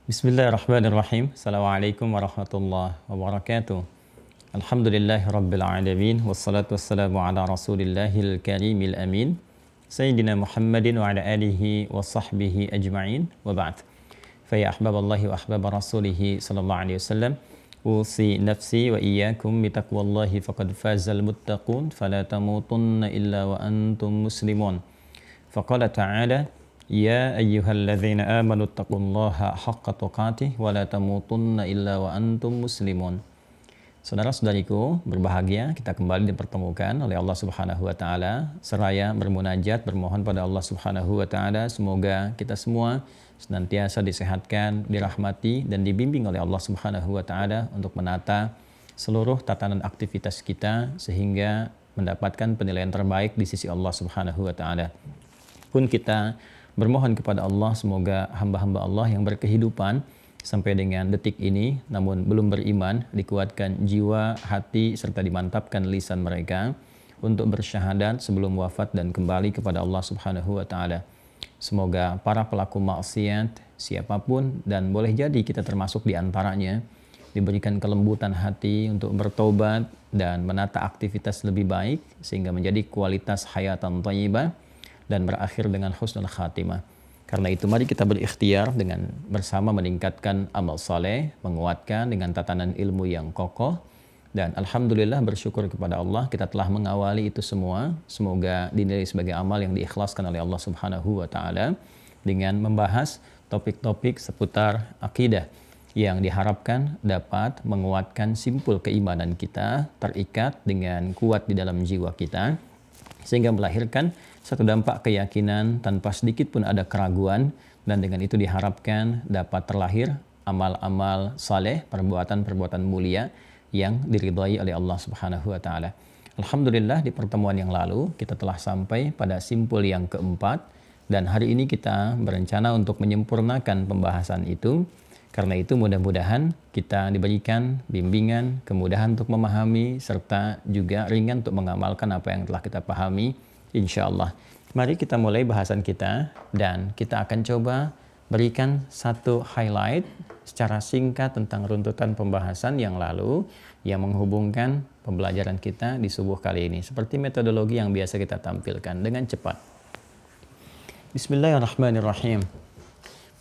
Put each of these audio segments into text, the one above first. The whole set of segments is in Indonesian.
Bismillahirrahmanirrahim. Assalamualaikum warahmatullahi wabarakatuh. Alhamdulillahi rabbil alamin. Wassalatu wassalamu ala rasulillahil karimil amin. Sayyidina Muhammadin wa ala alihi wa sahbihi ajma'in. Wa ba'd. Faya ahbaballahi wa ahbab rasulihi sallallahu alaihi wasallam. Usi nafsi wa iyyakum bitaqwallahi faqad fazal muttaqun. Fala tamutunna illa wa antum muslimun. Faqala ta'ala Ya ayyuhalladzina amanu taqullaha haqqa tuqatih wa la tamutunna illa wa antum muslimun. Saudara-saudariku berbahagia, kita kembali dipertemukan oleh Allah Subhanahu wa taala seraya bermunajat bermohon pada Allah Subhanahu wa taala semoga kita semua senantiasa disehatkan, dirahmati dan dibimbing oleh Allah Subhanahu wa taala untuk menata seluruh tatanan aktivitas kita sehingga mendapatkan penilaian terbaik di sisi Allah Subhanahu wa taala. Pun kita bermohon kepada Allah semoga hamba-hamba Allah yang berkehidupan sampai dengan detik ini namun belum beriman dikuatkan jiwa, hati serta dimantapkan lisan mereka untuk bersyahadat sebelum wafat dan kembali kepada Allah Subhanahu wa taala. Semoga para pelaku maksiat siapapun dan boleh jadi kita termasuk di antaranya diberikan kelembutan hati untuk bertobat dan menata aktivitas lebih baik sehingga menjadi kualitas hayatan thayyibah dan berakhir dengan husnul khatimah. Karena itu mari kita berikhtiar dengan bersama meningkatkan amal saleh, menguatkan dengan tatanan ilmu yang kokoh dan alhamdulillah bersyukur kepada Allah kita telah mengawali itu semua. Semoga dinilai sebagai amal yang diikhlaskan oleh Allah Subhanahu wa taala dengan membahas topik-topik seputar akidah yang diharapkan dapat menguatkan simpul keimanan kita terikat dengan kuat di dalam jiwa kita sehingga melahirkan satu dampak keyakinan tanpa sedikit pun ada keraguan dan dengan itu diharapkan dapat terlahir amal-amal saleh, perbuatan-perbuatan mulia yang diridhai oleh Allah Subhanahu wa taala. Alhamdulillah di pertemuan yang lalu kita telah sampai pada simpul yang keempat dan hari ini kita berencana untuk menyempurnakan pembahasan itu. Karena itu mudah-mudahan kita diberikan bimbingan, kemudahan untuk memahami serta juga ringan untuk mengamalkan apa yang telah kita pahami. Insya Allah. Mari kita mulai bahasan kita dan kita akan coba berikan satu highlight secara singkat tentang runtutan pembahasan yang lalu yang menghubungkan pembelajaran kita di subuh kali ini. Seperti metodologi yang biasa kita tampilkan dengan cepat. Bismillahirrahmanirrahim.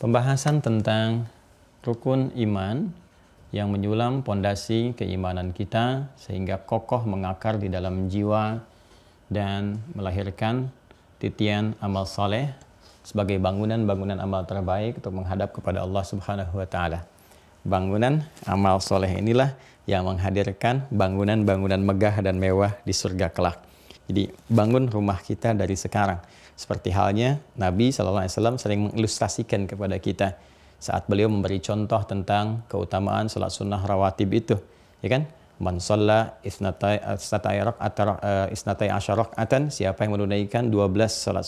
Pembahasan tentang rukun iman yang menyulam pondasi keimanan kita sehingga kokoh mengakar di dalam jiwa dan melahirkan titian amal saleh sebagai bangunan-bangunan amal terbaik untuk menghadap kepada Allah Subhanahu wa taala. Bangunan amal soleh inilah yang menghadirkan bangunan-bangunan megah dan mewah di surga kelak. Jadi bangun rumah kita dari sekarang. Seperti halnya Nabi SAW sering mengilustrasikan kepada kita saat beliau memberi contoh tentang keutamaan salat sunnah rawatib itu, ya kan? Man shalla isnatai asyara raka'atan, siapa yang menunaikan 12 salat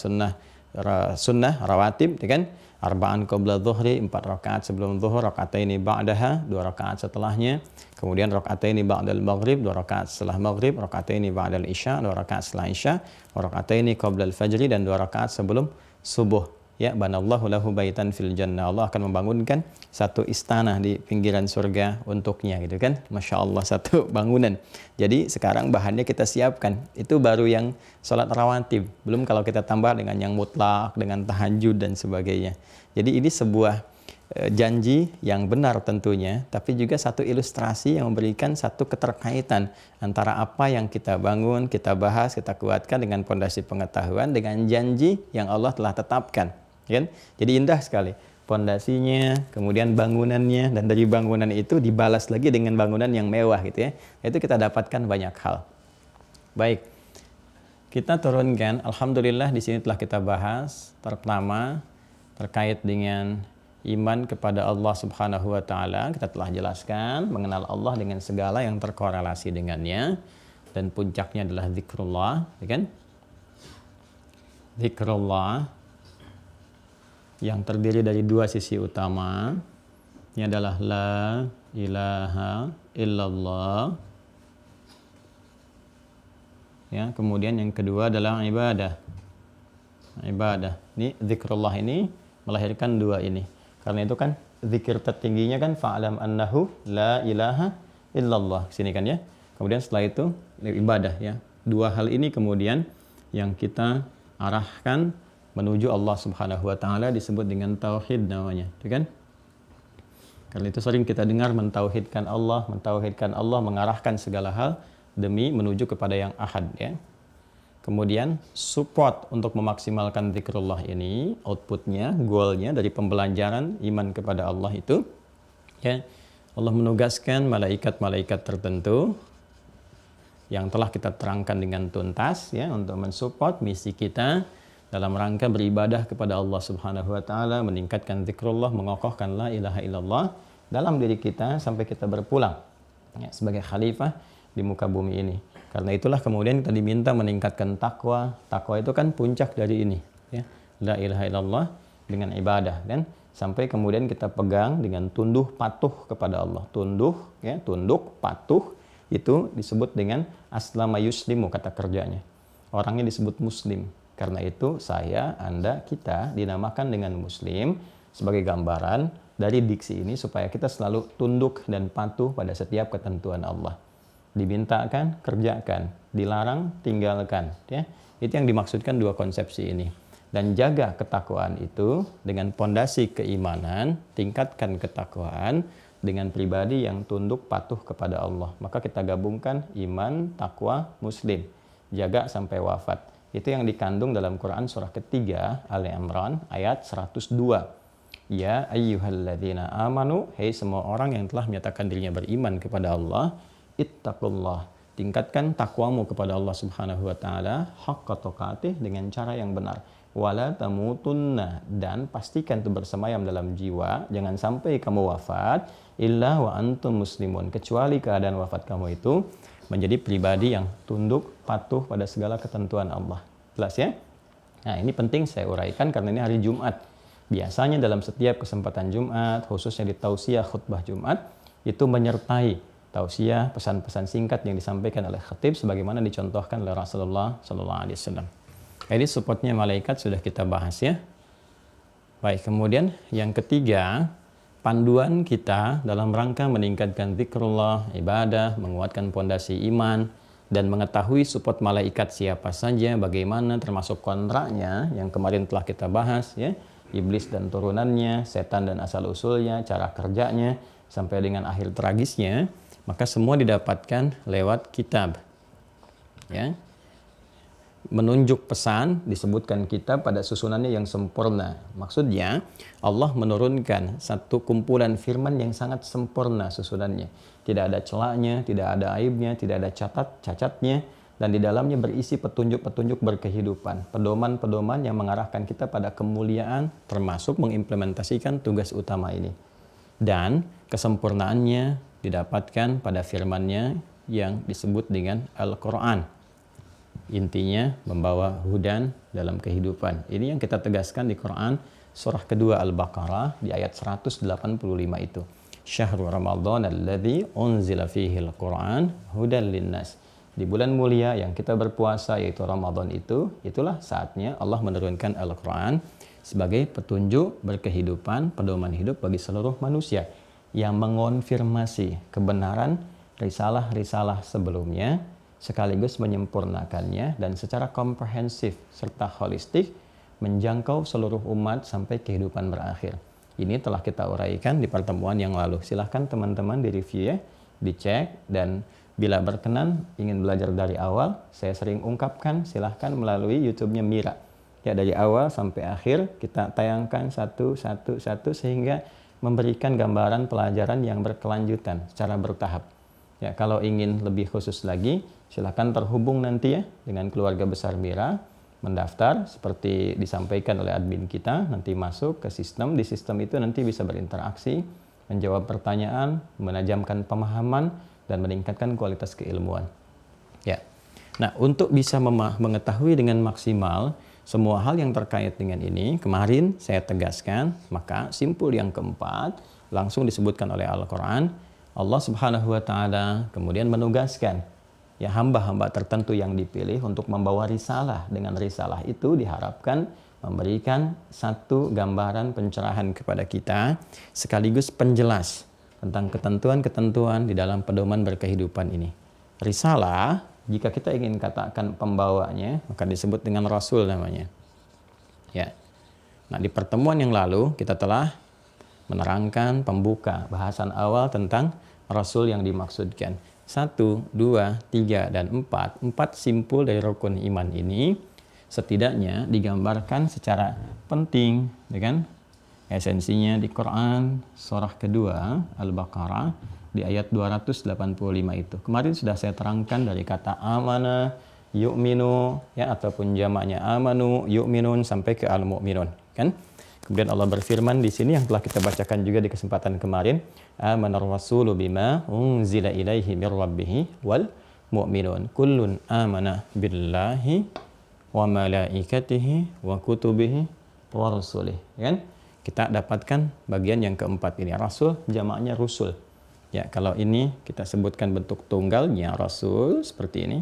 sunnah rawatib, ya kan? Arba'an qabla dhuhri, 4 rakaat sebelum zuhur, raka'ataini ba'daha, 2 rakaat setelahnya, kemudian raka'ataini ba'dal maghrib, 2 rakaat setelah maghrib, raka'ataini ba'dal isya, 2 rakaat setelah isya, raka'ataini qabla al-fajri, dan 2 rakaat sebelum subuh. Ya, banallahu lahu baitan fil jannah. Allah akan membangunkan satu istana di pinggiran surga untuknya, gitu kan. Masya Allah, satu bangunan. Jadi sekarang bahannya kita siapkan. Itu baru yang sholat rawatib. Belum kalau kita tambah dengan yang mutlak, dengan tahajud dan sebagainya. Jadi ini sebuah janji yang benar tentunya, tapi juga satu ilustrasi yang memberikan satu keterkaitan antara apa yang kita bangun, kita bahas, kita kuatkan dengan pondasi pengetahuan dengan janji yang Allah telah tetapkan. Kan? Jadi indah sekali pondasinya, kemudian bangunannya, dan dari bangunan itu dibalas lagi dengan bangunan yang mewah gitu ya. Itu kita dapatkan banyak hal. Baik, kita turunkan. Alhamdulillah di sini telah kita bahas pertama terkait dengan iman kepada Allah Subhanahu wa taala. Kita telah jelaskan mengenal Allah dengan segala yang terkorelasi dengannya dan puncaknya adalah zikrullah, ya kan? Zikrullah yang terdiri dari 2 sisi utama. Ini adalah la ilaha illallah. Ya, kemudian yang kedua adalah ibadah. Ibadah. Ini zikrullah ini melahirkan 2 ini. Karena itu kan zikir tertingginya kan fa'lam annahu la ilaha illallah. Sini kan ya. Kemudian setelah itu ibadah ya. Dua hal ini kemudian yang kita arahkan menuju Allah Subhanahu wa taala disebut dengan tauhid namanya, itu kan? Karena itu sering kita dengar mentauhidkan Allah, mengarahkan segala hal demi menuju kepada yang ahad ya. Kemudian support untuk memaksimalkan zikrullah ini, outputnya, goalnya dari pembelajaran iman kepada Allah itu ya, Allah menugaskan malaikat-malaikat tertentu yang telah kita terangkan dengan tuntas ya untuk mensupport misi kita dalam rangka beribadah kepada Allah Subhanahu wa taala, meningkatkan zikrullah, mengokohkan la ilaha illallah dalam diri kita sampai kita berpulang ya, sebagai khalifah di muka bumi ini. Karena itulah kemudian kita diminta meningkatkan takwa. Takwa itu kan puncak dari ini ya. La ilaha illallah dengan ibadah dan sampai kemudian kita pegang dengan tunduh patuh kepada Allah. Tunduk patuh itu disebut dengan aslama yuslimu kata kerjanya. Orangnya disebut muslim. Karena itu saya, Anda, kita dinamakan dengan muslim sebagai gambaran dari diksi ini supaya kita selalu tunduk dan patuh pada setiap ketentuan Allah. Dimintakan, kerjakan. Dilarang, tinggalkan. Ya. Itu yang dimaksudkan dua konsepsi ini. Dan jaga ketakwaan itu dengan pondasi keimanan, tingkatkan ketakwaan dengan pribadi yang tunduk patuh kepada Allah. Maka kita gabungkan iman, takwa, muslim. Jaga sampai wafat. Itu yang dikandung dalam Quran surah ketiga Ali Imran ayat 102. Ya ayyuhalladzina amanu, hei semua orang yang telah menyatakan dirinya beriman kepada Allah, ittaqullah, tingkatkan takwamu kepada Allah Subhanahu wa taala haqqa tuqatih dengan cara yang benar. Wala tamutunna, dan pastikan itu bersemayam dalam jiwa, jangan sampai kamu wafat illa wa antum muslimun, kecuali keadaan wafat kamu itu menjadi pribadi yang tunduk, patuh pada segala ketentuan Allah. Jelas ya? Nah, ini penting saya uraikan karena ini hari Jumat. Biasanya dalam setiap kesempatan Jumat, khususnya di tausiah khutbah Jumat, itu menyertai tausiah, pesan-pesan singkat yang disampaikan oleh khatib sebagaimana dicontohkan oleh Rasulullah SAW. Ini supportnya malaikat sudah kita bahas ya. Baik, kemudian yang ketiga, panduan kita dalam rangka meningkatkan zikrullah, ibadah, menguatkan pondasi iman, dan mengetahui support malaikat siapa saja, bagaimana termasuk kontraknya yang kemarin telah kita bahas ya, iblis dan turunannya, setan dan asal-usulnya, cara kerjanya, sampai dengan akhir tragisnya, maka semua didapatkan lewat kitab. Ya. Menunjuk pesan, disebutkan kitab pada susunannya yang sempurna. Maksudnya Allah menurunkan satu kumpulan firman yang sangat sempurna susunannya. Tidak ada celaknya, tidak ada aibnya, tidak ada cacatnya, dan di dalamnya berisi petunjuk-petunjuk berkehidupan, pedoman-pedoman yang mengarahkan kita pada kemuliaan, termasuk mengimplementasikan tugas utama ini. Dan kesempurnaannya didapatkan pada firman-Nya yang disebut dengan Al-Quran. Intinya membawa hudan dalam kehidupan. Ini yang kita tegaskan di Quran surah kedua Al-Baqarah di ayat 185 itu. Syahrul Ramadan alladzi unzila fihi al-Quran hudan linnas. Di bulan mulia yang kita berpuasa yaitu Ramadan itu, itulah saatnya Allah menurunkan Al-Quran sebagai petunjuk berkehidupan, pedoman hidup bagi seluruh manusia yang mengonfirmasi kebenaran risalah-risalah sebelumnya, sekaligus menyempurnakannya dan secara komprehensif serta holistik menjangkau seluruh umat sampai kehidupan berakhir. Ini telah kita uraikan di pertemuan yang lalu. Silahkan teman-teman direview ya, dicek, dan bila berkenan ingin belajar dari awal, saya sering ungkapkan silahkan melalui YouTube-nya Mira. Ya, dari awal sampai akhir kita tayangkan satu sehingga memberikan gambaran pelajaran yang berkelanjutan secara bertahap. Ya, kalau ingin lebih khusus lagi, silakan terhubung nanti ya dengan keluarga besar Mira, mendaftar seperti disampaikan oleh admin kita, nanti masuk ke sistem, di sistem itu nanti bisa berinteraksi, menjawab pertanyaan, menajamkan pemahaman, dan meningkatkan kualitas keilmuan. Ya. Nah, untuk bisa mengetahui dengan maksimal semua hal yang terkait dengan ini, kemarin saya tegaskan, maka simpul yang keempat langsung disebutkan oleh Al-Quran. Allah Subhanahu wa taala kemudian menugaskan ya hamba-hamba tertentu yang dipilih untuk membawa risalah. Dengan risalah itu diharapkan memberikan satu gambaran pencerahan kepada kita sekaligus penjelas tentang ketentuan-ketentuan di dalam pedoman berkehidupan ini. Risalah, jika kita ingin katakan pembawanya, maka disebut dengan rasul namanya. Ya. Nah, di pertemuan yang lalu kita telah menerangkan pembuka bahasan awal tentang rasul yang dimaksudkan. 1, 2, 3, dan 4. 4 simpul dari rukun iman ini setidaknya digambarkan secara penting, ya kan? Esensinya di Quran surah kedua Al-Baqarah di ayat 285 itu. Kemarin sudah saya terangkan dari kata amana, yu'minu, ya, ataupun jamaknya amanu, yu'minun sampai ke al-mu'minun, kan? Kemudian Allah berfirman di sini yang telah kita bacakan juga di kesempatan kemarin, amanar rasulu bima unzila ilaihi mir rabbih wal mu'minun kullun amana billahi wa malaikatihi wa kutubihi wa rusulih, kan? Kita dapatkan bagian yang keempat ini, rasul jamaknya rusul. Ya, kalau ini kita sebutkan bentuk tunggalnya rasul seperti ini.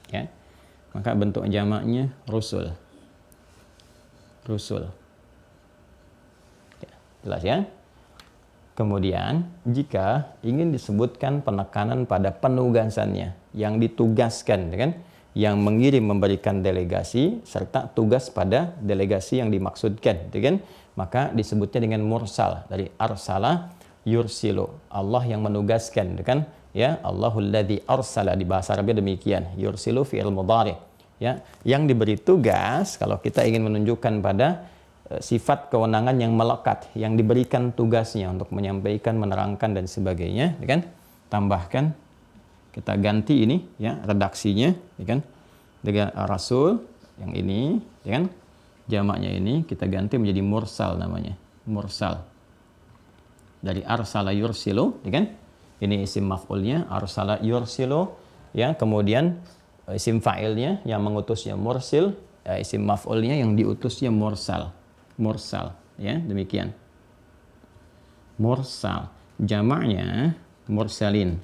Ya. Maka bentuk jamaknya rusul. Rusul. Ya, jelas ya? Kemudian jika ingin disebutkan penekanan pada penugasannya, yang ditugaskan, kan? Yang mengirim memberikan delegasi serta tugas pada delegasi yang dimaksudkan, kan? Maka disebutnya dengan mursal dari arsala yursilu, Allah yang menugaskan, kan? Ya, Allahul ladzi arsala di bahasa Arabnya demikian, yursilu fi'il mudhari, ya, yang diberi tugas. Kalau kita ingin menunjukkan pada sifat kewenangan yang melekat, yang diberikan tugasnya untuk menyampaikan, menerangkan dan sebagainya, kan? Tambahkan, kita ganti ini, ya, redaksinya, ya kan? Dengan rasul yang ini, ya kan? Jamaknya ini kita ganti menjadi mursal namanya, mursal. Dari arsala yursilu, ya kan? Ini isim maf'ulnya, arsala yursilu, ya. Kemudian isim fa'ilnya yang mengutusnya mursil, ya, isim maf'ulnya yang diutusnya mursal. Mursal, ya, demikian. Mursal. Jamaknya mursalin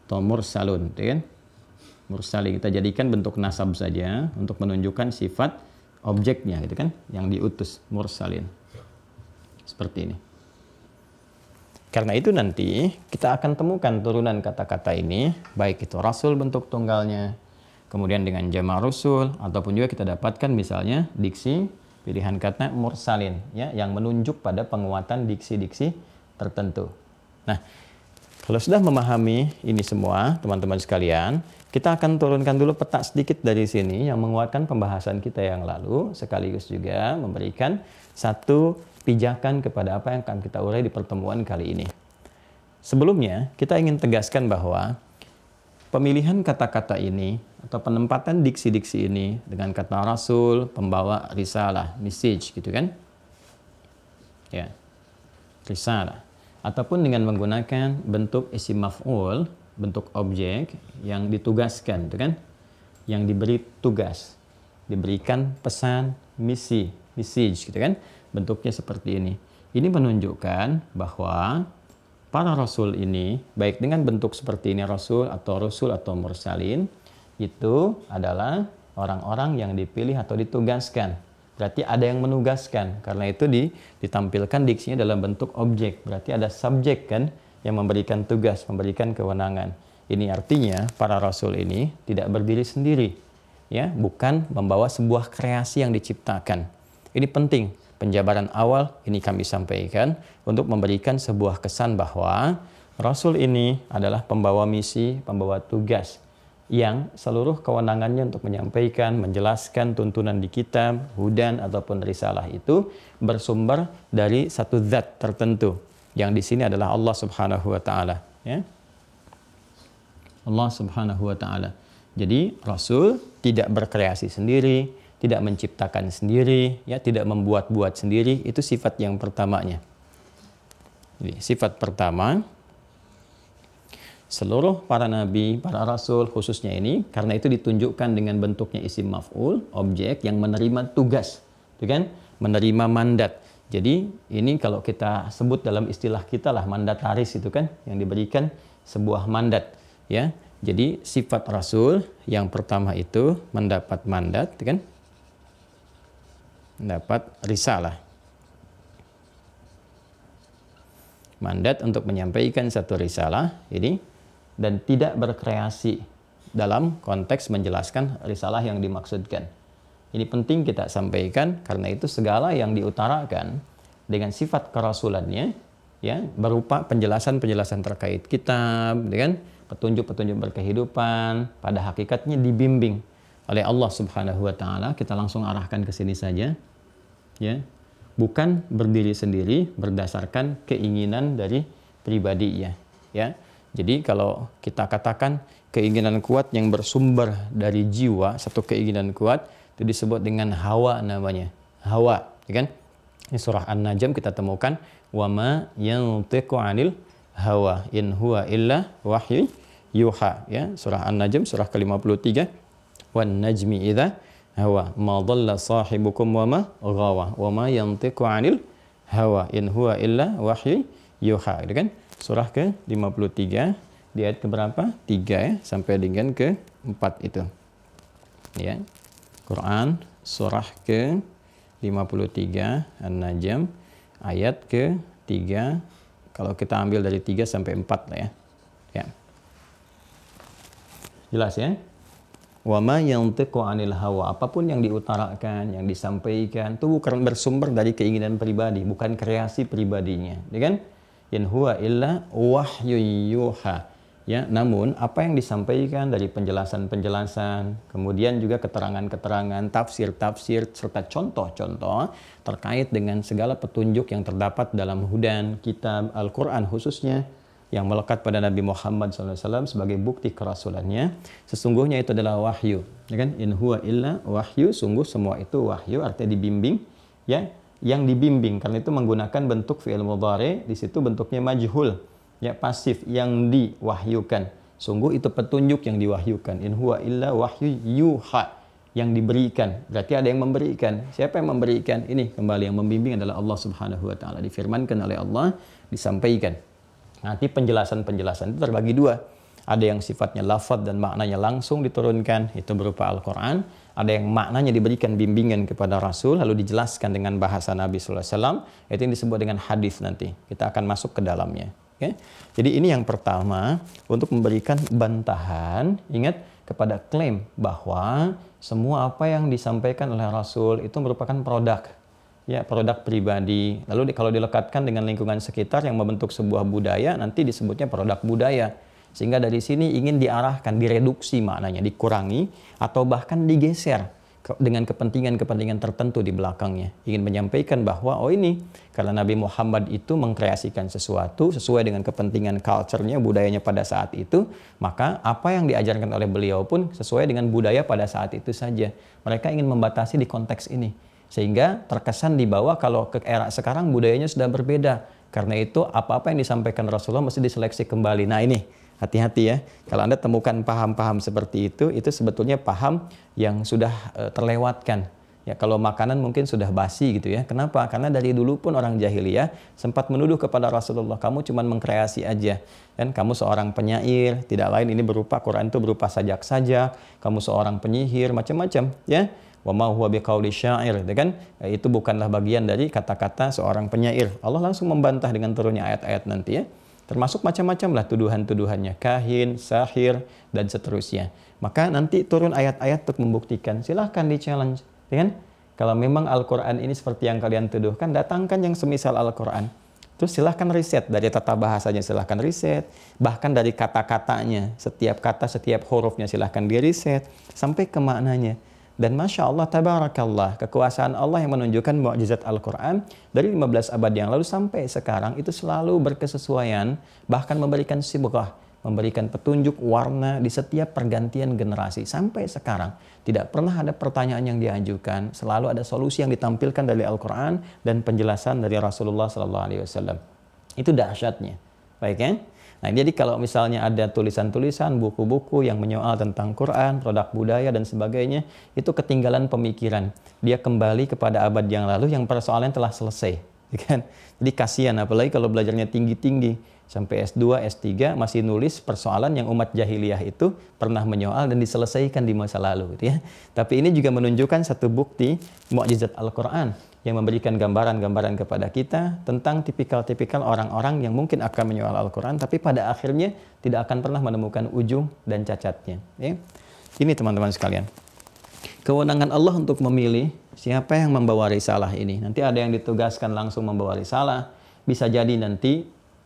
atau mursalun, ya kan? Mursalin kita jadikan bentuk nasab saja untuk menunjukkan sifat objeknya, gitu kan, yang diutus, mursalin. Seperti ini. Karena itu nanti kita akan temukan turunan kata-kata ini, baik itu rasul bentuk tunggalnya, kemudian dengan jamak rusul, ataupun juga kita dapatkan misalnya diksi pilihan kata mursalin, ya, yang menunjuk pada penguatan diksi-diksi tertentu. Nah, kalau sudah memahami ini semua, teman-teman sekalian, kita akan turunkan dulu peta sedikit dari sini yang menguatkan pembahasan kita yang lalu, sekaligus juga memberikan satu pijakan kepada apa yang akan kita urai di pertemuan kali ini. Sebelumnya, kita ingin tegaskan bahwa pemilihan kata-kata ini atau penempatan diksi-diksi ini dengan kata rasul, pembawa risalah, message, gitu kan? Ya, risalah. Ataupun dengan menggunakan bentuk isim maf'ul, bentuk objek yang ditugaskan, itu kan? Yang diberi tugas, diberikan pesan, misi, message, gitu kan? Bentuknya seperti ini. Ini menunjukkan bahwa para rasul ini, baik dengan bentuk seperti ini rasul atau mursalin, itu adalah orang-orang yang dipilih atau ditugaskan. Berarti ada yang menugaskan. Karena itu ditampilkan diksinya dalam bentuk objek. Berarti ada subjek, kan, yang memberikan tugas, memberikan kewenangan. Ini artinya para rasul ini tidak berdiri sendiri, ya, bukan membawa sebuah kreasi yang diciptakan. Ini penting. Penjabaran awal ini kami sampaikan untuk memberikan sebuah kesan bahwa rasul ini adalah pembawa misi, pembawa tugas yang seluruh kewenangannya untuk menyampaikan, menjelaskan tuntunan di kitab, hudan ataupun risalah itu bersumber dari satu zat tertentu yang di sini adalah Allah Subhanahu wa taala, ya. Allah Subhanahu wa taala. Jadi rasul tidak berkreasi sendiri, tidak menciptakan sendiri, ya, tidak membuat-buat sendiri. Itu sifat yang pertamanya. Jadi, sifat pertama, seluruh para nabi, para rasul khususnya ini, karena itu ditunjukkan dengan bentuknya isim maf'ul, objek yang menerima tugas, itu kan? Menerima mandat. Jadi ini kalau kita sebut dalam istilah kita lah mandataris, itu kan, yang diberikan sebuah mandat, ya. Jadi sifat rasul yang pertama itu mendapat mandat, itu kan? dapat risalah. Mandat untuk menyampaikan satu risalah ini dan tidak berkreasi dalam konteks menjelaskan risalah yang dimaksudkan. Ini penting kita sampaikan karena itu segala yang diutarakan dengan sifat kerasulannya ya berupa penjelasan-penjelasan terkait kitab dengan petunjuk-petunjuk berkehidupan pada hakikatnya dibimbing oleh Allah Subhanahu wa taala. Kita langsung arahkan ke sini saja. Ya. Bukan berdiri sendiri berdasarkan keinginan dari pribadinya, ya. Jadi kalau kita katakan keinginan kuat yang bersumber dari jiwa, satu keinginan kuat itu disebut dengan hawa namanya. Hawa, ya kan? Di surah An-Najm kita temukan wa ma yantiqu 'anil hawa in huwa illa wahyu yuha, ya. Surah An-Najm surah ke-53 wan najmi idza hawa ma dhalla sahibukum wa ma ghawa wa ma yantiqu 'anil hawa in huwa illa wahyu yuha, gitu kan? Surah ke-53 di ayat ke berapa? 3 ya sampai dengan ke-4 itu. Ya. Quran surah ke-53 An-Najm ayat ke-3, kalau kita ambil dari 3 sampai 4 lah ya. Ya. Jelas ya? Wa ma yantiqu 'anil hawa, apapun yang diutarakan, yang disampaikan itu bukan bersumber dari keinginan pribadi, bukan kreasi pribadinya, ya kan? In huwa illa wahyu yuha. Ya, namun apa yang disampaikan dari penjelasan-penjelasan, kemudian juga keterangan-keterangan, tafsir-tafsir serta contoh-contoh terkait dengan segala petunjuk yang terdapat dalam hudan kitab Al-Qur'an khususnya yang melekat pada Nabi Muhammad SAW sebagai bukti kerasulannya, sesungguhnya itu adalah wahyu, ya kan? In huwa illa wahyu, sungguh semua itu wahyu, artinya dibimbing, ya, yang dibimbing karena itu menggunakan bentuk fi'il mudhari, di situ bentuknya majhul, ya, pasif, yang diwahyukan. Sungguh itu petunjuk yang diwahyukan. In huwa illa wahyu yuha, yang diberikan. Berarti ada yang memberikan. Siapa yang memberikan? Ini kembali yang membimbing adalah Allah Subhanahu wa taala. Difirmankan oleh Allah, disampaikan. Nanti penjelasan-penjelasan itu terbagi dua. Ada yang sifatnya lafaz dan maknanya langsung diturunkan, itu berupa Al-Quran. Ada yang maknanya diberikan bimbingan kepada Rasul, lalu dijelaskan dengan bahasa Nabi SAW. Itu yang disebut dengan hadis nanti. Kita akan masuk ke dalamnya. Okay? Jadi ini yang pertama, untuk memberikan bantahan, ingat, kepada klaim bahwa semua apa yang disampaikan oleh Rasul itu merupakan produk. Ya, produk pribadi. Lalu kalau dilekatkan dengan lingkungan sekitar yang membentuk sebuah budaya, nanti disebutnya produk budaya. Sehingga dari sini ingin diarahkan, direduksi maknanya, dikurangi, atau bahkan digeser dengan kepentingan-kepentingan tertentu di belakangnya. Ingin menyampaikan bahwa, oh ini, karena Nabi Muhammad itu mengkreasikan sesuatu sesuai dengan kepentingan culture-nya, budayanya pada saat itu, maka apa yang diajarkan oleh beliau pun sesuai dengan budaya pada saat itu saja. Mereka ingin membatasi di konteks ini. Sehingga terkesan di bawah kalau ke era sekarang budayanya sudah berbeda. Karena itu apa-apa yang disampaikan Rasulullah mesti diseleksi kembali. Nah ini, hati-hati ya. Kalau Anda temukan paham-paham seperti itu sebetulnya paham yang sudah terlewatkan. Ya, kalau makanan mungkin sudah basi gitu ya. Kenapa? Karena dari dulu pun orang jahiliyah sempat menuduh kepada Rasulullah, kamu cuma mengkreasi aja. Dan kamu seorang penyair, tidak lain ini berupa Quran itu berupa sajak-sajak, kamu seorang penyihir, macam-macam ya. Wa ma huwa biqauli syair, kan? Itu bukanlah bagian dari kata-kata seorang penyair. Allah langsung membantah dengan turunnya ayat-ayat nanti ya. Termasuk macam-macam lah tuduhan-tuduhannya, kahin, sahir, dan seterusnya. Maka nanti turun ayat-ayat untuk membuktikan. Silahkan di-challenge, kan? Kalau memang Al-Quran ini seperti yang kalian tuduhkan, datangkan yang semisal Al-Quran. Terus silahkan riset, dari tata bahasanya silahkan riset, bahkan dari kata-katanya, setiap kata, setiap hurufnya silahkan diriset, sampai ke maknanya. Dan Masya Allah, Tabarakallah, kekuasaan Allah yang menunjukkan mukjizat Al-Quran dari 15 abad yang lalu sampai sekarang itu selalu berkesesuaian, bahkan memberikan sibghah, memberikan petunjuk warna di setiap pergantian generasi. Sampai sekarang, tidak pernah ada pertanyaan yang diajukan, selalu ada solusi yang ditampilkan dari Al-Quran dan penjelasan dari Rasulullah SAW. Itu dahsyatnya. Baik ya? Nah, jadi kalau misalnya ada tulisan-tulisan, buku-buku yang menyoal tentang Quran, produk budaya, dan sebagainya, itu ketinggalan pemikiran. Dia kembali kepada abad yang lalu yang persoalan telah selesai. Kan? Jadi kasihan, apalagi kalau belajarnya tinggi-tinggi. Sampai S2, S3 masih nulis persoalan yang umat jahiliyah itu pernah menyoal dan diselesaikan di masa lalu gitu ya. Tapi ini juga menunjukkan satu bukti mukjizat Al-Qur'an yang memberikan gambaran-gambaran kepada kita tentang tipikal-tipikal orang-orang yang mungkin akan menyoal Al-Qur'an tapi pada akhirnya tidak akan pernah menemukan ujung dan cacatnya ya. Ini teman-teman sekalian. Kewenangan Allah untuk memilih siapa yang membawa risalah ini. Nanti ada yang ditugaskan langsung membawa risalah, bisa jadi nanti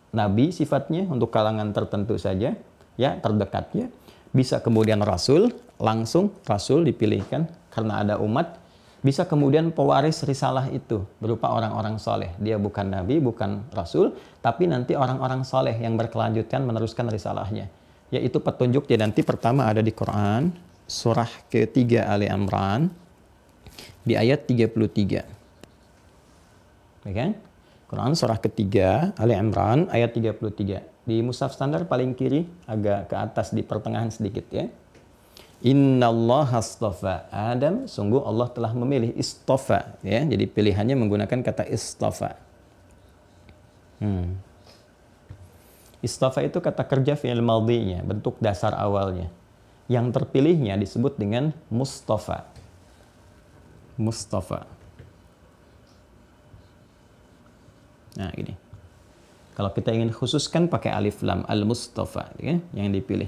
nabi sifatnya untuk kalangan tertentu saja, ya terdekatnya. Bisa kemudian rasul, langsung rasul dipilihkan karena ada umat. Bisa kemudian pewaris risalah itu berupa orang-orang soleh. Dia bukan nabi, bukan rasul, tapi nanti orang-orang soleh yang berkelanjutan meneruskan risalahnya. Yaitu petunjuknya nanti pertama ada di Quran, surah ketiga Ali Imran, di ayat 33. Oke kan? Quran surah ketiga Ali Imran ayat 33. Di mushaf standar paling kiri agak ke atas di pertengahan sedikit ya. Innallaha astafa Adam, sungguh Allah telah memilih, istafa ya. Jadi pilihannya menggunakan kata istafa. Istafa itu kata kerja fi'il madhinya, bentuk dasar awalnya. Yang terpilihnya disebut dengan Mustafa. Mustafa. Nah, gini. Kalau kita ingin khususkan pakai alif lam, al-Mustafa, ya, yang dipilih.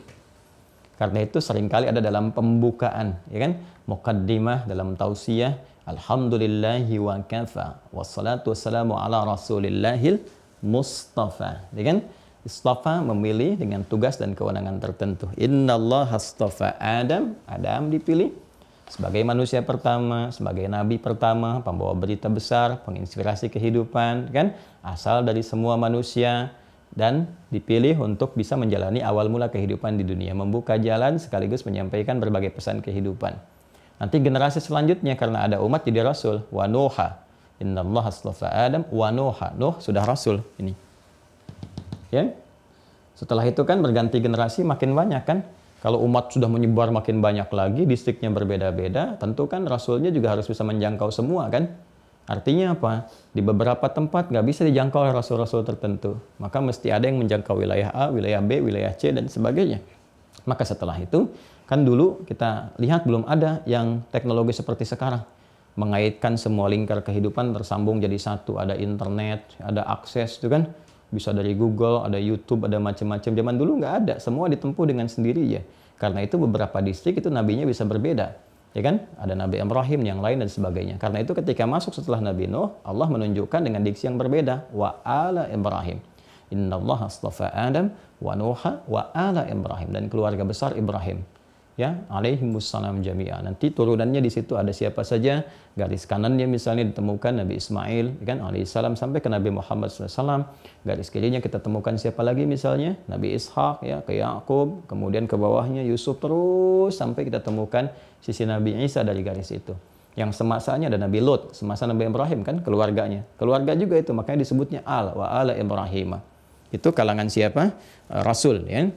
Karena itu seringkali ada dalam pembukaan, ya kan? Muqaddimah dalam tausiyah, alhamdulillahi wa kafa, wassalatu wassalamu ala rasulillahil Mustafa, ya kan? Istafa memilih dengan tugas dan kewenangan tertentu. Innallaha astafa Adam, Adam dipilih sebagai manusia pertama, sebagai nabi pertama, pembawa berita besar, penginspirasi kehidupan, kan? Asal dari semua manusia dan dipilih untuk bisa menjalani awal mula kehidupan di dunia, membuka jalan sekaligus menyampaikan berbagai pesan kehidupan. Nanti generasi selanjutnya karena ada umat jadi rasul, wa Nuha. Innallaha astafa Adam wa Nuha. Nuh sudah rasul ini. Ya. Setelah itu kan berganti generasi makin banyak kan. Kalau umat sudah menyebar makin banyak lagi, distriknya berbeda-beda, tentu kan rasulnya juga harus bisa menjangkau semua kan. Artinya apa? Di beberapa tempat nggak bisa dijangkau oleh rasul-rasul tertentu. Maka mesti ada yang menjangkau wilayah A, wilayah B, wilayah C, dan sebagainya. Maka setelah itu, kan dulu kita lihat belum ada yang teknologi seperti sekarang. Mengaitkan semua lingkar kehidupan tersambung jadi satu. Ada internet, ada akses, itu kan. Bisa dari Google, ada YouTube, ada macam-macam. Zaman dulu nggak ada, semua ditempuh dengan sendiri ya. Karena itu beberapa distrik itu nabinya bisa berbeda. Ya kan? Ada Nabi Ibrahim, yang lain dan sebagainya. Karena itu ketika masuk setelah Nabi Nuh, Allah menunjukkan dengan diksi yang berbeda. Wa ala Ibrahim. Innallaha astafa Adam wa Nuha wa ala Ibrahim. Dan keluarga besar Ibrahim. Ya, alaihimussalam jami'ah. Nanti turunannya di situ ada siapa saja. Garis kanannya misalnya ditemukan Nabi Ismail, kan, alaihissalam, sampai ke Nabi Muhammad SAW. Garis kirinya kita temukan siapa lagi misalnya? Nabi Ishak, ya, ke Yakub. Kemudian ke bawahnya Yusuf, terus sampai kita temukan sisi Nabi Isa dari garis itu. Yang semasanya ada Nabi Lot, semasa Nabi Ibrahim kan, keluarganya. Keluarga juga itu, makanya disebutnya al wa ala Ibrahim. Itu kalangan siapa? Rasul, ya.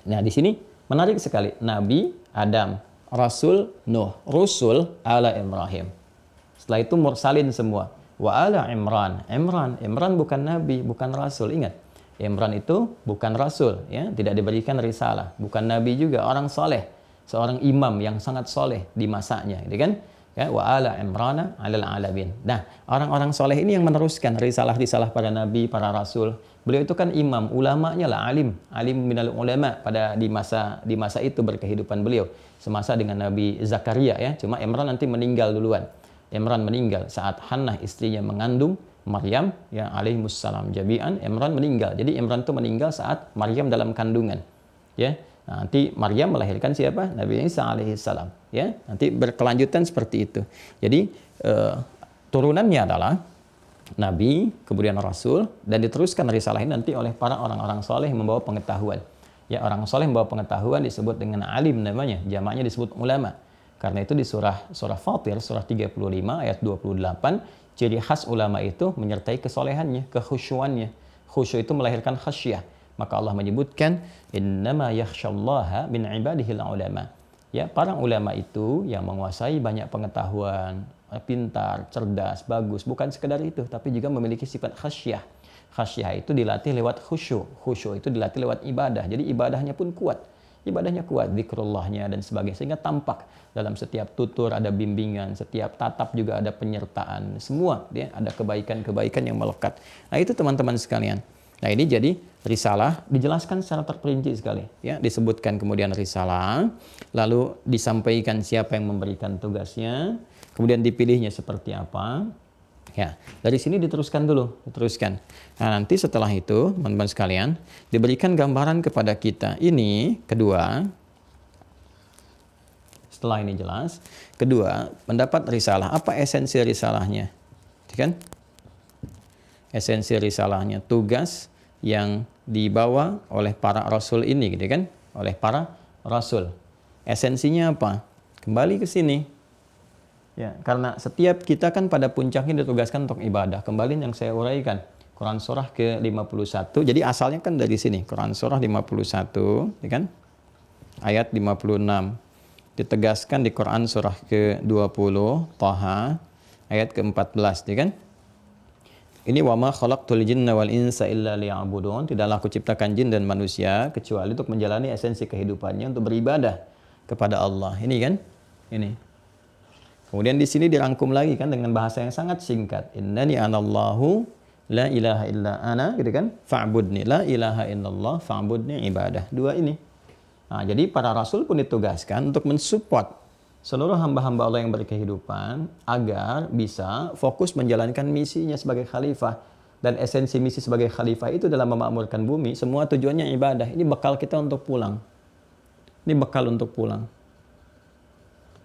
Nah, di sini menarik sekali. Nabi Adam, Rasul Nuh, Rusul ala Ibrahim. Setelah itu mursalin semua. Wa ala Imran. Imran bukan nabi, bukan rasul. Ingat, Imran itu bukan rasul, ya, tidak diberikan risalah, bukan nabi juga, orang soleh, seorang imam yang sangat soleh di masanya, gitu kan? Ya, wa ala Imrana alal alamin. Nah, orang-orang soleh ini yang meneruskan risalah-risalah para nabi, para rasul. Beliau itu kan imam, ulamanya lah, alim minal ulama pada di masa itu berkehidupan beliau. Semasa dengan Nabi Zakaria, ya. Cuma Imran nanti meninggal duluan. Imran meninggal saat Hannah istrinya mengandung Maryam, ya, alaihissalam jami'an. Imran meninggal. Jadi Imran itu meninggal saat Maryam dalam kandungan. Ya. Nah, nanti Maryam melahirkan siapa? Nabi Isa alaihissalam. Ya. Nanti berkelanjutan seperti itu. Jadi turunannya adalah Nabi, kemudian Rasul, dan diteruskan risalah ini nanti oleh para orang-orang soleh yang membawa pengetahuan. Ya, orang soleh membawa pengetahuan disebut dengan alim namanya, jamaknya disebut ulama. Karena itu di surah Fatir, surah 35 ayat 28, ciri khas ulama itu menyertai kesolehannya, kekhusyuannya. Khusyuk itu melahirkan khasyah. Maka Allah menyebutkan, innama yakhsyallaha min ibadihil ulama. Ya, para ulama itu yang menguasai banyak pengetahuan, pintar, cerdas, bagus, bukan sekedar itu, tapi juga memiliki sifat khasyah. Khasyah itu dilatih lewat khusyuk. Khusyuk itu dilatih lewat ibadah. Jadi ibadahnya pun kuat. Ibadahnya kuat, zikrullahnya dan sebagainya. Sehingga tampak dalam setiap tutur ada bimbingan, setiap tatap juga ada penyertaan. Semua dia ada kebaikan-kebaikan yang melekat. Nah itu teman-teman sekalian. Nah ini jadi risalah dijelaskan secara terperinci sekali. Ya, disebutkan kemudian risalah, lalu disampaikan siapa yang memberikan tugasnya, kemudian dipilihnya seperti apa. Ya, dari sini diteruskan dulu, diteruskan. Nah, nanti setelah itu, teman-teman sekalian, diberikan gambaran kepada kita. Ini kedua, setelah ini jelas. Kedua, pendapat risalah. Apa esensi risalahnya? Kan? Esensi risalahnya, tugas yang dibawa oleh para rasul ini, gitu kan? Oleh para rasul. Esensinya apa? Kembali ke sini. Ya, karena setiap kita kan pada puncaknya ditugaskan untuk ibadah. Kembali yang saya uraikan, Quran surah ke-51. Jadi asalnya kan dari sini, Quran surah 51, ya kan? Ayat 56. Ditegaskan di Quran surah ke-20, Thaha, ayat ke-14, ya kan? Ini wa ma khalaqtul jinna wal insa illa liya'budun. Tidaklah aku ciptakan jin dan manusia kecuali untuk menjalani esensi kehidupannya untuk beribadah kepada Allah. Ini kan? Ini. Kemudian di sini dirangkum lagi kan dengan bahasa yang sangat singkat. Innani anallahu la ilaha illa ana, gitu kan? Fa'budni la ilaha illallah fa'budni ibadah. Dua ini. Nah, jadi para rasul pun ditugaskan untuk mensupport seluruh hamba-hamba Allah yang berkehidupan agar bisa fokus menjalankan misinya sebagai khalifah. Dan esensi misi sebagai khalifah itu dalam memakmurkan bumi, semua tujuannya ibadah. Ini bekal kita untuk pulang. Ini bekal untuk pulang.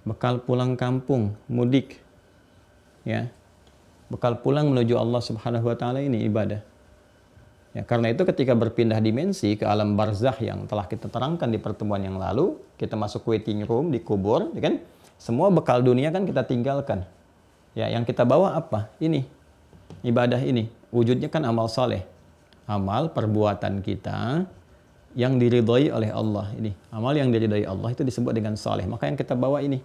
Bekal pulang kampung, mudik. Ya. Bekal pulang menuju Allah Subhanahu wa taala ini ibadah. Ya, karena itu ketika berpindah dimensi ke alam barzakh yang telah kita terangkan di pertemuan yang lalu, kita masuk waiting room di kubur, ya kan? Semua bekal dunia kan kita tinggalkan. Ya, yang kita bawa apa? Ini. Ibadah ini. Wujudnya kan amal saleh. Amal perbuatan kita yang diridhai oleh Allah ini. Amal yang diridhai Allah itu disebut dengan saleh. Maka yang kita bawa ini,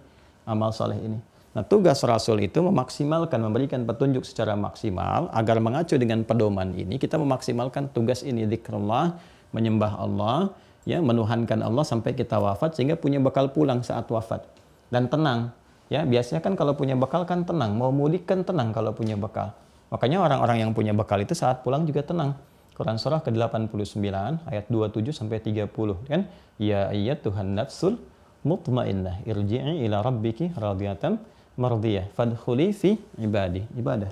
amal saleh ini. Nah, tugas Rasul itu memaksimalkan, memberikan petunjuk secara maksimal agar mengacu dengan pedoman ini kita memaksimalkan tugas ini, zikrullah, menyembah Allah, ya, menuhankan Allah sampai kita wafat sehingga punya bekal pulang saat wafat dan tenang. Ya, biasanya kan kalau punya bekal kan tenang, mau mudik kan tenang kalau punya bekal. Makanya orang-orang yang punya bekal itu saat pulang juga tenang. Quran surah ke-89 ayat 27 sampai 30 kan, ya ayyatuhan nafsul mutmainnah irji'i ila rabbiki radiyatan mardiyah fadkhuli fi ibadi. Ibadah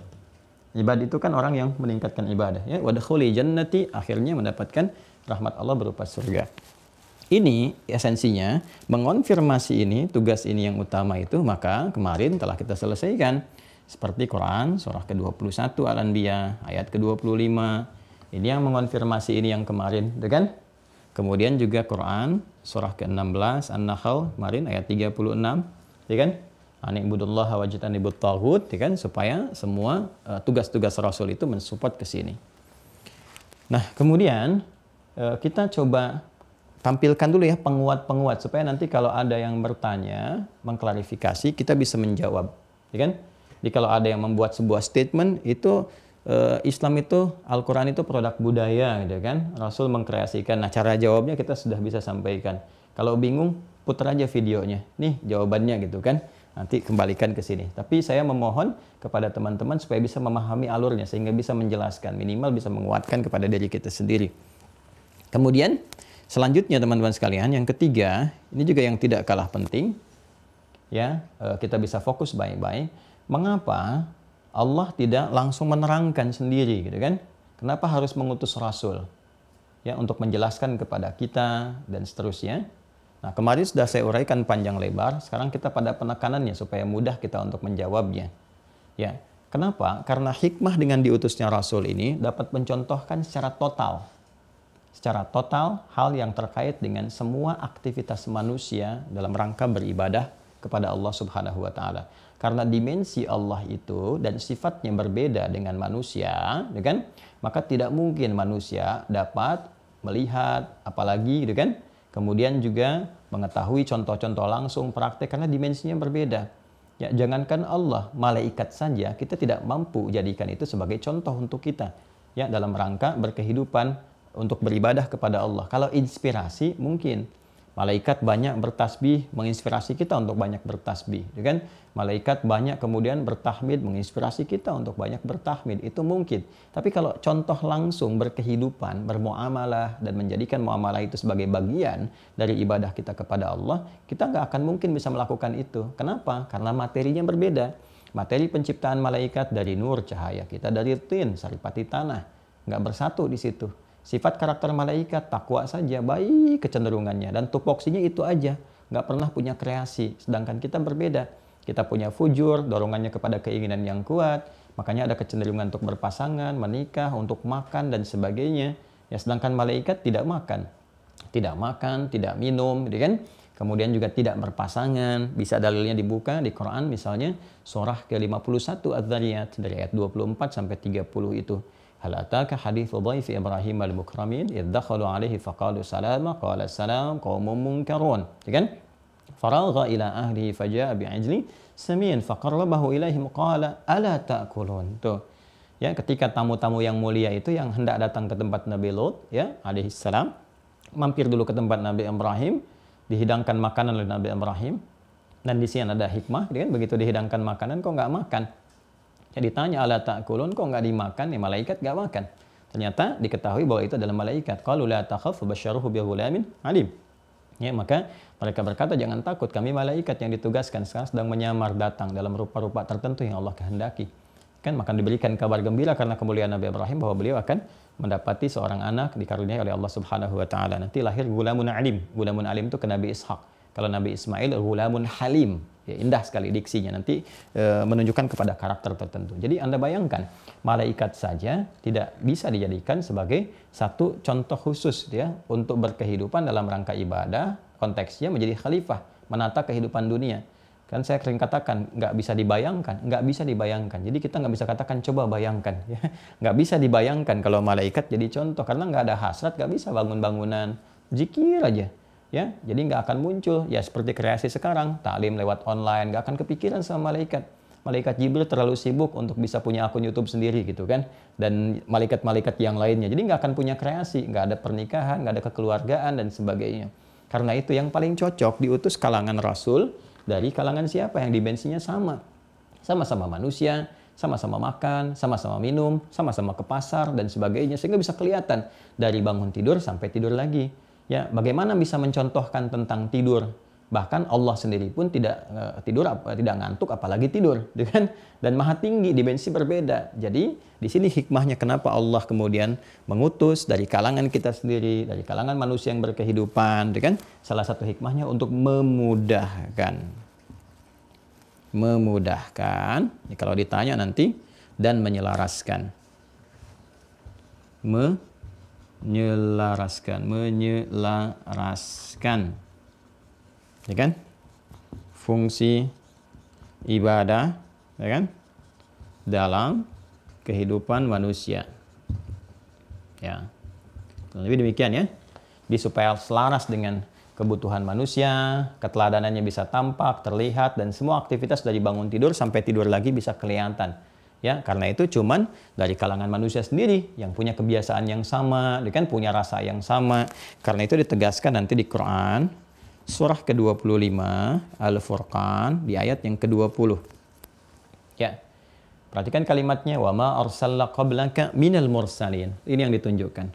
itu kan orang yang meningkatkan ibadah, ya, wadkhuli jannati, akhirnya mendapatkan rahmat Allah berupa surga. Ini esensinya, mengonfirmasi ini, tugas ini yang utama itu, maka kemarin telah kita selesaikan seperti Quran surah ke-21 Al-Anbiya ayat ke-25. Ini yang mengonfirmasi ini yang kemarin, kan? Kemudian juga Quran surah ke-16 An-Nahl kemarin ayat 36, ya kan? Ani'budullaha wajtanibut taghut, ya kan? Supaya semua tugas-tugas Rasul itu mensupport ke sini. Nah, kemudian kita coba tampilkan dulu ya penguat-penguat supaya nanti kalau ada yang bertanya, mengklarifikasi, kita bisa menjawab, ya kan? Jadi kalau ada yang membuat sebuah statement itu Islam itu, Al-Quran itu produk budaya, gitu kan? Rasul mengkreasikan. Nah, cara jawabnya kita sudah bisa sampaikan. Kalau bingung, putar aja videonya. Nih jawabannya, gitu kan? Nanti kembalikan ke sini. Tapi saya memohon kepada teman-teman supaya bisa memahami alurnya, sehingga bisa menjelaskan, minimal bisa menguatkan kepada diri kita sendiri. Kemudian, selanjutnya teman-teman sekalian, yang ketiga, ini juga yang tidak kalah penting, ya, kita bisa fokus baik-baik. Mengapa Allah tidak langsung menerangkan sendiri, gitu kan? Kenapa harus mengutus Rasul? Ya, untuk menjelaskan kepada kita dan seterusnya. Nah, kemarin sudah saya uraikan panjang lebar, sekarang kita pada penekanannya supaya mudah kita untuk menjawabnya. Ya, kenapa? Karena hikmah dengan diutusnya Rasul ini dapat mencontohkan secara total hal yang terkait dengan semua aktivitas manusia dalam rangka beribadah kepada Allah Subhanahu wa taala. Karena dimensi Allah itu dan sifatnya berbeda dengan manusia, ya kan? Maka tidak mungkin manusia dapat melihat, apalagi, gitu kan? Kemudian juga mengetahui contoh-contoh langsung praktek karena dimensinya berbeda. Ya, jangankan Allah, malaikat saja kita tidak mampu jadikan itu sebagai contoh untuk kita. ya dalam rangka berkehidupan untuk beribadah kepada Allah. Kalau inspirasi mungkin malaikat banyak bertasbih menginspirasi kita untuk banyak bertasbih, ya kan? Malaikat banyak kemudian bertahmid menginspirasi kita untuk banyak bertahmid, itu mungkin. Tapi kalau contoh langsung berkehidupan, bermuamalah dan menjadikan muamalah itu sebagai bagian dari ibadah kita kepada Allah, kita nggak akan mungkin bisa melakukan itu. Kenapa? Karena materinya berbeda. Materi penciptaan malaikat dari nur cahaya, kita dari tin saripati tanah, nggak bersatu di situ. Sifat karakter malaikat takwa saja, baik kecenderungannya dan tupoksinya itu aja, nggak pernah punya kreasi. Sedangkan kita berbeda, kita punya fujur, dorongannya kepada keinginan yang kuat, makanya ada kecenderungan untuk berpasangan, menikah, untuk makan dan sebagainya. Ya, sedangkan malaikat tidak makan, tidak minum, gitu kan? Kemudian juga tidak berpasangan. Bisa dalilnya dibuka di Quran, misalnya surah ke-51 Adz-Dzariyat dari ayat 24 sampai 30 itu. Hal ataka hadithu dhaifi Ibrahim al-mukramin idh dakhalu alaihi faqalu salama qala salam qaumun munkarun, ya kan? Faragha ila ahlihi faja'a bi'ajli samin faqarrabahu ilaihim qala ala ta'kulun. Tuh. Ya, ketika tamu-tamu yang mulia itu yang hendak datang ke tempat Nabi Lut, ya, alaihi salam, mampir dulu ke tempat Nabi Ibrahim, dihidangkan makanan oleh Nabi Ibrahim, dan di sini ada hikmah, kan? Begitu dihidangkan makanan kok nggak makan. Jadi tanya ala ta'kulun, kok nggak dimakan? Ya, malaikat nggak makan. Ternyata diketahui bahwa itu adalah malaikat. Qalu la takhaf fabasyyaruhu bighulamin alim. Ya, maka mereka berkata jangan takut, kami malaikat yang ditugaskan sekarang sedang menyamar datang dalam rupa-rupa tertentu yang Allah kehendaki. Kan maka diberikan kabar gembira karena kemuliaan Nabi Ibrahim bahwa beliau akan mendapati seorang anak dikaruniai oleh Allah Subhanahu wa taala. Nanti lahir gulamun alim. Gulamun alim itu ke Nabi Ishak. Kalau Nabi Ismail gulamun halim. Ya, indah sekali diksinya, nanti menunjukkan kepada karakter tertentu. Jadi Anda bayangkan, malaikat saja tidak bisa dijadikan sebagai satu contoh khusus ya untuk berkehidupan dalam rangka ibadah, konteksnya menjadi khalifah, menata kehidupan dunia. Kan saya sering katakan, nggak bisa dibayangkan. Jadi kita nggak bisa katakan coba bayangkan. Ya. Nggak bisa dibayangkan kalau malaikat jadi contoh, karena nggak ada hasrat, nggak bisa bangun bangunan, zikir aja. Ya, jadi nggak akan muncul ya seperti kreasi sekarang, taklim lewat online, nggak akan kepikiran sama malaikat. Malaikat Jibril terlalu sibuk untuk bisa punya akun YouTube sendiri gitu kan, dan malaikat-malaikat yang lainnya. Jadi nggak akan punya kreasi, nggak ada pernikahan, nggak ada kekeluargaan dan sebagainya. Karena itu yang paling cocok diutus kalangan Rasul dari kalangan siapa yang dimensinya sama, sama-sama manusia, sama-sama makan, sama-sama minum, sama-sama ke pasar dan sebagainya, sehingga bisa kelihatan dari bangun tidur sampai tidur lagi. Ya, bagaimana bisa mencontohkan tentang tidur? Bahkan Allah sendiri pun tidak tidak ngantuk, apalagi tidur, kan? Dan maha tinggi, dimensi berbeda. Jadi di sini hikmahnya kenapa Allah kemudian mengutus dari kalangan kita sendiri, dari kalangan manusia yang berkehidupan, kan? Salah satu hikmahnya untuk memudahkan. Ya, kalau ditanya nanti, dan menyelaraskan. Menyelaraskan, ya kan? Fungsi ibadah, ya kan? Dalam kehidupan manusia. Ya. Lebih demikian ya. Supaya selaras dengan kebutuhan manusia, keteladanannya bisa tampak, terlihat, dan semua aktivitas dari bangun tidur sampai tidur lagi bisa kelihatan. Ya, karena itu cuman dari kalangan manusia sendiri yang punya kebiasaan yang sama, kan punya rasa yang sama. Karena itu ditegaskan nanti di Quran surah ke-25 Al-Furqan di ayat yang ke-20. Ya. Perhatikan kalimatnya, wa ma arsalna qablaka minal mursalin. Ini yang ditunjukkan.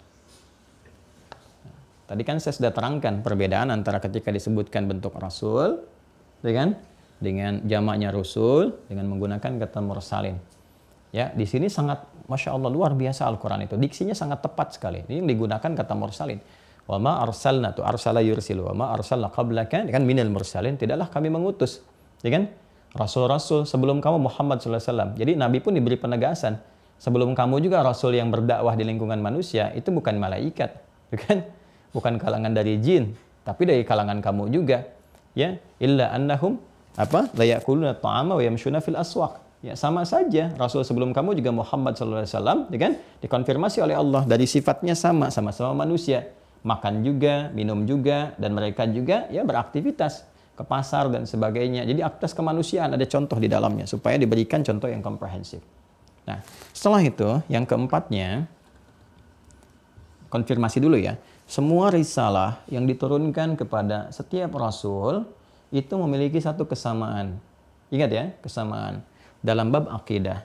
Tadi kan saya sudah terangkan perbedaan antara ketika disebutkan bentuk rasul dengan jamaknya rusul dengan menggunakan kata mursalin. Ya, di sini sangat Masya Allah luar biasa Al-Quran itu. Diksinya sangat tepat sekali. Ini digunakan kata mursalin. Wa ma arsalna, tu arsala yursilu. Wa ma arsalna qablaka, kan minal mursalin, tidaklah kami mengutus. Ya kan? Rasul-rasul sebelum kamu Muhammad SAW. Jadi Nabi pun diberi penegasan. Sebelum kamu juga Rasul yang berdakwah di lingkungan manusia, itu bukan malaikat. Ya kan? Bukan kalangan dari jin. Tapi dari kalangan kamu juga. Ya, illa annahum la ya'kuluna ta'ama wa yamshuna fil aswaq. Ya, sama saja Rasul sebelum kamu juga Muhammad SAW, ya kan? Dikonfirmasi oleh Allah dari sifatnya sama-sama manusia, makan juga, minum juga, dan mereka juga ya beraktivitas ke pasar dan sebagainya. Jadi aktivitas kemanusiaan ada contoh di dalamnya supaya diberikan contoh yang komprehensif. Nah, setelah itu yang keempatnya konfirmasi dulu ya. Semua risalah yang diturunkan kepada setiap rasul itu memiliki satu kesamaan. Ingat ya, kesamaan. Dalam bab akidah.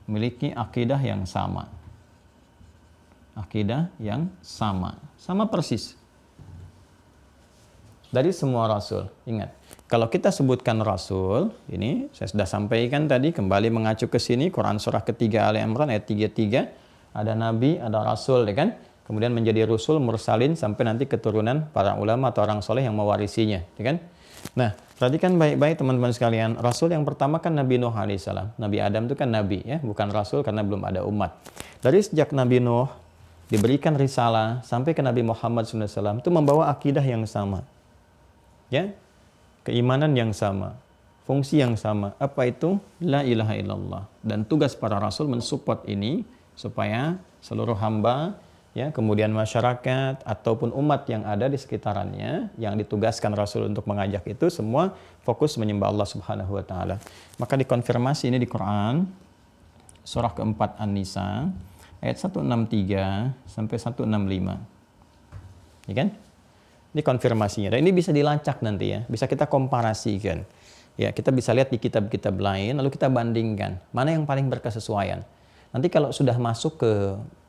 Memiliki akidah yang sama. Akidah yang sama. Sama persis. Dari semua rasul. Ingat, kalau kita sebutkan rasul, ini saya sudah sampaikan tadi, kembali mengacu ke sini, Quran surah ketiga Ali Imran ayat 33, ada nabi, ada rasul, ya kan? Kemudian menjadi rasul, mursalin, sampai nanti keturunan para ulama atau orang soleh yang mewarisinya, ya kan? Nah, perhatikan baik-baik teman-teman sekalian, rasul yang pertama kan Nabi Nuh alaihissalam. Nabi Adam itu kan nabi, ya, bukan rasul karena belum ada umat. Dari sejak Nabi Nuh diberikan risalah sampai ke Nabi Muhammad SAW itu membawa akidah yang sama, ya, keimanan yang sama, fungsi yang sama. Apa itu? La ilaha illallah. Dan tugas para rasul mensupport ini supaya seluruh hamba, ya, kemudian masyarakat ataupun umat yang ada di sekitarannya yang ditugaskan rasul untuk mengajak itu semua fokus menyembah Allah Subhanahu wa taala. Maka dikonfirmasi ini di Quran surah keempat An-Nisa ayat 163 sampai 165. Ya kan? Ini konfirmasinya. Dan ini bisa dilacak nanti ya, bisa kita komparasikan. Ya, kita bisa lihat di kitab-kitab lain lalu kita bandingkan mana yang paling berkesesuaian. Nanti kalau sudah masuk ke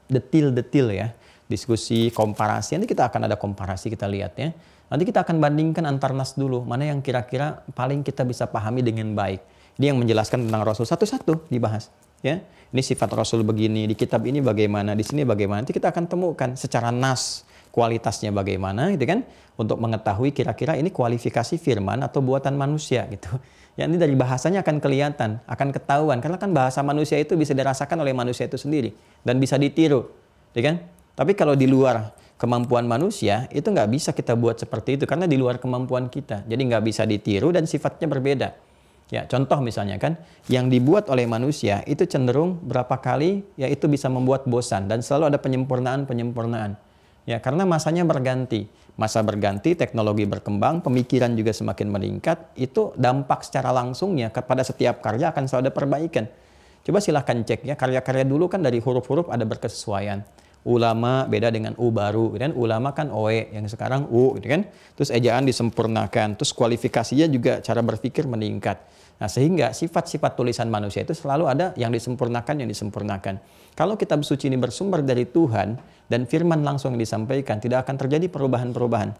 detil-detil ya, diskusi komparasi, nanti kita akan ada komparasi, kita lihat ya. Nanti kita akan bandingkan antar nas dulu, mana yang kira-kira paling kita bisa pahami dengan baik. Ini yang menjelaskan tentang Rasul satu-satu dibahas ya. Ini sifat Rasul begini, di kitab ini bagaimana, di sini bagaimana. Nanti kita akan temukan secara nas kualitasnya bagaimana gitu kan, untuk mengetahui kira-kira ini kualifikasi firman atau buatan manusia gitu. Ya, ini dari bahasanya akan kelihatan, akan ketahuan, karena kan bahasa manusia itu bisa dirasakan oleh manusia itu sendiri dan bisa ditiru, ya kan? Tapi kalau di luar kemampuan manusia itu nggak bisa kita buat seperti itu karena di luar kemampuan kita, jadi nggak bisa ditiru dan sifatnya berbeda. Ya, contoh misalnya kan, yang dibuat oleh manusia itu cenderung berapa kali ya itu bisa membuat bosan dan selalu ada penyempurnaan. Ya, karena masanya berganti. Masa berganti, teknologi berkembang, pemikiran juga semakin meningkat, itu dampak secara langsungnya kepada setiap karya akan selalu ada perbaikan. Coba silahkan cek ya, karya-karya dulu kan dari huruf-huruf ada berkesesuaian. Ulama beda dengan U baru, kan? Ulama kan OE, yang sekarang U, gitu kan? Terus ejaan disempurnakan, terus kualifikasinya juga cara berpikir meningkat. Nah, sehingga sifat-sifat tulisan manusia itu selalu ada yang disempurnakan. Kalau kitab suci ini bersumber dari Tuhan dan firman langsung yang disampaikan, tidak akan terjadi perubahan-perubahan.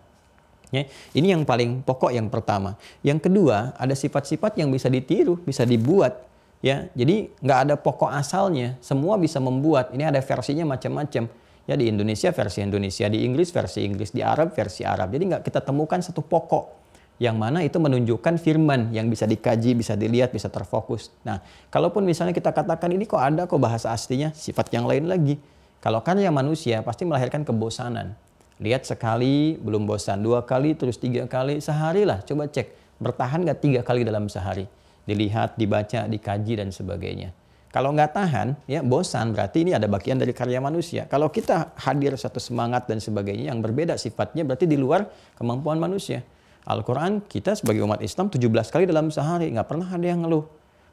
Ya, ini yang paling pokok yang pertama. Yang kedua, ada sifat-sifat yang bisa ditiru, bisa dibuat. Ya, jadi nggak ada pokok asalnya, semua bisa membuat. Ini ada versinya macam-macam. Ya, di Indonesia versi Indonesia, di Inggris versi Inggris, di Arab versi Arab. Jadi nggak kita temukan satu pokok yang mana itu menunjukkan firman yang bisa dikaji, bisa dilihat, bisa terfokus. Nah, kalaupun misalnya kita katakan ini kok ada kok bahasa aslinya, sifat yang lain lagi. Kalau karya manusia pasti melahirkan kebosanan. Lihat sekali belum bosan, 2 kali, terus 3 kali, sehari lah. Coba cek, bertahan nggak 3 kali dalam sehari? Dilihat, dibaca, dikaji dan sebagainya. Kalau nggak tahan, ya bosan, berarti ini ada bagian dari karya manusia. Kalau kita hadir satu semangat dan sebagainya yang berbeda sifatnya, berarti di luar kemampuan manusia. Al-Quran kita sebagai umat Islam 17 kali dalam sehari. Nggak pernah ada yang ngeluh.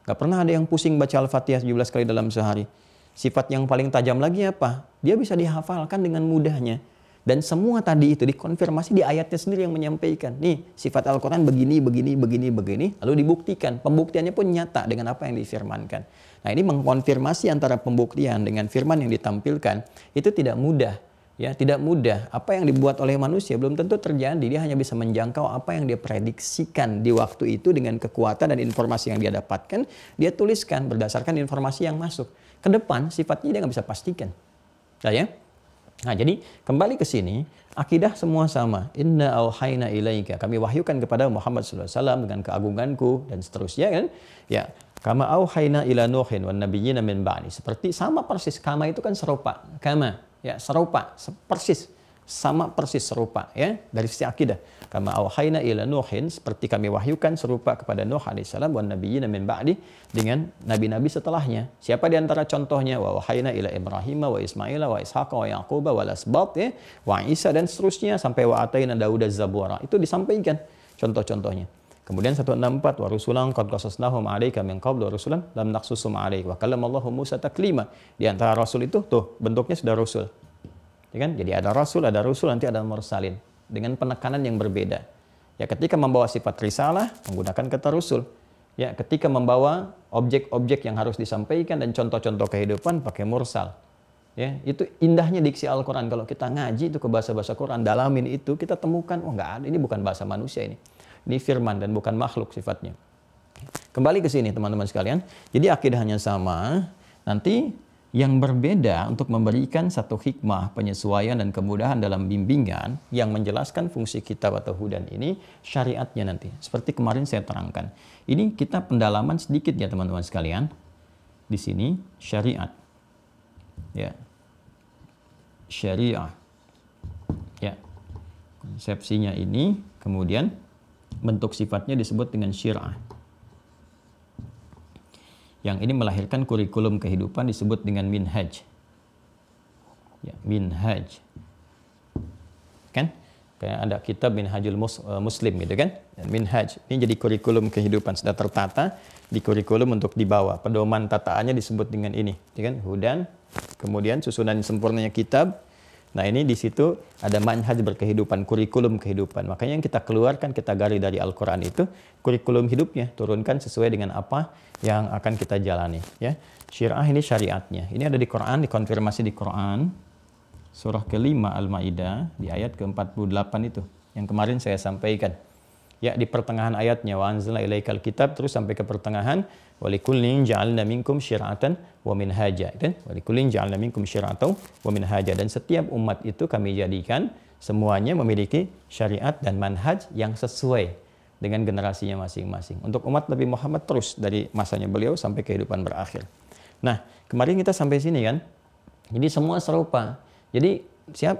Nggak pernah ada yang pusing baca Al-Fatihah 17 kali dalam sehari. Sifat yang paling tajam lagi apa? Dia bisa dihafalkan dengan mudahnya. Dan semua tadi itu dikonfirmasi di ayatnya sendiri yang menyampaikan. Nih, sifat Al-Quran begini. Lalu dibuktikan. Pembuktiannya pun nyata dengan apa yang difirmankan. Nah, ini mengkonfirmasi antara pembuktian dengan firman yang ditampilkan. Itu tidak mudah. Ya, tidak mudah. Apa yang dibuat oleh manusia belum tentu terjadi. Dia hanya bisa menjangkau apa yang dia prediksikan di waktu itu dengan kekuatan dan informasi yang dia dapatkan. Dia tuliskan berdasarkan informasi yang masuk. Ke depan sifatnya dia nggak bisa pastikan. Ya? Nah, jadi kembali ke sini, akidah semua sama. Inna auhayna ilaika. Kami wahyukan kepada Muhammad SAW dengan keagunganku dan seterusnya kan. Ya, kama auhayna ila Nuhin wan nabiyyina min ba'di. Seperti sama persis. Kama itu kan serupa. Kama. Ya, serupa, persis, sama persis serupa ya dari sisi akidah. Kama auhayna ila Nuhin, seperti kami wahyukan serupa kepada Nuh alaihissalam wan nabiyyin min ba'di, dengan nabi-nabi setelahnya. Siapa di antara contohnya? Wa auhayna ila Ibrahim wa Ismail wa Ishaq wa Yaqub wa Asbat ya, wa Isa dan seterusnya sampai wa ataina Dauda Zabura. Itu disampaikan contoh-contohnya. Kemudian 164 wa rusulan qad qasasnahum 'alaika min qablu wa rusulan lam naqsusum 'alaika wa kallamallahu Musa taklima. Di antara rasul itu tuh bentuknya sudah rasul. Ya kan? Jadi ada rasul, nanti ada mursalin dengan penekanan yang berbeda. Ya, ketika membawa sifat risalah menggunakan kata rusul. Ya, ketika membawa objek-objek yang harus disampaikan dan contoh-contoh kehidupan pakai mursal. Ya, itu indahnya diksi Al-Qur'an. Kalau kita ngaji itu ke bahasa-bahasa Quran, dalamin itu, kita temukan, oh enggak ada, ini bukan bahasa manusia ini. Ini firman dan bukan makhluk sifatnya. Kembali ke sini teman-teman sekalian. Jadi akidahnya sama, nanti yang berbeda untuk memberikan satu hikmah, penyesuaian dan kemudahan dalam bimbingan yang menjelaskan fungsi kitab atau hudan ini, syariatnya nanti. Seperti kemarin saya terangkan. Ini kita pendalaman sedikit ya teman-teman sekalian. Di sini syariat. Ya. Syariah. Ya. Konsepsinya ini, kemudian bentuk sifatnya disebut dengan syir'ah. Yang ini melahirkan kurikulum kehidupan disebut dengan minhaj. Ya, minhaj. Kan? Kayak ada kitab Minhajul Muslim gitu kan? Dan minhaj. Ini jadi kurikulum kehidupan. Sudah tertata di kurikulum untuk dibawa. Pedoman tataannya disebut dengan ini. Ya kan? Hudan. Kemudian susunan sempurnanya kitab. Nah ini di situ ada manhaj berkehidupan, kurikulum kehidupan. Makanya yang kita keluarkan, kita gali dari Al-Quran itu kurikulum hidupnya, turunkan sesuai dengan apa yang akan kita jalani. Ya, syir'ah ini syariatnya. Ini ada di Quran, dikonfirmasi di Quran, surah ke-5 Al-Maidah di ayat ke-48 itu, yang kemarin saya sampaikan. Ya, di pertengahan ayatnya wa anzalna ilaikal kitab, terus sampai ke pertengahan walikullin ja'alna minkum syir'atan wa minhaja. Kan? Walikullin ja'alna minkum syir'atan wa minhaja, dan setiap umat itu kami jadikan semuanya memiliki syariat dan manhaj yang sesuai dengan generasinya masing-masing. Untuk umat Nabi Muhammad terus dari masanya beliau sampai kehidupan berakhir. Nah, kemarin kita sampai sini kan. Jadi semua serupa. Jadi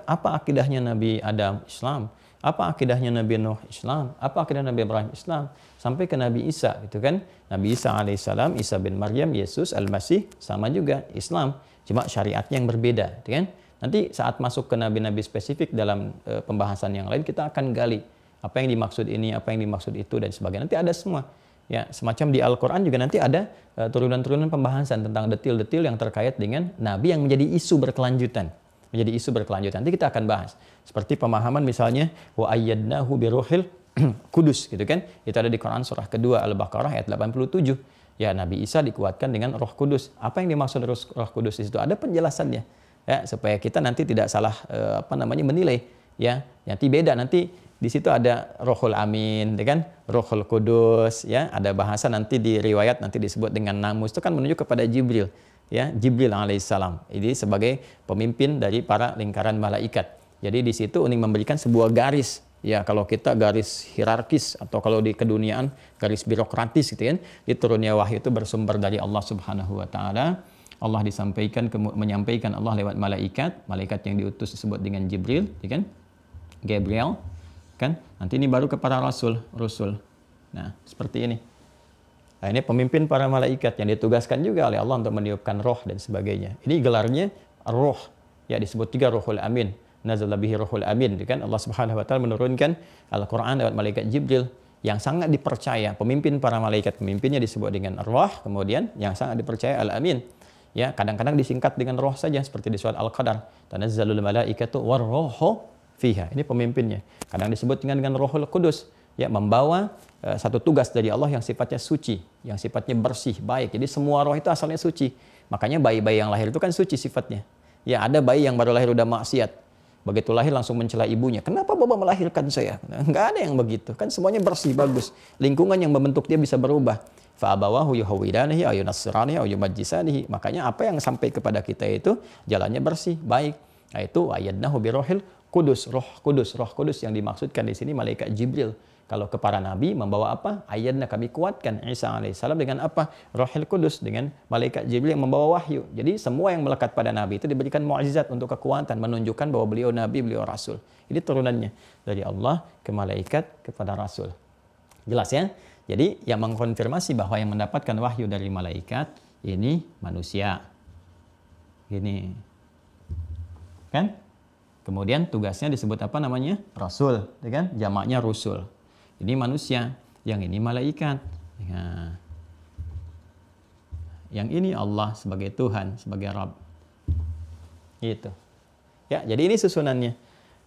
apa akidahnya Nabi Adam? Islam. Apa akidahnya Nabi Nuh? Islam. Apa akidah Nabi Ibrahim? Islam. Sampai ke Nabi Isa, gitu kan? Nabi Isa alaihissalam, Isa bin Maryam, Yesus Al-Masih, sama juga Islam. Cuma syariatnya yang berbeda, gitu kan? Nanti saat masuk ke nabi-nabi spesifik dalam pembahasan yang lain, kita akan gali apa yang dimaksud ini, apa yang dimaksud itu, dan sebagainya. Nanti ada semua. Ya, semacam di Al-Quran juga nanti ada turunan-turunan pembahasan tentang detil-detil yang terkait dengan Nabi yang menjadi isu berkelanjutan. Nanti kita akan bahas. Seperti pemahaman misalnya wa ayyadnahu biruhil kudus gitu kan. Itu ada di Quran surah kedua Al-Baqarah ayat 87. Ya, Nabi Isa dikuatkan dengan Roh Kudus. Apa yang dimaksud Roh Kudus di situ? Ada penjelasannya. Ya, supaya kita nanti tidak salah menilai ya. Nanti beda, nanti di situ ada Rohul Amin, kan? Rohul Kudus, ya. Ada bahasa nanti di riwayat nanti disebut dengan Namus, itu kan menunjuk kepada Jibril. Ya, Jibril alaihissalam. Ini sebagai pemimpin dari para lingkaran malaikat. Jadi di situ ingin memberikan sebuah garis. Ya, kalau kita garis hierarkis atau kalau di keduniaan garis birokratis gitu kan. Di turunnya wahyu itu bersumber dari Allah Subhanahu wa taala. Allah menyampaikan Allah lewat malaikat. Malaikat yang diutus disebut dengan Jibril, ya kan? Gabriel, kan? Nanti ini baru kepada rasul. Nah, seperti ini. Nah, ini pemimpin para malaikat yang ditugaskan juga oleh Allah untuk meniupkan roh dan sebagainya. Ini gelarnya roh. Ya, disebut juga Rohul Amin. Nazala bihi Rohul Amin. Kan Allah Subhanahu wa taala menurunkan Al-Qur'an lewat malaikat Jibril yang sangat dipercaya. Pemimpin para malaikat, pemimpinnya disebut dengan roh, kemudian yang sangat dipercaya Al-Amin. Ya, kadang-kadang disingkat dengan roh saja seperti di surat Al-Qadar. Tanazzalul malaikatu warruhu fiha. Ini pemimpinnya. Kadang disebut dengan Rohul Kudus. Ya, membawa satu tugas dari Allah yang sifatnya suci, yang sifatnya bersih, baik. Jadi semua roh itu asalnya suci. Makanya bayi-bayi yang lahir itu kan suci sifatnya. Ya, ada bayi yang baru lahir udah maksiat. Begitu lahir langsung mencela ibunya. Kenapa Bapak melahirkan saya? Enggak ada yang begitu. Kan semuanya bersih, bagus. Lingkungan yang membentuk dia bisa berubah. Fa'abawahu yuhawwidanihi aw yunassiranihi aw yumajjisanihi. Makanya apa yang sampai kepada kita itu jalannya bersih, baik. Nah, itu ayyadnahu birohil kudus, Roh Kudus yang dimaksudkan di sini malaikat Jibril. Kalau ke para nabi membawa apa? Ayyadna, kami kuatkan Isa alaihissalam dengan apa? Rohil Kudus, dengan malaikat Jibril yang membawa wahyu. Jadi semua yang melekat pada nabi itu diberikan mukjizat untuk kekuatan, menunjukkan bahwa beliau nabi, beliau rasul. Ini turunannya dari Allah ke malaikat kepada rasul. Jelas ya? Jadi yang mengkonfirmasi bahwa yang mendapatkan wahyu dari malaikat ini manusia. Ini. Kan? Kemudian tugasnya disebut apa namanya? Rasul, ya kan? Jamaknya rusul. Ini manusia, yang ini malaikat. Nah, yang ini Allah sebagai Tuhan, sebagai Rabb. Itu. Ya, jadi ini susunannya.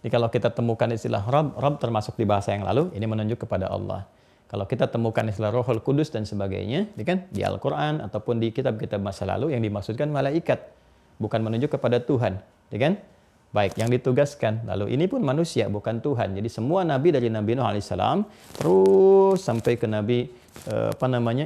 Jadi kalau kita temukan istilah Rabb termasuk di bahasa yang lalu, ini menunjuk kepada Allah. Kalau kita temukan istilah Rohul Kudus dan sebagainya, ya kan, di Al-Quran ataupun di kitab-kitab masa lalu yang dimaksudkan malaikat, bukan menunjuk kepada Tuhan, ya kan? Baik, yang ditugaskan. Lalu ini pun manusia, bukan Tuhan. Jadi semua nabi dari Nabi Nuh alaihissalam terus sampai ke Nabi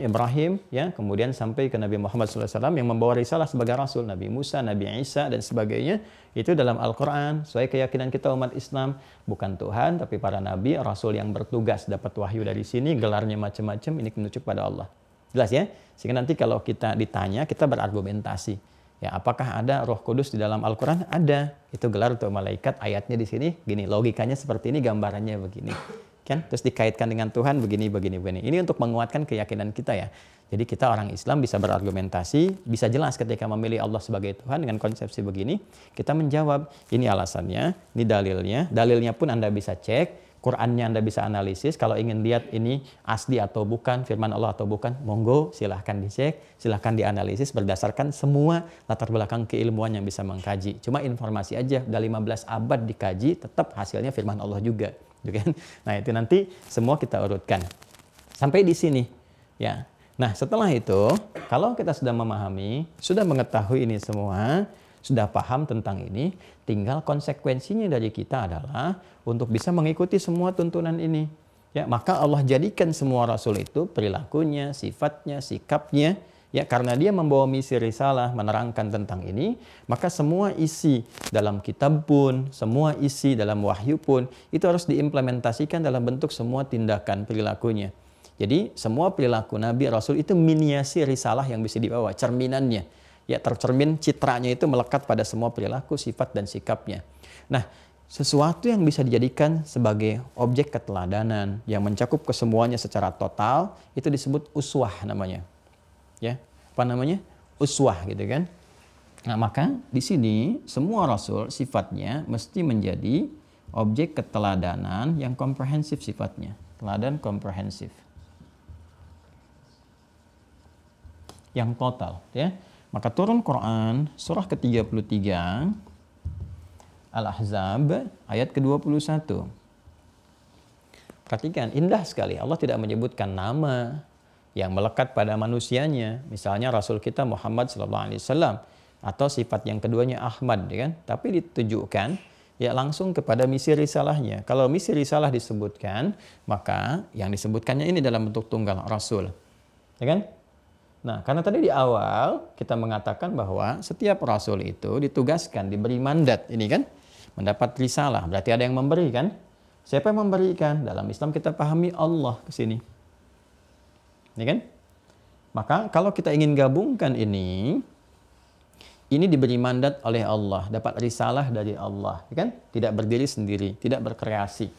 Ibrahim, ya, kemudian sampai ke Nabi Muhammad SAW yang membawa risalah sebagai Rasul, Nabi Musa, Nabi Isa dan sebagainya. Itu dalam Al-Quran, sesuai keyakinan kita umat Islam, bukan Tuhan, tapi para nabi, Rasul yang bertugas dapat wahyu dari sini, gelarnya macam-macam, ini menunjuk pada Allah. Jelas ya? Sehingga nanti kalau kita ditanya, kita berargumentasi. Ya, apakah ada Roh Kudus di dalam Al-Quran? Ada. Itu gelar untuk malaikat. Ayatnya di sini gini, logikanya seperti ini, gambarannya begini. Kan? Terus dikaitkan dengan Tuhan begini. Ini untuk menguatkan keyakinan kita ya. Jadi kita orang Islam bisa berargumentasi, bisa jelas ketika memilih Allah sebagai Tuhan dengan konsepsi begini, kita menjawab, ini alasannya, ini dalilnya. Dalilnya pun Anda bisa cek. Qurannya Anda bisa analisis, kalau ingin lihat ini asli atau bukan, firman Allah atau bukan, monggo silahkan dicek, silahkan dianalisis berdasarkan semua latar belakang keilmuan yang bisa mengkaji. Cuma informasi aja, udah 15 abad dikaji, tetap hasilnya firman Allah juga. Nah itu nanti semua kita urutkan. Sampai di sini. Ya. Nah setelah itu, kalau kita sudah memahami, sudah mengetahui ini semua, sudah paham tentang ini, tinggal konsekuensinya dari kita adalah untuk bisa mengikuti semua tuntunan ini. Ya, maka Allah jadikan semua rasul itu perilakunya, sifatnya, sikapnya, ya karena dia membawa misi risalah menerangkan tentang ini, maka semua isi dalam kitab pun, semua isi dalam wahyu pun itu harus diimplementasikan dalam bentuk semua tindakan perilakunya. Jadi semua perilaku nabi rasul itu miniasi risalah yang bisa dibawa, cerminannya. Ya tercermin citranya itu melekat pada semua perilaku, sifat dan sikapnya. Nah, sesuatu yang bisa dijadikan sebagai objek keteladanan yang mencakup kesemuanya secara total itu disebut uswah namanya. Ya, apa namanya? Uswah gitu kan. Nah, maka di sini semua rasul sifatnya mesti menjadi objek keteladanan yang komprehensif sifatnya. Teladan komprehensif. Yang total, ya. Maka turun Quran surah ke-33 Al-Ahzab ayat ke-21. Perhatikan, indah sekali. Allah tidak menyebutkan nama yang melekat pada manusianya. Misalnya Rasul kita Muhammad SAW atau sifat yang keduanya Ahmad, ya kan? Tapi ditujukan ya langsung kepada misi risalahnya. Kalau misi risalah disebutkan, maka yang disebutkannya ini dalam bentuk tunggal Rasul. Ya kan? Nah, karena tadi di awal kita mengatakan bahwa setiap rasul itu ditugaskan, diberi mandat, ini kan, mendapat risalah. Berarti ada yang memberi kan? Siapa yang memberikan? Dalam Islam kita pahami Allah ke sini. Ini kan? Maka kalau kita ingin gabungkan ini diberi mandat oleh Allah, dapat risalah dari Allah, kan? Tidak berdiri sendiri, tidak berkreasi.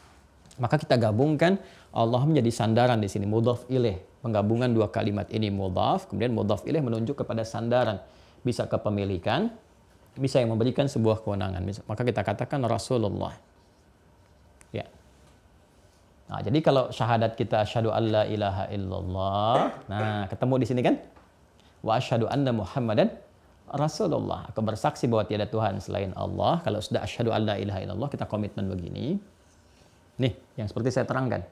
Maka kita gabungkan, Allah menjadi sandaran di sini, mudhaf ilaih. Penggabungan dua kalimat ini mudhaf, kemudian mudhaf ilaih menunjuk kepada sandaran. Bisa kepemilikan, bisa yang memberikan sebuah kewenangan. Maka kita katakan Rasulullah. Ya. Nah, jadi kalau syahadat kita asyhadu alla ilaha illallah, nah ketemu di sini kan? Wa asyhadu anna Muhammadan Rasulullah. Aku bersaksi bahwa tiada Tuhan selain Allah. Kalau sudah asyhadu alla ilaha illallah, kita komitmen begini. Nih, yang seperti saya terangkan.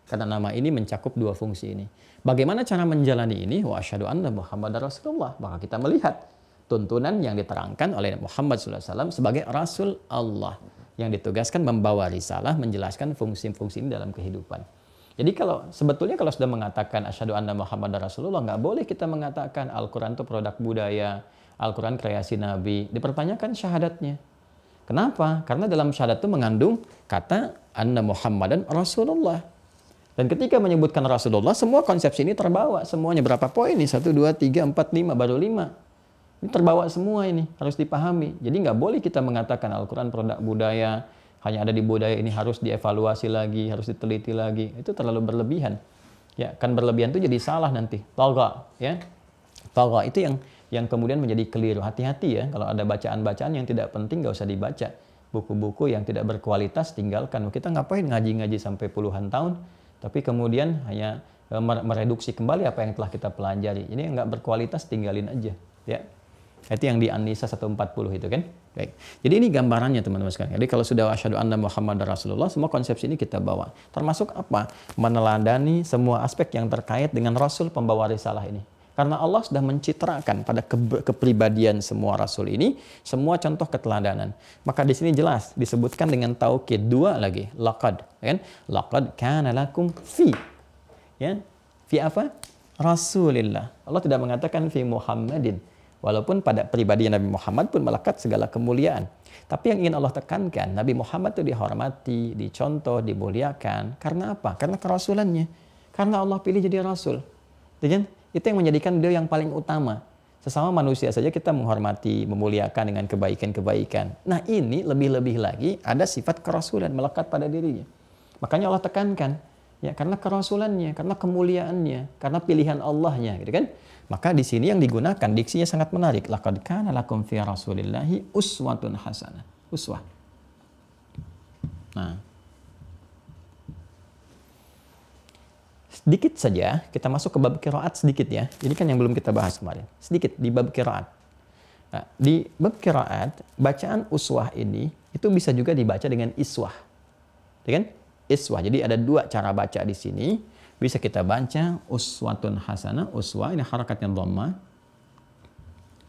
Karena nama ini mencakup dua fungsi ini. Bagaimana cara menjalani ini? Wa asyhadu anna Muhammadar Rasulullah. Maka kita melihat tuntunan yang diterangkan oleh Muhammad SAW sebagai Rasul Allah yang ditugaskan membawa risalah, menjelaskan fungsi-fungsi ini dalam kehidupan. Jadi sebetulnya kalau sudah mengatakan asyhadu anna Muhammadar Rasulullah, nggak boleh kita mengatakan Al-Quran itu produk budaya, Al-Quran kreasi Nabi. Dipertanyakan syahadatnya. Kenapa? Karena dalam syahadat itu mengandung kata anna Muhammadan Rasulullah. Dan ketika menyebutkan Rasulullah, semua konsepsi ini terbawa. Semuanya berapa poin nih? 1, 2, 3, 4, 5, baru 5. Ini terbawa semua ini, harus dipahami. Jadi nggak boleh kita mengatakan Al-Quran produk budaya, hanya ada di budaya ini harus dievaluasi lagi, harus diteliti lagi. Itu terlalu berlebihan. Ya, kan berlebihan itu jadi salah nanti. Tagha, ya. Tagha itu yang kemudian menjadi keliru. Hati-hati ya, kalau ada bacaan-bacaan yang tidak penting nggak usah dibaca. Buku-buku yang tidak berkualitas tinggalkan. Kita ngapain ngaji-ngaji sampai puluhan tahun? Tapi kemudian hanya mereduksi kembali apa yang telah kita pelajari. Ini nggak berkualitas, tinggalin aja. Ya. Itu yang di An-Nisa 140 itu kan. Baik. Jadi ini gambarannya teman-teman sekalian. Jadi kalau sudah asyhadu anna Muhammadar Rasulullah, semua konsepsi ini kita bawa. Termasuk apa? Meneladani semua aspek yang terkait dengan Rasul pembawa risalah ini. Karena Allah sudah mencitrakan pada kepribadian semua Rasul ini, semua contoh keteladanan. Maka di sini jelas disebutkan dengan taukid dua lagi, laqad, kan? Laqad kana lakum fi. Ya. Fi apa? Rasulillah. Allah tidak mengatakan fi Muhammadin. Walaupun pada pribadi Nabi Muhammad pun melekat segala kemuliaan. Tapi yang ingin Allah tekankan, Nabi Muhammad itu dihormati, dicontoh, dimuliakan. Karena apa? Karena kerasulannya. Karena Allah pilih jadi Rasul. Itu yang menjadikan beliau yang paling utama. Sesama manusia saja kita menghormati, memuliakan dengan kebaikan-kebaikan. Nah ini lebih-lebih lagi ada sifat kerasulan melekat pada dirinya. Makanya Allah tekankan. Ya, karena kerasulannya, karena kemuliaannya, karena pilihan Allahnya, gitu kan? Maka di sini yang digunakan diksinya sangat menarik. Laqad kana lakum fi Rasulillahi uswatun hasanah. Uswah. Nah. Sedikit saja kita masuk ke bab qiraat sedikit ya. Ini kan yang belum kita bahas kemarin. Sedikit di bab qiraat. Nah, di bab qiraat bacaan uswah ini itu bisa juga dibaca dengan iswah. Ya kan? Iswah. Jadi ada dua cara baca di sini. Bisa kita baca uswatun hasanah, uswah ini harakatnya dhamma.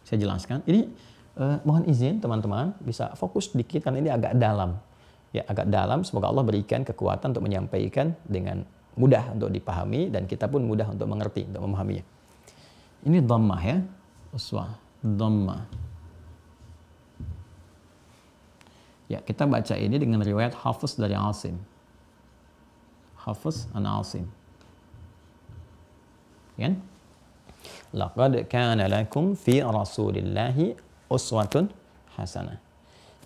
Saya jelaskan. Ini mohon izin teman-teman bisa fokus sedikit karena ini agak dalam. Ya, agak dalam. Semoga Allah berikan kekuatan untuk menyampaikan dengan mudah untuk dipahami dan kita pun mudah untuk mengerti, untuk memahaminya. Ini dhammah ya. Uswah, dhammah. Ya, kita baca ini dengan riwayat Hafiz dari Asim. Hafiz an Asim. Kan? Laqad kana lakum fi Rasulillahi uswatun hasanah.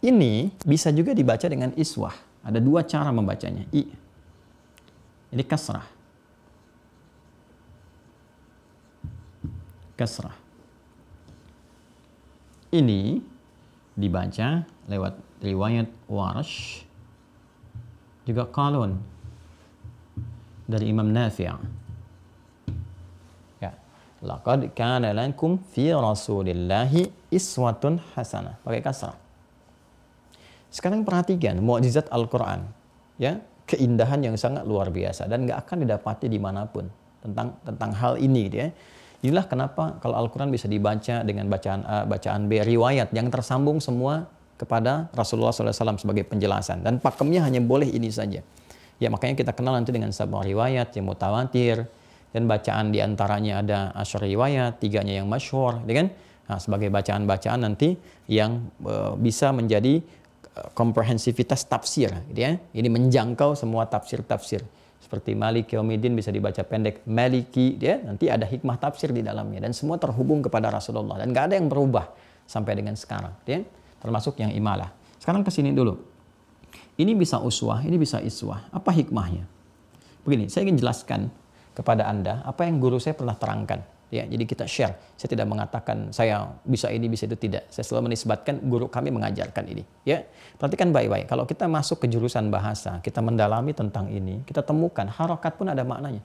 Ini bisa juga dibaca dengan iswah. Ada dua cara membacanya. Ini kasrah. Kasrah. Ini dibaca lewat riwayat Warsh juga Qalun dari Imam Nafi'. Laqad kana lakum fi Rasulillahi iswatun hasanah. Pakai kasrah. Sekarang perhatikan mukjizat Al-Quran. Ya, keindahan yang sangat luar biasa dan nggak akan didapati dimanapun tentang hal ini. Ya. Inilah kenapa kalau Al-Quran bisa dibaca dengan bacaan A, bacaan B, riwayat yang tersambung semua kepada Rasulullah SAW sebagai penjelasan. Dan pakemnya hanya boleh ini saja. Ya, makanya kita kenal nanti dengan sebuah riwayat yang mutawatir. Dan bacaan diantaranya ada asyar riwayat, tiganya yang masyhur, ya kan? Nah, sebagai bacaan-bacaan nanti yang bisa menjadi komprehensivitas tafsir, gitu ya. Ini menjangkau semua tafsir-tafsir. Seperti Malik Yaumiddin bisa dibaca pendek Maliki, ya. Nanti ada hikmah tafsir di dalamnya dan semua terhubung kepada Rasulullah dan nggak ada yang berubah sampai dengan sekarang, ya. Termasuk yang imalah. Sekarang ke sini dulu. Ini bisa uswah, ini bisa iswah. Apa hikmahnya? Begini, saya ingin jelaskan kepada Anda apa yang guru saya pernah terangkan. Ya, jadi kita share. Saya tidak mengatakan saya bisa ini, bisa itu, tidak. Saya selalu menisbatkan guru kami mengajarkan ini. Ya, perhatikan baik-baik. Kalau kita masuk ke jurusan bahasa, kita mendalami tentang ini, kita temukan harokat pun ada maknanya.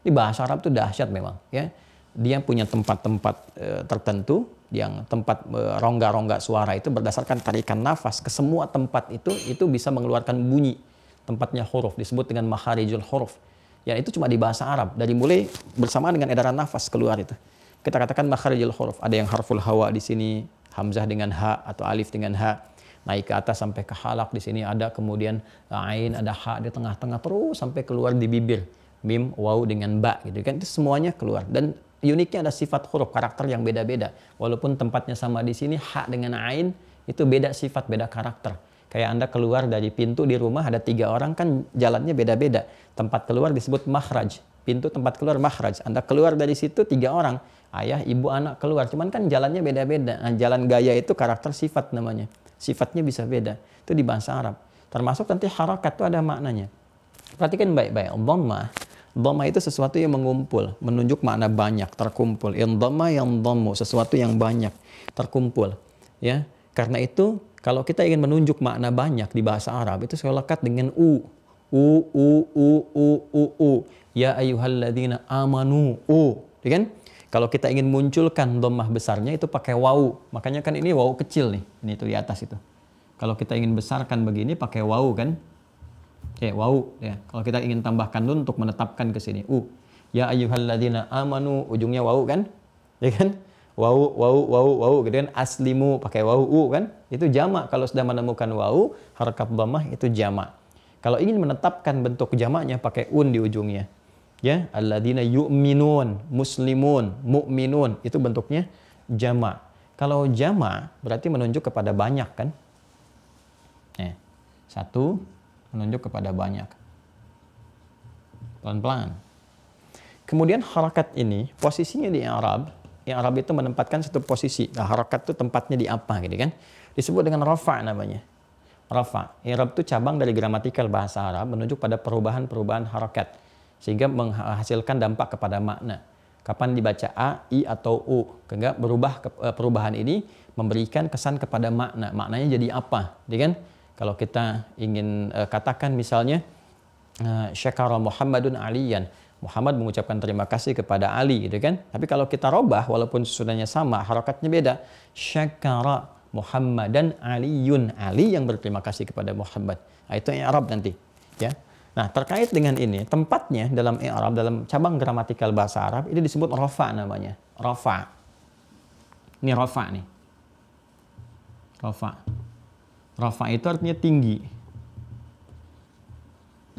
Di bahasa Arab itu dahsyat memang. Ya, dia punya tempat-tempat tertentu, yang tempat rongga-rongga suara itu berdasarkan tarikan nafas ke semua tempat itu bisa mengeluarkan bunyi. Tempatnya huruf disebut dengan makharijul huruf. Ya, itu cuma di bahasa Arab. Dari mulai bersamaan dengan edaran nafas keluar itu. Kita katakan makharijul huruf. Ada yang harful hawa di sini, hamzah dengan ha atau alif dengan ha. Naik ke atas sampai ke halak di sini ada, kemudian ain, ada ha di tengah-tengah terus sampai keluar di bibir. Mim, waw dengan ba gitu kan. Itu semuanya keluar. Dan uniknya ada sifat huruf, karakter yang beda-beda. Walaupun tempatnya sama di sini, ha dengan ain itu beda sifat, beda karakter. Kayak Anda keluar dari pintu di rumah ada 3 orang kan jalannya beda-beda. Tempat keluar disebut makhraj. Pintu tempat keluar makhraj. Anda keluar dari situ 3 orang. Ayah, ibu, anak keluar. Cuman kan jalannya beda-beda. Nah, jalan gaya itu karakter sifat namanya. Sifatnya bisa beda. Itu di bahasa Arab. Termasuk nanti harakat itu ada maknanya. Perhatikan baik-baik. Dhammah. Dhammah itu sesuatu yang mengumpul. Menunjuk makna banyak, terkumpul. Yang dhamma yang dhammu. Sesuatu yang banyak, terkumpul. Ya. Karena itu kalau kita ingin menunjuk makna banyak di bahasa Arab itu saya lekat dengan u. Ya ayyuhalladzina amanu. Ya kan? Kalau kita ingin munculkan dhammah besarnya itu pakai wawu. Makanya kan ini wawu kecil nih. Ini tuh di atas itu. Kalau kita ingin besarkan begini pakai wawu kan? Wawu ya. Kalau kita ingin tambahkan nun untuk menetapkan ke sini. Ya ayyuhalladzina amanu, ujungnya wawu kan? Ya kan? Wawu gitu kan? Aslimu pakai wawu kan? Itu jamak. Kalau sudah menemukan wawu, harakat dhammah itu jamak. Kalau ingin menetapkan bentuk jamaknya pakai un di ujungnya. Ya, alladzina yu'minun, muslimun, mu'minun, itu bentuknya jamak. Kalau jamak berarti menunjuk kepada banyak kan? Satu menunjuk kepada banyak. Pelan-pelan. Kemudian harakat ini posisinya di i'rab. I'rab itu menempatkan satu posisi. Nah, harakat itu tempatnya di apa gitu kan? Disebut dengan rafa namanya. Rafa. I'rab itu cabang dari gramatikal bahasa Arab menunjuk pada perubahan-perubahan harakat. Sehingga menghasilkan dampak kepada makna. Kapan dibaca A, I, atau U. Sehingga perubahan ini memberikan kesan kepada makna. Maknanya jadi apa? Jadi kan? Kalau kita ingin katakan misalnya, syakara Muhammadun aliyan. Muhammad mengucapkan terima kasih kepada Ali. Gitu kan? Tapi kalau kita robah, walaupun sesudahnya sama, harakatnya beda. Syakara Muhammadan aliyun. Ali yang berterima kasih kepada Muhammad. Nah, itu i'rab nanti. Ya. Nah, terkait dengan ini, tempatnya dalam i'rab, dalam cabang gramatikal bahasa Arab, ini disebut rafa namanya. Rafa. Ini rafa nih. Rafa. Rafa itu artinya tinggi.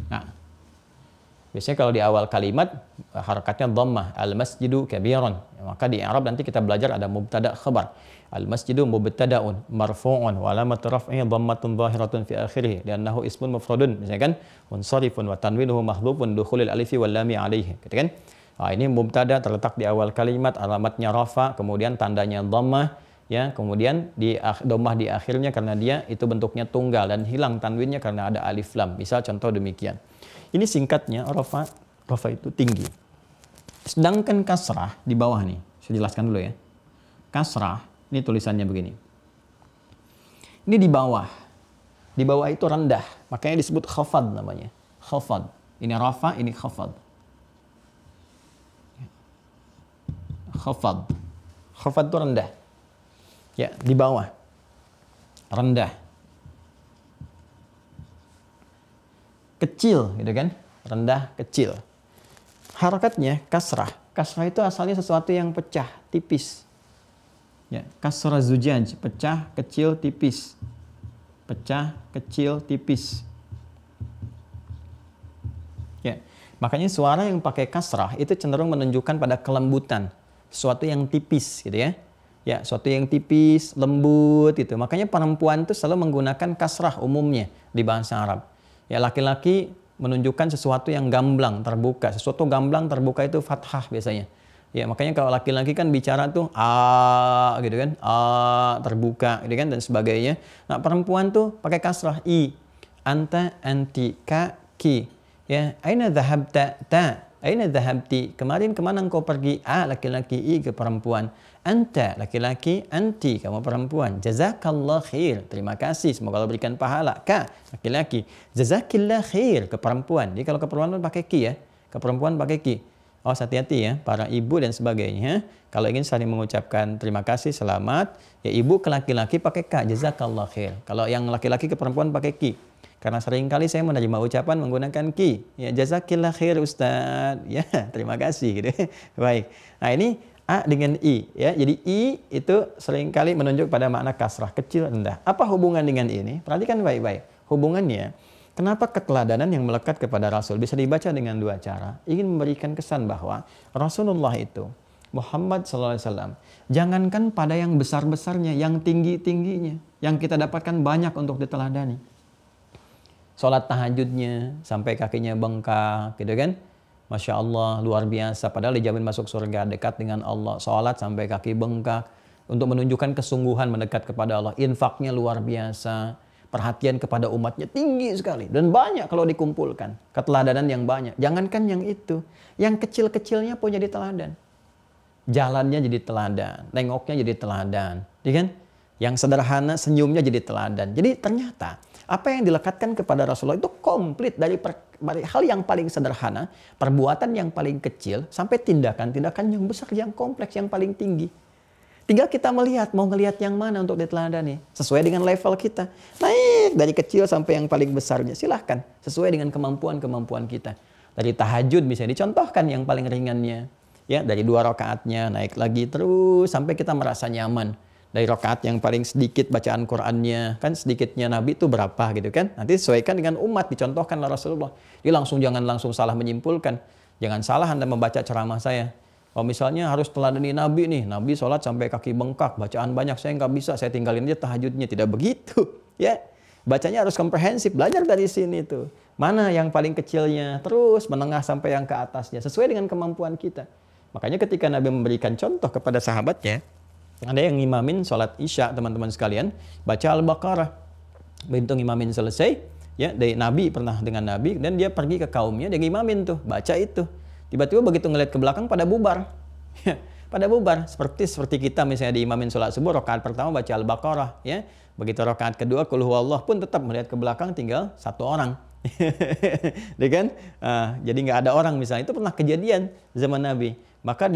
Nah, biasanya kalau di awal kalimat, harakatnya dhammah. Al-masjidu kabiran. Maka di i'rab nanti kita belajar ada mubtada khabar. Al-masjidu mubtada'un marfu'un wa alamat raf'ihi dhammatun zahiratun fi akhirih li'annahu ismun mufradun. Misalnya kan munsharifun wa tanwinuhu mahdhufun dukhulil alifi wal lami alaihi. Gitu kan? Nah, ini mubtada terletak di awal kalimat, alamatnya rafa, kemudian tandanya dhammah, ya, kemudian di dhammah di akhirnya karena dia itu bentuknya tunggal dan hilang tanwinnya karena ada alif lam. Misal contoh demikian. Ini singkatnya rafa. Rafa itu tinggi. Sedangkan kasrah di bawah nih. Saya jelaskan dulu ya. Kasrah ini tulisannya begini. Ini di bawah. Di bawah itu rendah. Makanya disebut khafad namanya. Khafad. Ini rafa, ini khafad. Khafad. Khafad itu rendah. Ya, di bawah. Rendah. Kecil, gitu kan? Rendah, kecil. Harakatnya kasrah. Kasrah itu asalnya sesuatu yang pecah, tipis. Ya, kasrah zujaj, pecah, kecil, tipis. Pecah, kecil, tipis. Ya, makanya suara yang pakai kasrah itu cenderung menunjukkan pada kelembutan, sesuatu yang tipis gitu ya. Ya, sesuatu yang tipis, lembut gitu. Makanya perempuan itu selalu menggunakan kasrah umumnya di bahasa Arab. Ya, laki-laki menunjukkan sesuatu yang gamblang, terbuka. Sesuatu gamblang, terbuka itu fathah biasanya. Ya, makanya kalau laki-laki kan bicara tuh a gitu kan, a terbuka gitu kan dan sebagainya. Nah, perempuan tuh pakai kasrah i. Anta, anti, ka, ki. Ya, aina dhahabta, ta. Aina dhahabti? Kemarin kemana engkau pergi? A laki-laki, i ke perempuan. Anta laki-laki, anti kamu perempuan. Jazakallah khair. Terima kasih, semoga Allah berikan pahala. Ka laki-laki. Jazakillah khair ke perempuan. Jadi kalau ke perempuan pakai ki ya. Ke perempuan pakai ki. Oh, hati-hati ya, para ibu dan sebagainya. Kalau ingin saling mengucapkan terima kasih, selamat, ya ibu ke laki-laki pakai ka, jazakallah khair. Kalau yang laki-laki ke perempuan pakai ki. Karena seringkali saya menerima ucapan menggunakan ki. Ya, jazakillah khair Ustaz. Ya, terima kasih gitu. Baik. Nah, ini a dengan i ya. Jadi i itu seringkali menunjuk pada makna kasrah, kecil, rendah. Apa hubungan dengan ini? Perhatikan baik-baik. Hubungannya, kenapa keteladanan yang melekat kepada Rasul bisa dibaca dengan dua cara? Ingin memberikan kesan bahwa Rasulullah itu, Muhammad SAW, jangankan pada yang besar-besarnya, yang tinggi-tingginya, yang kita dapatkan banyak untuk diteladani. Sholat tahajudnya, sampai kakinya bengkak, gitu kan? Masya Allah, luar biasa. Padahal dijamin masuk surga, dekat dengan Allah. Sholat sampai kaki bengkak, untuk menunjukkan kesungguhan mendekat kepada Allah. Infaknya luar biasa. Perhatian kepada umatnya tinggi sekali. Dan banyak kalau dikumpulkan. Keteladanan yang banyak. Jangankan yang itu. Yang kecil-kecilnya pun jadi teladan. Jalannya jadi teladan. Nengoknya jadi teladan. Ya kan? Yang sederhana senyumnya jadi teladan. Jadi ternyata Apa yang dilekatkan kepada Rasulullah itu komplit dari hal yang paling sederhana, perbuatan yang paling kecil, sampai tindakan-tindakan yang besar, yang kompleks, yang paling tinggi. Tinggal kita melihat, mau ngelihat yang mana untuk diteladani. Sesuai dengan level kita. Naik dari kecil sampai yang paling besarnya. Silahkan, sesuai dengan kemampuan-kemampuan kita. Dari tahajud bisa dicontohkan yang paling ringannya. Ya, dari 2 rakaatnya, naik lagi terus sampai kita merasa nyaman. Dari rakaat yang paling sedikit bacaan Qur'annya, kan sedikitnya Nabi itu berapa gitu kan. Nanti sesuaikan dengan umat, dicontohkan oleh Rasulullah. Dia jangan langsung salah menyimpulkan. Jangan salah Anda membaca ceramah saya. Oh misalnya harus teladani Nabi nih, Nabi sholat sampai kaki bengkak, bacaan banyak, saya nggak bisa, saya tinggalin aja tahajudnya. Tidak begitu, ya. Bacanya harus komprehensif, belajar dari sini tuh. Mana yang paling kecilnya, terus menengah sampai yang ke atasnya, sesuai dengan kemampuan kita. Makanya ketika Nabi memberikan contoh kepada sahabatnya, ada yang ngimamin sholat isya, teman-teman sekalian, baca Al-Baqarah. Begitu ngimamin selesai, ya dari Nabi, pernah dengan Nabi, dan dia pergi ke kaumnya, dia ngimamin tuh, baca itu. Tiba-tiba begitu ngeliat ke belakang pada bubar. Pada bubar. Seperti kita misalnya diimamin sholat subuh, rakaat pertama baca Al-Baqarah. Ya. Begitu rakaat kedua, Qul huwallah pun tetap melihat ke belakang tinggal 1 orang. Kan? Jadi nggak ada orang misalnya. Itu pernah kejadian zaman Nabi. Maka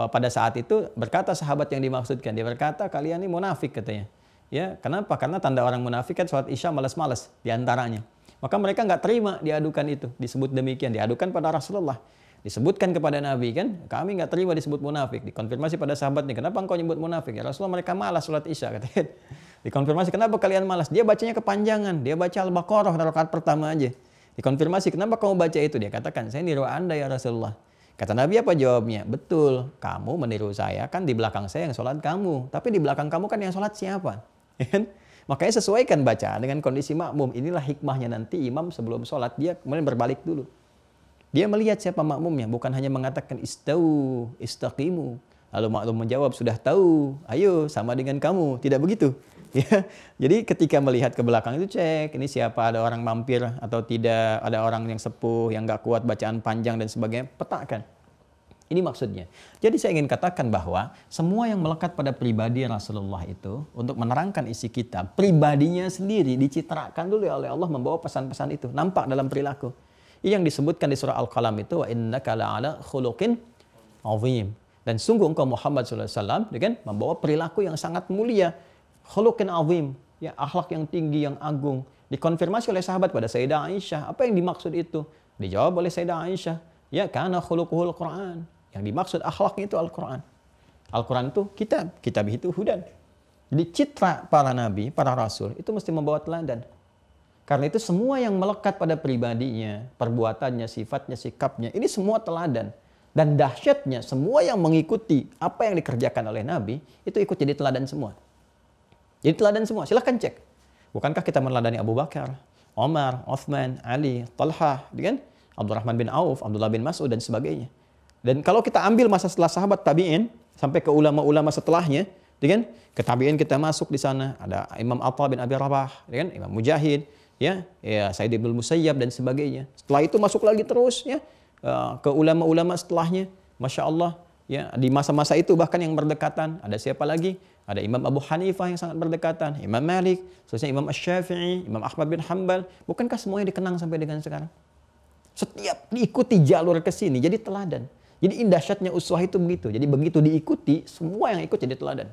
pada saat itu berkata sahabat yang dimaksudkan. Dia berkata, kalian ini munafik katanya. Ya, kenapa? Karena tanda orang munafik kan sholat isya malas-malas diantaranya. Maka mereka nggak terima diadukan itu. Disebut demikian. Diadukan pada Rasulullah. Disebutkan kepada Nabi kan, kami nggak terima disebut munafik. Dikonfirmasi pada sahabatnya, kenapa engkau nyebut munafik? Ya Rasulullah, mereka malas sholat isya katanya. Dikonfirmasi, kenapa kalian malas? Dia bacanya kepanjangan, dia baca Al-Baqarah rakaat pertama aja. Dikonfirmasi, kenapa kamu baca itu? Dia katakan, saya niru Anda ya Rasulullah. Kata Nabi apa jawabnya? Betul, kamu meniru saya, kan di belakang saya yang sholat kamu. Tapi di belakang kamu kan yang sholat siapa? Makanya sesuaikan bacaan dengan kondisi makmum. Inilah hikmahnya nanti imam sebelum sholat, dia kemudian berbalik dulu. Dia melihat siapa makmumnya, bukan hanya mengatakan istau, istaqimu. Lalu makmum menjawab, sudah tahu, ayo sama dengan kamu. Tidak begitu. Ya. Jadi ketika melihat ke belakang itu cek, ini siapa, ada orang mampir atau tidak, ada orang yang sepuh, yang gak kuat bacaan panjang dan sebagainya, petakan. Ini maksudnya. Jadi saya ingin katakan bahwa semua yang melekat pada pribadi Rasulullah itu, untuk menerangkan isi kitab, pribadinya sendiri dicitrakan dulu oleh Allah membawa pesan-pesan itu. Nampak dalam perilaku. Yang disebutkan di surah Al-Qalam itu, wa innaka la'ala khuluqin azim. Dan sungguh engkau Muhammad SAW dengan membawa perilaku yang sangat mulia. Khuluqin azim, ya, akhlak yang tinggi, yang agung. Dikonfirmasi oleh sahabat pada Sayyidah Aisyah, apa yang dimaksud itu? Dijawab oleh Sayyidah Aisyah, ya kana khuluquhul Quran. Yang dimaksud akhlaknya itu Al-Quran. Al-Quran itu kitab itu hudan. Jadi citra para nabi, para rasul itu mesti membawa teladan. Karena itu semua yang melekat pada pribadinya, perbuatannya, sifatnya, sikapnya, ini semua teladan. Dan dahsyatnya semua yang mengikuti apa yang dikerjakan oleh Nabi, itu ikut jadi teladan semua. Jadi teladan semua, silahkan cek. Bukankah kita meneladani Abu Bakar, Omar, Uthman, Ali, Talha, kan? Abdurrahman bin Auf, Abdullah bin Mas'ud, dan sebagainya. Dan kalau kita ambil masa setelah sahabat tabi'in, sampai ke ulama-ulama setelahnya, kan? Ke tabi'in kita masuk di sana, ada Imam Atha bin Abi Rabah, kan? Imam Mujahid, ya Said Ibn Musayyab dan sebagainya. Setelah itu masuk lagi terus ya ke ulama-ulama setelahnya. Masya Allah ya, di masa-masa itu bahkan yang berdekatan ada siapa lagi? Ada Imam Abu Hanifah yang sangat berdekatan, Imam Malik, seterusnya Imam Asy-Syafi'i, Imam Ahmad bin Hanbal. Bukankah semuanya dikenang sampai dengan sekarang? Setiap diikuti jalur ke sini jadi teladan. Jadi dahsyatnya uswah itu begitu. Jadi begitu diikuti, semua yang ikut jadi teladan.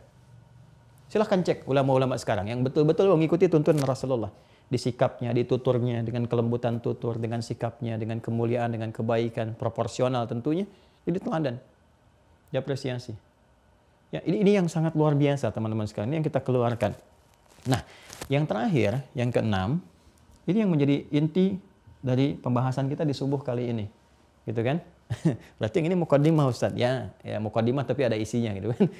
Silahkan cek ulama-ulama sekarang yang betul-betul mengikuti tuntunan Rasulullah. Di sikapnya, di tuturnya, dengan kelembutan tutur, dengan sikapnya, dengan kemuliaan, dengan kebaikan, proporsional tentunya. Jadi teladan, diapresiasi. Ya, ini yang sangat luar biasa teman-teman sekalian, ini yang kita keluarkan. Nah, yang terakhir, yang keenam, ini yang menjadi inti dari pembahasan kita di subuh kali ini. Gitu kan? Berarti yang ini muqaddimah Ustaz. Ya muqaddimah tapi ada isinya gitu kan.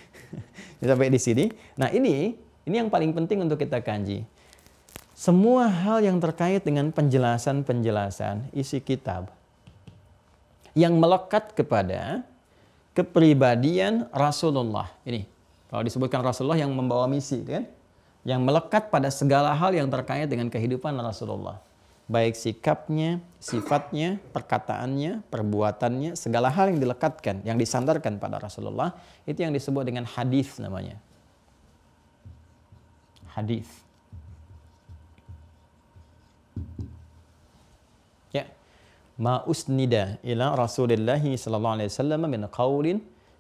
Sampai di sini. Nah, ini yang paling penting untuk kita kaji. Semua hal yang terkait dengan penjelasan-penjelasan isi kitab yang melekat kepada kepribadian Rasulullah. Ini, kalau disebutkan Rasulullah yang membawa misi, kan? Yang melekat pada segala hal yang terkait dengan kehidupan Rasulullah. Baik sikapnya, sifatnya, perkataannya, perbuatannya, segala hal yang dilekatkan, yang disandarkan pada Rasulullah, itu yang disebut dengan hadis namanya. Hadis. ma usnida ila Rasulillah sallallahu alaihi wasallam min qaulin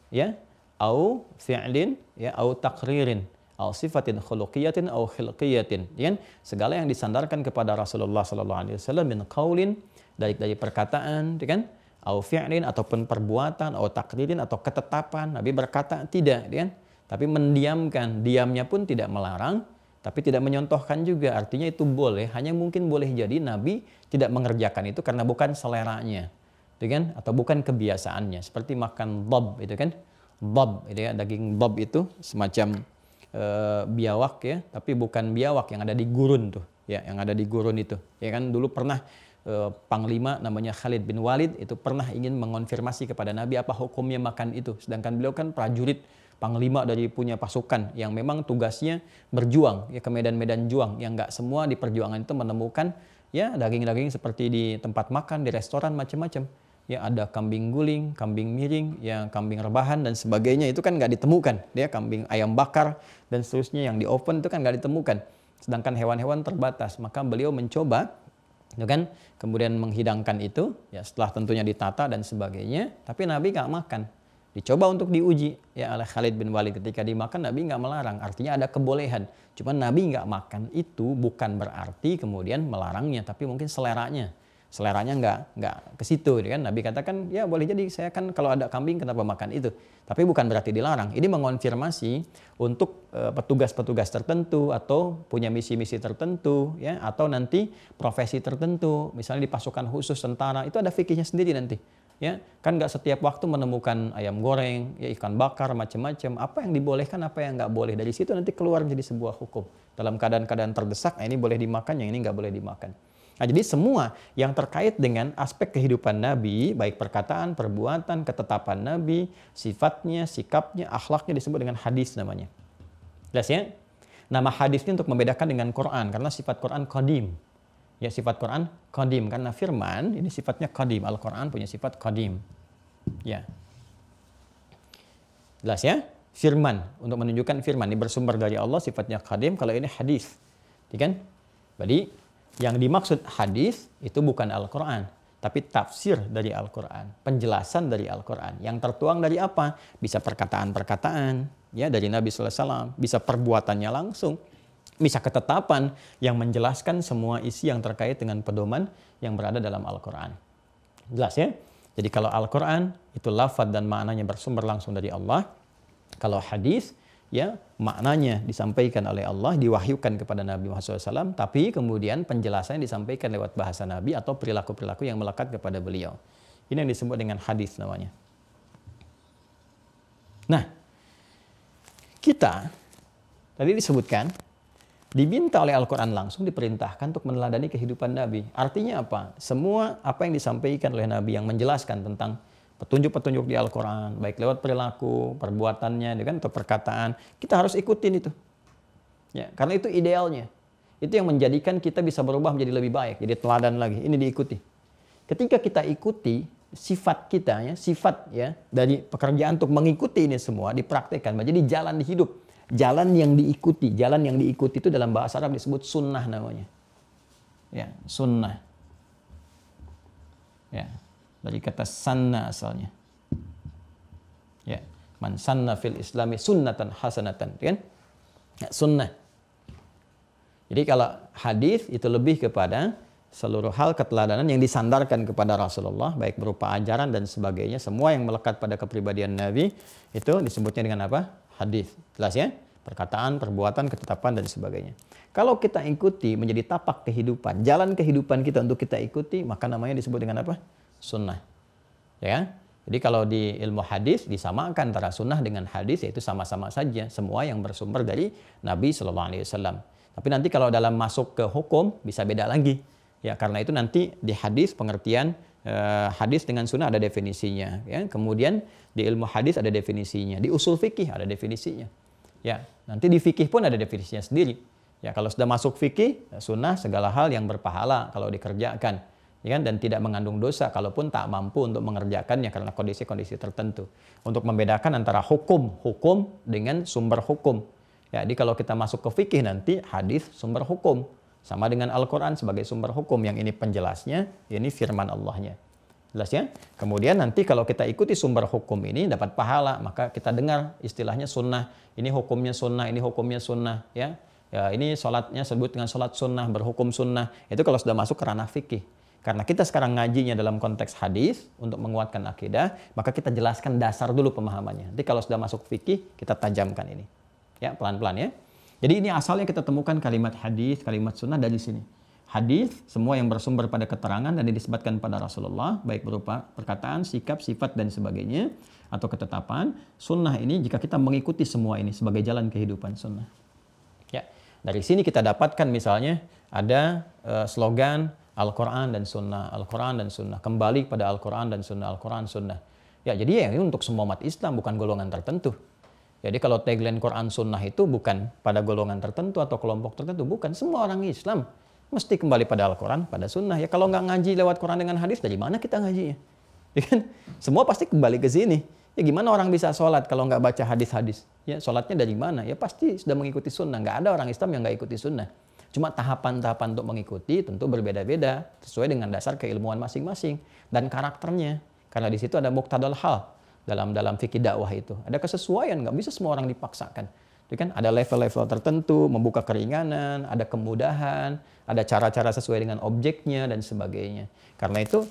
ya au fi'lin ya au taqririn au sifatin khuluqiyatin au khilqiyatin, ya, segala yang disandarkan kepada Rasulullah sallallahu alaihi wasallam min qaulin, dari perkataan, ya kan, au fi'lin ataupun perbuatan, au taqririn atau ketetapan. Nabi berkata tidak, ya kan, tapi mendiamkan, diamnya pun tidak melarang tapi tidak menyontohkan juga, artinya itu boleh, hanya mungkin boleh jadi Nabi tidak mengerjakan itu karena bukan seleranya, itu kan, atau bukan kebiasaannya, seperti makan dhab, itu kan, dhab, itu ya, daging dhab itu semacam biawak ya, tapi bukan biawak yang ada di gurun tuh, ya, yang ada di gurun itu, ya kan, dulu pernah Panglima namanya Khalid bin Walid itu pernah ingin mengonfirmasi kepada Nabi apa hukumnya makan itu, sedangkan beliau kan prajurit panglima dari punya pasukan yang memang tugasnya berjuang ya ke medan-medan juang, yang nggak semua di perjuangan itu menemukan ya daging-daging seperti di tempat makan, di restoran macam-macam. Ya ada kambing guling, kambing miring, ya kambing rebahan dan sebagainya, itu kan nggak ditemukan. Dia kambing ayam bakar dan seterusnya yang di oven itu kan nggak ditemukan. Sedangkan hewan-hewan terbatas, maka beliau mencoba, itu kan, kemudian menghidangkan itu, ya setelah tentunya ditata dan sebagainya, tapi Nabi nggak makan. Dicoba untuk diuji ya oleh Khalid bin Walid, ketika dimakan Nabi nggak melarang, artinya ada kebolehan. Cuman Nabi nggak makan itu bukan berarti kemudian melarangnya, tapi mungkin seleranya nggak ke situ, kan? Nabi katakan ya boleh jadi saya kan kalau ada kambing kenapa makan itu, tapi bukan berarti dilarang. Ini mengonfirmasi untuk petugas-petugas tertentu atau punya misi-misi tertentu, ya, atau nanti profesi tertentu, misalnya di pasukan khusus tentara itu ada fikihnya sendiri nanti. Ya, kan nggak setiap waktu menemukan ayam goreng, ya ikan bakar, macam-macam. Apa yang dibolehkan, apa yang nggak boleh. Dari situ nanti keluar menjadi sebuah hukum. Dalam keadaan-keadaan terdesak, ini boleh dimakan, yang ini nggak boleh dimakan. Nah, jadi semua yang terkait dengan aspek kehidupan Nabi, baik perkataan, perbuatan, ketetapan Nabi, sifatnya, sikapnya, akhlaknya disebut dengan hadis namanya. Jelas ya? Nama hadis ini untuk membedakan dengan Quran, karena sifat Quran qadim. Ya, sifat Quran qadim karena firman ini sifatnya qadim. Al-Quran punya sifat qadim. Ya. Jelas ya? Firman, untuk menunjukkan firman ini bersumber dari Allah, sifatnya qadim. Kalau ini hadis. Ya kan? Jadi yang dimaksud hadis itu bukan Al-Quran, tapi tafsir dari Al-Quran, penjelasan dari Al-Quran. Yang tertuang dari apa? Bisa perkataan-perkataan ya dari Nabi sallallahu alaihi wasallam, bisa perbuatannya langsung, bisa ketetapan yang menjelaskan semua isi yang terkait dengan pedoman yang berada dalam Al-Quran. Jelas ya? Jadi kalau Al-Quran itu lafaz dan maknanya bersumber langsung dari Allah. Kalau hadis ya maknanya disampaikan oleh Allah, diwahyukan kepada Nabi Muhammad SAW, tapi kemudian penjelasannya disampaikan lewat bahasa Nabi atau perilaku-perilaku yang melekat kepada beliau. Ini yang disebut dengan hadis namanya. Nah, kita tadi disebutkan diminta oleh Al-Quran langsung, diperintahkan untuk meneladani kehidupan Nabi. Artinya apa? Semua apa yang disampaikan oleh Nabi yang menjelaskan tentang petunjuk-petunjuk di Al-Quran, baik lewat perilaku, perbuatannya, atau perkataan, kita harus ikutin itu. Ya, karena itu idealnya. Itu yang menjadikan kita bisa berubah menjadi lebih baik, jadi teladan lagi. Ini diikuti. Ketika kita ikuti, sifat kita, ya, sifat ya dari pekerjaan untuk mengikuti ini semua dipraktekkan menjadi jalan hidup. Jalan yang diikuti itu dalam bahasa Arab disebut sunnah namanya. Ya, sunnah. Ya, dari kata sanna asalnya. Ya, man sanna fil islami sunnatan hasanatan, kan? Ya, sunnah. Jadi kalau hadis itu lebih kepada seluruh hal keteladanan yang disandarkan kepada Rasulullah, baik berupa ajaran dan sebagainya, semua yang melekat pada kepribadian Nabi itu disebutnya dengan apa? Hadis. Jelas ya? Perkataan, perbuatan, ketetapan dan sebagainya. Kalau kita ikuti menjadi tapak kehidupan, jalan kehidupan kita untuk kita ikuti, maka namanya disebut dengan apa? Sunnah. Ya. Jadi kalau di ilmu hadis disamakan antara sunnah dengan hadis, yaitu sama-sama saja, semua yang bersumber dari Nabi Shallallahu Alaihi Wasallam. Tapi nanti kalau dalam masuk ke hukum bisa beda lagi. Ya, karena itu nanti di hadis pengertian hadis dengan sunnah ada definisinya. Ya. Kemudian di ilmu hadis ada definisinya, di usul fikih ada definisinya. Ya, nanti di fikih pun ada definisinya sendiri. Ya, kalau sudah masuk fikih, sunnah segala hal yang berpahala kalau dikerjakan, ya kan, dan tidak mengandung dosa kalaupun tak mampu untuk mengerjakannya karena kondisi-kondisi tertentu. Untuk membedakan antara hukum dengan sumber hukum. Ya, jadi kalau kita masuk ke fikih nanti hadis sumber hukum. Sama dengan Al-Quran sebagai sumber hukum. Yang ini penjelasnya, ini firman Allahnya. Jelas ya? Kemudian nanti kalau kita ikuti sumber hukum ini dapat pahala, maka kita dengar istilahnya sunnah. Ini hukumnya sunnah, ini hukumnya sunnah. Ya, ini sholatnya sebut dengan sholat sunnah, berhukum sunnah. Itu kalau sudah masuk ke ranah fikih. Karena kita sekarang ngajinya dalam konteks hadis untuk menguatkan akidah, maka kita jelaskan dasar dulu pemahamannya. Nanti kalau sudah masuk fikih, kita tajamkan ini. Ya, pelan-pelan ya. Jadi ini asalnya kita temukan kalimat hadis, kalimat sunnah dari sini. Hadis, semua yang bersumber pada keterangan dan dinisbatkan pada Rasulullah, baik berupa perkataan, sikap, sifat, dan sebagainya, atau ketetapan. Sunnah ini jika kita mengikuti semua ini sebagai jalan kehidupan sunnah. Ya, dari sini kita dapatkan misalnya ada slogan Al-Quran dan Sunnah, Al-Quran dan Sunnah, kembali pada Al-Quran dan Sunnah, Al-Quran Sunnah. Ya, jadi ini untuk semua umat Islam, bukan golongan tertentu. Jadi kalau tagline Quran Sunnah itu bukan pada golongan tertentu atau kelompok tertentu, bukan, semua orang Islam mesti kembali pada Al-Quran, pada Sunnah. Ya kalau nggak ngaji lewat Quran dengan hadis, dari mana kita ngajinya? Ya kan? Semua pasti kembali ke sini. Ya gimana orang bisa sholat kalau nggak baca hadis-hadis? Ya sholatnya dari mana? Ya pasti sudah mengikuti Sunnah. Nggak ada orang Islam yang nggak ikuti Sunnah. Cuma tahapan-tahapan untuk mengikuti tentu berbeda-beda sesuai dengan dasar keilmuan masing-masing dan karakternya. Karena di situ ada muqtadal hal dalam fikih dakwah itu. Ada kesesuaian, nggak bisa semua orang dipaksakan. Itu kan ada level-level tertentu, membuka keringanan, ada kemudahan, ada cara-cara sesuai dengan objeknya dan sebagainya. Karena itu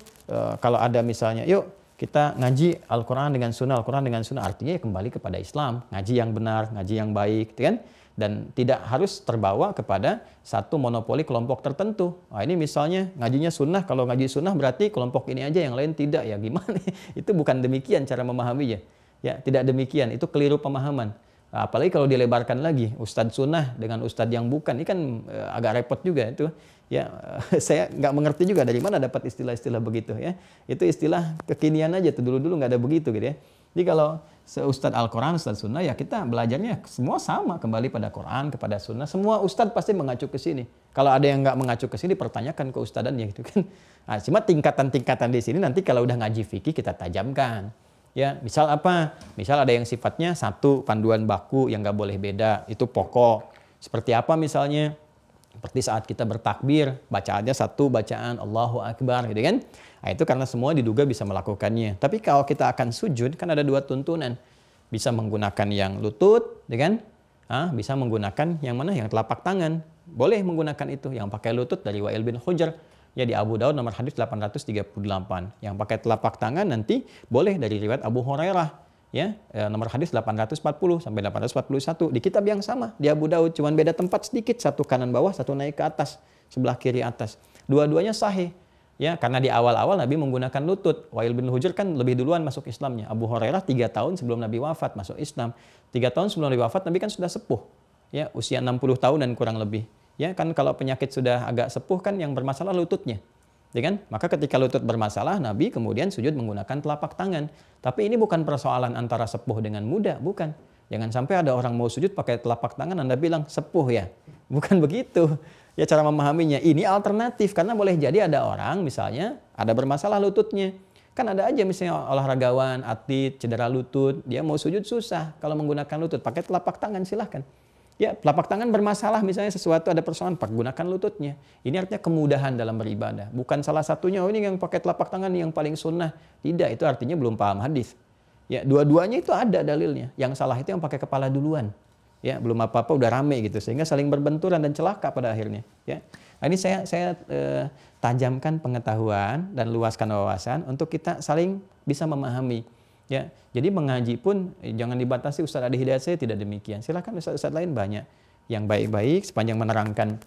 kalau ada misalnya, yuk kita ngaji Al-Quran dengan Sunnah, Al-Quran dengan Sunnah, artinya ya kembali kepada Islam, ngaji yang benar, ngaji yang baik, gitu kan? Dan tidak harus terbawa kepada satu monopoli kelompok tertentu. Nah, ini misalnya ngajinya Sunnah, kalau ngaji Sunnah berarti kelompok ini aja, yang lain tidak, ya gimana? Itu bukan demikian cara memahaminya. Ya, tidak demikian, itu keliru pemahaman. Apalagi kalau dilebarkan lagi, Ustadz Sunnah dengan Ustadz yang bukan, ini kan agak repot juga itu. Ya, saya nggak mengerti juga dari mana dapat istilah-istilah begitu ya. Itu istilah kekinian aja tuh, dulu-dulu nggak ada begitu gitu ya. Jadi kalau Ustadz Al-Quran, Ustadz Sunnah, ya kita belajarnya semua sama, kembali pada Quran, kepada Sunnah. Semua Ustadz pasti mengacu ke sini. Kalau ada yang nggak mengacu ke sini, pertanyakan ke ustadannya gitu kan. Nah, cuma tingkatan-tingkatan di sini nanti kalau udah ngaji fikih kita tajamkan. Ya, misal apa? Misal ada yang sifatnya satu panduan baku yang nggak boleh beda, itu pokok. Seperti apa misalnya? Seperti saat kita bertakbir, bacaannya satu bacaan Allahu Akbar, gitu kan? Nah, itu karena semua diduga bisa melakukannya. Tapi kalau kita akan sujud, kan ada dua tuntunan. Bisa menggunakan yang lutut, gitu kan? Bisa menggunakan yang mana? Yang telapak tangan. Boleh menggunakan itu. Yang pakai lutut dari Wa'il bin Hujr. Ya di Abu Daud nomor hadis 838. Yang pakai telapak tangan nanti boleh dari riwayat Abu Hurairah. Ya, nomor hadis 840 sampai 841 di kitab yang sama di Abu Daud, cuman beda tempat sedikit, satu kanan bawah, satu naik ke atas, sebelah kiri atas. Dua-duanya sahih. Ya, karena di awal-awal Nabi menggunakan lutut. Wa'il bin Hujr kan lebih duluan masuk Islamnya. Abu Hurairah 3 tahun sebelum Nabi wafat masuk Islam. 3 tahun sebelum Nabi wafat Nabi kan sudah sepuh. Ya, usia 60 tahun dan kurang lebih. Ya kan kalau penyakit sudah agak sepuh kan yang bermasalah lututnya. Ya kan? Maka ketika lutut bermasalah, Nabi kemudian sujud menggunakan telapak tangan. Tapi ini bukan persoalan antara sepuh dengan muda, bukan. Jangan sampai ada orang mau sujud pakai telapak tangan, Anda bilang sepuh ya. Bukan begitu. Ya cara memahaminya. Ini alternatif, karena boleh jadi ada orang misalnya ada bermasalah lututnya. Kan ada aja misalnya olahragawan, atlet, cedera lutut, dia mau sujud susah kalau menggunakan lutut, pakai telapak tangan silahkan. Ya, telapak tangan bermasalah misalnya sesuatu ada persoalan, gunakan lututnya. Ini artinya kemudahan dalam beribadah. Bukan salah satunya, oh ini yang pakai telapak tangan yang paling sunnah. Tidak, itu artinya belum paham hadis. Ya, dua-duanya itu ada dalilnya. Yang salah itu yang pakai kepala duluan. Ya, belum apa-apa udah rame gitu, sehingga saling berbenturan dan celaka pada akhirnya. Ya, nah, ini saya tajamkan pengetahuan dan luaskan wawasan untuk kita saling bisa memahami. Ya, jadi mengaji pun jangan dibatasi Ustaz Adi Hidayat saya tidak demikian. Silakan Ustaz lain banyak yang baik-baik sepanjang menerangkan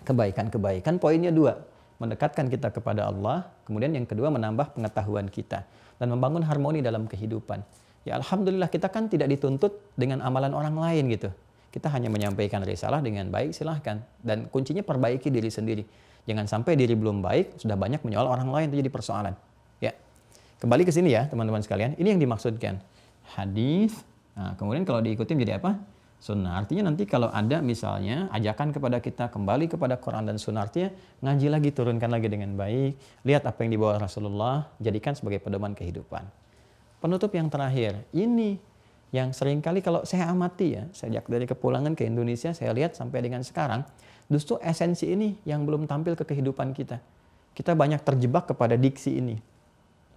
kebaikan-kebaikan. Poinnya 2, mendekatkan kita kepada Allah. Kemudian yang kedua menambah pengetahuan kita dan membangun harmoni dalam kehidupan. Ya alhamdulillah kita kan tidak dituntut dengan amalan orang lain gitu. Kita hanya menyampaikan risalah dengan baik, silahkan. Dan kuncinya perbaiki diri sendiri. Jangan sampai diri belum baik sudah banyak menyoal orang lain, itu jadi persoalan. Ya. Kembali ke sini ya teman-teman sekalian, ini yang dimaksudkan hadis. Nah, kemudian kalau diikuti menjadi apa? Sunnah. Artinya nanti kalau ada misalnya ajakan kepada kita kembali kepada Quran dan Sunnah, artinya ngaji lagi, turunkan lagi dengan baik, lihat apa yang dibawa Rasulullah, jadikan sebagai pedoman kehidupan. Penutup yang terakhir, ini yang seringkali kalau saya amati ya, sejak dari kepulangan ke Indonesia saya lihat sampai dengan sekarang, Justru esensi ini yang belum tampil ke kehidupan kita. Kita banyak terjebak kepada diksi ini.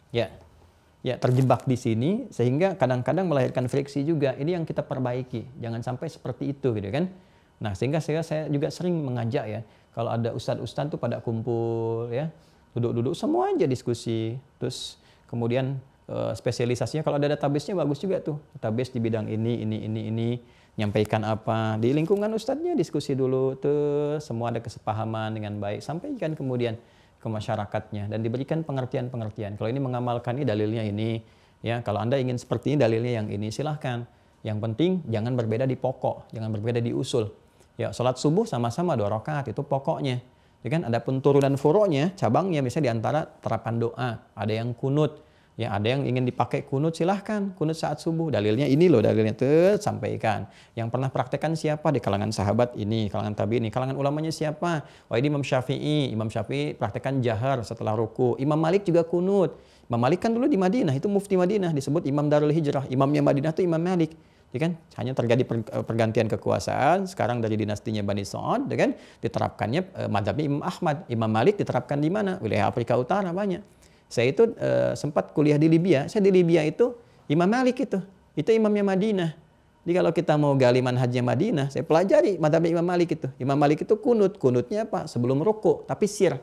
Ya, terjebak di sini sehingga kadang-kadang melahirkan friksi juga. Ini yang kita perbaiki. Jangan sampai seperti itu gitu kan. Nah, sehingga saya juga sering mengajak ya, kalau ada ustadz-ustadz tuh pada kumpul ya, duduk-duduk semua aja diskusi. Terus kemudian spesialisasinya kalau ada database-nya bagus juga tuh. Database di bidang ini, nyampaikan apa. Di lingkungan ustadznya diskusi dulu tuh, semua ada kesepahaman dengan baik. Sampaikan kemudian ke masyarakatnya dan diberikan pengertian-pengertian. Kalau ini mengamalkan ini dalilnya ini, ya. Kalau Anda ingin seperti ini dalilnya yang ini, silahkan. Yang penting jangan berbeda di pokok, jangan berbeda di usul. Ya, sholat subuh sama-sama 2 rakaat itu pokoknya. Ya kan, ada pun turunan furu'nya, cabangnya misalnya di antara terapan doa, ada yang kunut. Ya, ada yang ingin dipakai kunut, silahkan kunut saat subuh. Dalilnya ini loh, dalilnya tuh sampaikan. Yang pernah praktekkan siapa di kalangan sahabat ini, kalangan tabi'in ini, kalangan ulamanya siapa? Wah, ini Imam Syafi'i praktekkan jahar setelah ruku. Imam Malik juga kunut. Imam Malik kan dulu di Madinah, itu mufti Madinah, disebut Imam Darul Hijrah. Imamnya Madinah itu Imam Malik. Ya kan? Hanya terjadi pergantian kekuasaan, sekarang dari dinastinya Bani Sa'ad, ya kan? Diterapkannya mazhabnya Imam Ahmad. Imam Malik diterapkan di mana? Wilayah Afrika Utara banyak. Saya itu sempat kuliah di Libya. Saya di Libya itu Imam Malik itu imamnya Madinah. Jadi kalau kita mau gali manhajnya Madinah, saya pelajari mazhab Imam Malik itu. Imam Malik itu kunutnya apa? Sebelum ruku, tapi sir,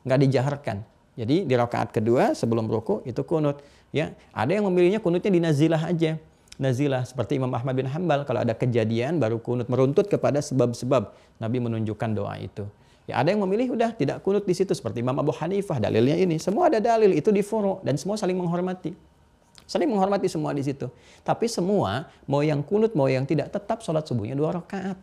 nggak dijaharkan. Jadi di rakaat kedua sebelum ruku itu kunut. Ya, ada yang memilihnya kunutnya di nazilah aja. Nazilah seperti Imam Ahmad bin Hanbal, kalau ada kejadian baru kunut, meruntut kepada sebab-sebab Nabi menunjukkan doa itu. Ya, ada yang memilih udah tidak kunut di situ seperti Imam Abu Hanifah, dalilnya ini. Semua ada dalil itu di furu' dan semua saling menghormati. Saling menghormati semua di situ. Tapi semua mau yang kunut mau yang tidak tetap sholat subuhnya 2 rakaat.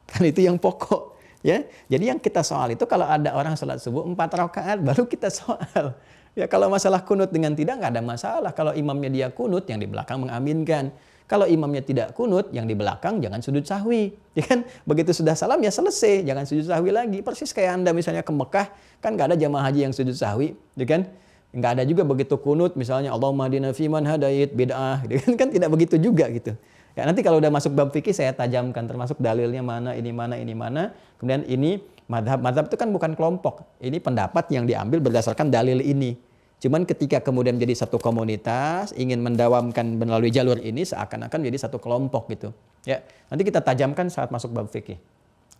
Kan itu yang pokok, ya. Jadi yang kita soal itu kalau ada orang sholat subuh 4 rakaat baru kita soal. Ya, kalau masalah kunut dengan tidak nggak ada masalah. Kalau imamnya dia kunut, yang di belakang mengaminkan. Kalau imamnya tidak kunut, yang di belakang jangan sujud sahwi. Ya kan? Begitu sudah salam ya selesai, jangan sujud sahwi lagi. Persis kayak Anda misalnya ke Mekah, kan nggak ada jamaah haji yang sujud sahwi, ya kan? Nggak ada juga begitu kunut, misalnya Allahumma hadina fiman hadait bid'ah, gitu kan tidak begitu juga gitu. Ya, nanti kalau udah masuk bab fikih saya tajamkan, termasuk dalilnya mana, ini mana, ini mana. Kemudian ini madhab itu kan bukan kelompok, ini pendapat yang diambil berdasarkan dalil ini. Cuman ketika kemudian menjadi satu komunitas, ingin mendawamkan melalui jalur ini seakan-akan menjadi satu kelompok gitu. Ya, nanti kita tajamkan saat masuk bab fikih.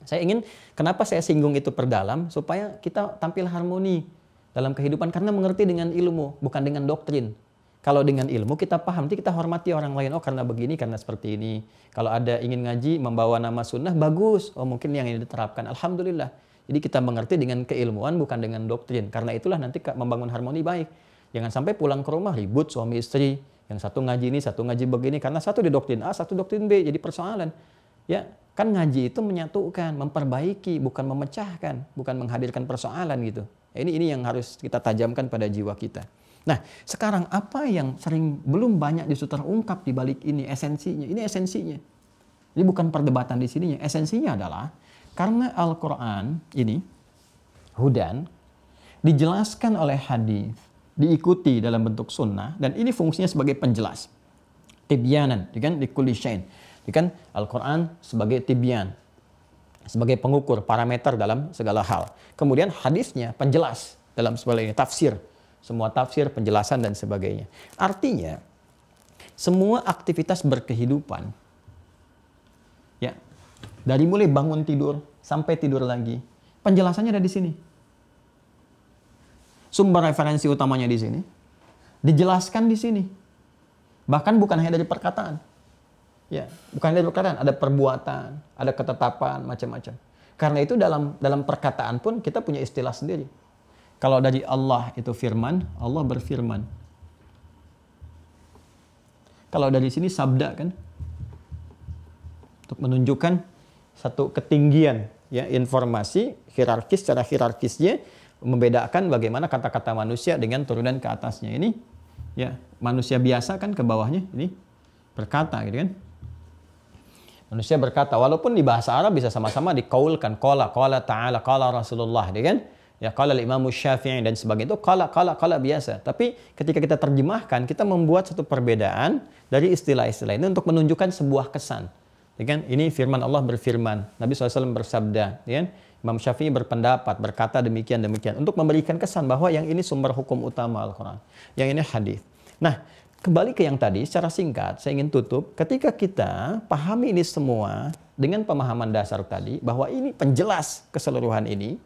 Saya ingin, kenapa saya singgung itu perdalam, supaya kita tampil harmoni dalam kehidupan karena mengerti dengan ilmu, bukan dengan doktrin. Kalau dengan ilmu kita paham, nanti kita hormati orang lain. Oh, karena begini, karena seperti ini. Kalau ada ingin ngaji, membawa nama sunnah, bagus. Oh, mungkin yang ini diterapkan. Alhamdulillah. Jadi kita mengerti dengan keilmuan bukan dengan doktrin. Karena itulah nanti membangun harmoni baik. Jangan sampai pulang ke rumah ribut suami istri. Yang satu ngaji ini, satu ngaji begini. Karena satu di doktrin A, satu doktrin B. Jadi persoalan. Ya, kan ngaji itu menyatukan, memperbaiki, bukan memecahkan, bukan menghadirkan persoalan gitu. Ini yang harus kita tajamkan pada jiwa kita. Nah, sekarang apa yang sering belum banyak justru terungkap di balik ini esensinya? Ini esensinya. Ini bukan perdebatan di sininya. Esensinya adalah karena Al-Quran ini, hudan, dijelaskan oleh hadis, diikuti dalam bentuk sunnah, dan ini fungsinya sebagai penjelas. Tibyanan, kan, di kulli syai'in. Kan Al-Quran sebagai tibyan, sebagai pengukur, parameter dalam segala hal. Kemudian hadisnya penjelas dalam sebagainya, tafsir. Semua tafsir, penjelasan, dan sebagainya. Artinya, semua aktivitas berkehidupan, ya, dari mulai bangun tidur sampai tidur lagi, penjelasannya ada di sini. Sumber referensi utamanya di sini, dijelaskan di sini. Bahkan bukan hanya dari perkataan. Ya, bukan dari perkataan, ada perbuatan, ada ketetapan, macam-macam. Karena itu dalam perkataan pun kita punya istilah sendiri. Kalau dari Allah itu firman, Allah berfirman. Kalau dari sini sabda kan, untuk menunjukkan satu ketinggian ya informasi hierarkis, secara hierarkisnya membedakan bagaimana kata-kata manusia dengan turunan ke atasnya. Ini ya manusia biasa kan ke bawahnya ini berkata gitu kan. Manusia berkata, walaupun di bahasa Arab bisa sama-sama dikaulkan qala ta'ala qala Rasulullah, gitu kan? Ya qala Imam Syafi'i dan sebagainya itu qala biasa. Tapi ketika kita terjemahkan, kita membuat satu perbedaan dari istilah-istilah ini untuk menunjukkan sebuah kesan. Ya kan? Ini firman Allah berfirman. Nabi SAW bersabda. Ya kan? Imam Syafi'i berpendapat, berkata demikian. Untuk memberikan kesan bahwa yang ini sumber hukum utama Al-Quran. Yang ini hadis. Nah, kembali ke yang tadi, secara singkat, saya ingin tutup. Ketika kita pahami ini semua dengan pemahaman dasar tadi, bahwa ini penjelas keseluruhan ini,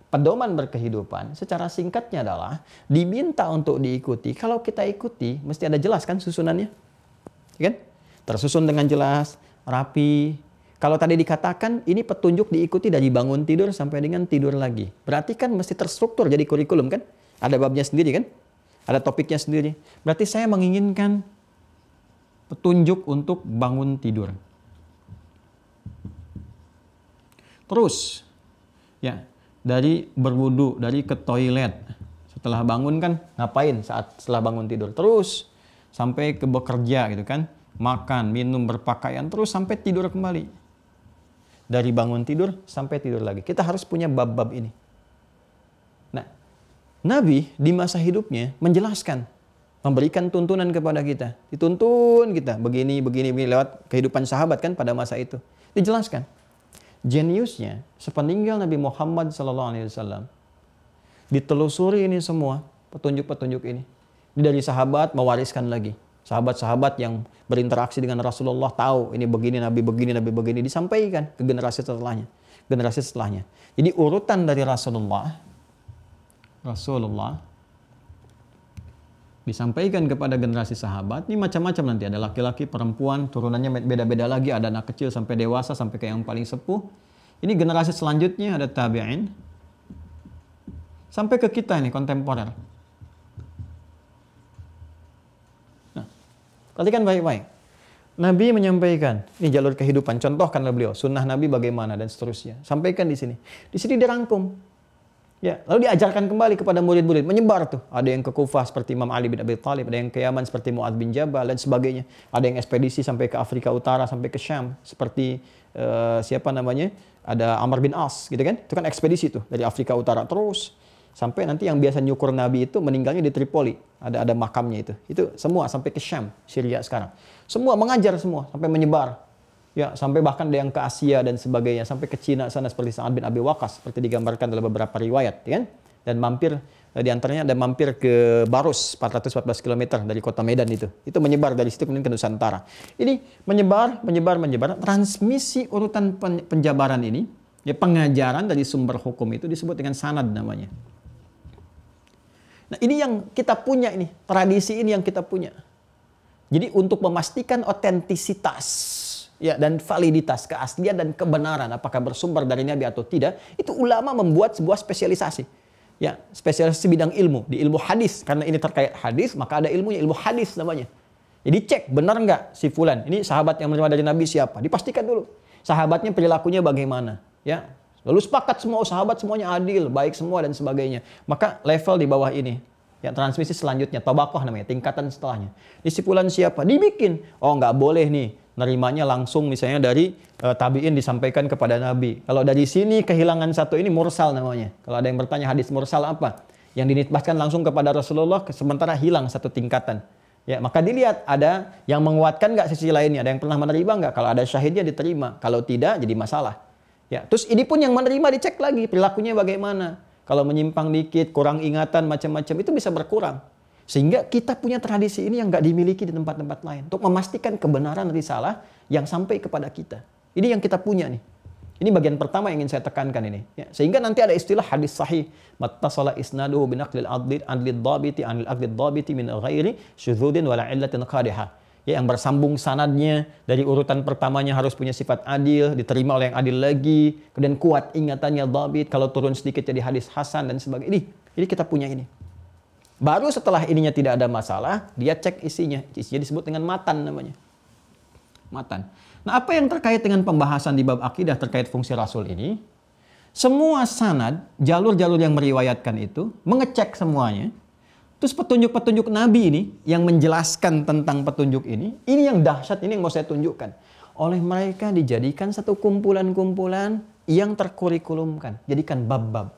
pedoman berkehidupan, secara singkatnya adalah diminta untuk diikuti. Kalau kita ikuti, mesti ada jelas kan susunannya. Ya kan? Tersusun dengan jelas, rapi. Kalau tadi dikatakan ini petunjuk diikuti dari bangun tidur sampai dengan tidur lagi. Berarti kan mesti terstruktur jadi kurikulum kan? Ada babnya sendiri kan? Ada topiknya sendiri. Berarti saya menginginkan petunjuk untuk bangun tidur. Terus, ya, dari berwudu, dari ke toilet. Setelah bangun kan ngapain setelah bangun tidur? Terus sampai ke bekerja gitu kan? Makan, minum, berpakaian, terus sampai tidur kembali. Dari bangun tidur sampai tidur lagi. Kita harus punya bab-bab ini. Nah, Nabi di masa hidupnya menjelaskan, memberikan tuntunan kepada kita. Dituntun kita begini lewat kehidupan sahabat kan pada masa itu. Dijelaskan. Jeniusnya sepeninggal Nabi Muhammad SAW ditelusuri ini semua petunjuk-petunjuk ini. Dari sahabat mewariskan lagi. Sahabat-sahabat yang berinteraksi dengan Rasulullah tahu ini begini, Nabi begini, disampaikan ke generasi setelahnya. Jadi urutan dari Rasulullah disampaikan kepada generasi sahabat. Ini macam-macam nanti, ada laki-laki, perempuan, turunannya beda-beda lagi, ada anak kecil sampai dewasa, sampai ke yang paling sepuh. Ini generasi selanjutnya ada tabi'in. Sampai ke kita ini, kontemporer. Perhatikan baik-baik. Nabi menyampaikan, ini jalur kehidupan, contohkanlah beliau, sunnah Nabi bagaimana dan seterusnya. Sampaikan di sini. Di sini dirangkum. Ya, lalu diajarkan kembali kepada murid-murid, menyebar tuh. Ada yang ke Kufah seperti Imam Ali bin Abi Thalib, ada yang ke Yaman seperti Mu'adz bin Jabal dan sebagainya. Ada yang ekspedisi sampai ke Afrika Utara, sampai ke Syam seperti ada Amr bin As, gitu kan? Itu kan ekspedisi tuh dari Afrika Utara terus sampai nanti yang biasa nyukur Nabi itu meninggalnya di Tripoli. Ada makamnya itu. Itu semua sampai ke Syam, Syria sekarang. Semua mengajar semua sampai menyebar. Ya, sampai bahkan ada yang ke Asia dan sebagainya, sampai ke Cina sana seperti Sa'ad bin Abi Waqqas seperti digambarkan dalam beberapa riwayat, ya kan? Dan mampir di antaranya ada mampir ke Barus 414 km dari kota Medan itu. Itu menyebar dari situ kemudian ke Nusantara. Ini menyebar. Transmisi urutan penjabaran ini, ya pengajaran dari sumber hukum itu disebut dengan sanad namanya. Nah, ini yang kita punya ini, tradisi ini yang kita punya. Jadi untuk memastikan otentisitas ya dan validitas, keaslian dan kebenaran apakah bersumber dari Nabi atau tidak, itu ulama membuat sebuah spesialisasi. Ya, spesialisasi bidang ilmu, di ilmu hadis. Karena ini terkait hadis, maka ada ilmunya, ilmu hadis namanya. Jadi cek benar enggak si fulan, ini sahabat yang menerima dari Nabi siapa? Dipastikan dulu. Sahabatnya perilakunya bagaimana, ya. Lalu sepakat semua sahabat semuanya adil, baik semua dan sebagainya. Maka level di bawah ini, ya transmisi selanjutnya, tabaqah namanya, tingkatan setelahnya. Disipulan siapa? Dibikin. Oh nggak boleh nih, nerimanya langsung misalnya dari tabi'in disampaikan kepada Nabi. Kalau dari sini kehilangan satu ini mursal namanya. Kalau ada yang bertanya hadis mursal apa? Yang dinisbahkan langsung kepada Rasulullah, sementara hilang satu tingkatan. Ya, maka dilihat ada yang menguatkan nggak sisi lainnya, ada yang pernah menerima nggak? Kalau ada syahidnya diterima, kalau tidak jadi masalah. Ya, terus ini pun yang menerima dicek lagi perilakunya bagaimana. Kalau menyimpang dikit, kurang ingatan macam-macam itu bisa berkurang. Sehingga kita punya tradisi ini yang nggak dimiliki di tempat-tempat lain untuk memastikan kebenaran risalah yang sampai kepada kita. Ini yang kita punya nih. Ini bagian pertama yang ingin saya tekankan ini. Ya, sehingga nanti ada istilah hadis sahih, mattasala isnaduhu binaqlil adlid dhabiti anil adlid dhabiti min ghairi syudzudin wala illatin qadihah. Ya, yang bersambung sanadnya dari urutan pertamanya harus punya sifat adil, diterima oleh yang adil lagi, kemudian kuat ingatannya dhabit, kalau turun sedikit jadi hadis hasan dan sebagainya. Ini kita punya ini. Baru setelah ininya tidak ada masalah, dia cek isinya. Isinya disebut dengan matan namanya. Matan. Nah, apa yang terkait dengan pembahasan di bab akidah terkait fungsi Rasul ini? Semua sanad, jalur-jalur yang meriwayatkan itu, mengecek semuanya. Terus petunjuk-petunjuk Nabi ini, yang menjelaskan tentang petunjuk ini yang dahsyat, ini yang mau saya tunjukkan. Oleh mereka dijadikan satu kumpulan-kumpulan yang terkurikulumkan. Jadikan bab-bab.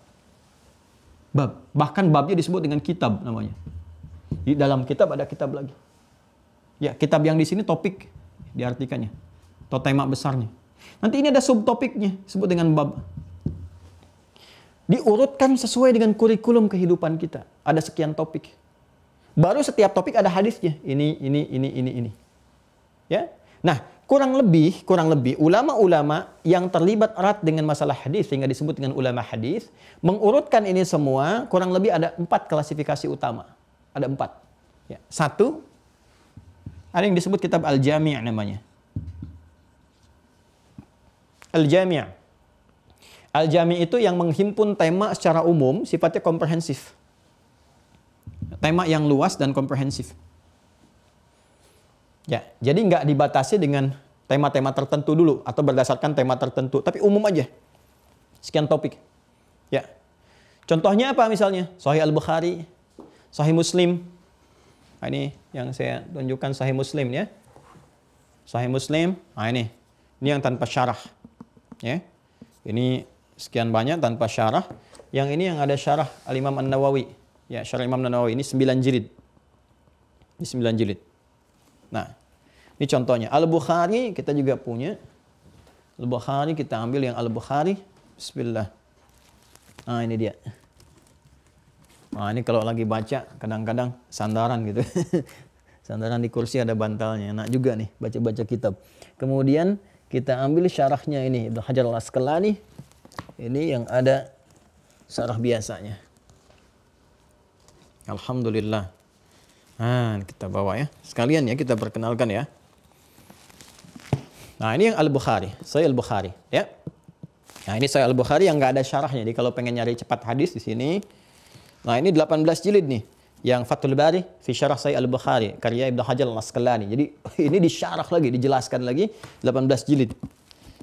Bab. Bahkan babnya disebut dengan kitab namanya. Di dalam kitab ada kitab lagi. Ya, kitab yang di sini topik diartikannya. atau tema besarnya. Nanti ini ada subtopiknya, disebut dengan bab. Diurutkan sesuai dengan kurikulum kehidupan kita. Ada sekian topik. Baru setiap topik ada hadisnya. Ini. Ya. Nah, kurang lebih ulama-ulama yang terlibat erat dengan masalah hadis sehingga disebut dengan ulama hadis mengurutkan ini semua kurang lebih ada 4 klasifikasi utama. Ada 4. Ya. 1, ada yang disebut kitab Al-Jami' namanya. Al-Jami'. Al-Jami' itu yang menghimpun tema secara umum, sifatnya komprehensif. Tema yang luas dan komprehensif. Ya, jadi nggak dibatasi dengan tema-tema tertentu dulu atau berdasarkan tema tertentu, tapi umum aja. Sekian topik. Ya. Contohnya apa misalnya? Sahih Al-Bukhari, Sahih Muslim. Nah, ini yang saya tunjukkan Sahih Muslim ya. Sahih Muslim. Nah, ini yang tanpa syarah. Ya. Ini sekian banyak tanpa syarah. Yang ini yang ada syarah Al-Imam An-Nawawi. Ya, syarah Imam An-Nawawi ini 9 jilid. Ini 9 jilid. Nah, ini contohnya. Al-Bukhari kita juga punya. Al-Bukhari kita ambil yang Al-Bukhari. Bismillah. Nah, ini dia. Nah, ini kalau lagi baca kadang-kadang sandaran gitu. Sandaran di kursi ada bantalnya. Enak juga nih baca-baca kitab. Kemudian kita ambil syarahnya ini. Ibnu Hajar Al-Asqalani. Ini yang ada syarah biasanya. Alhamdulillah. Nah, kita bawa ya. Sekalian ya kita perkenalkan ya. Nah, ini yang Al-Bukhari. Sahih Al-Bukhari ya. Nah, ini Sahih Al-Bukhari yang nggak ada syarahnya. Jadi kalau pengen nyari cepat hadis di sini. Nah, ini 18 jilid nih. Yang Fathul Bari fi syarah Sahih Al-Bukhari karya Ibnu Hajar Al-Asqalani. Jadi ini disyarah lagi, dijelaskan lagi 18 jilid.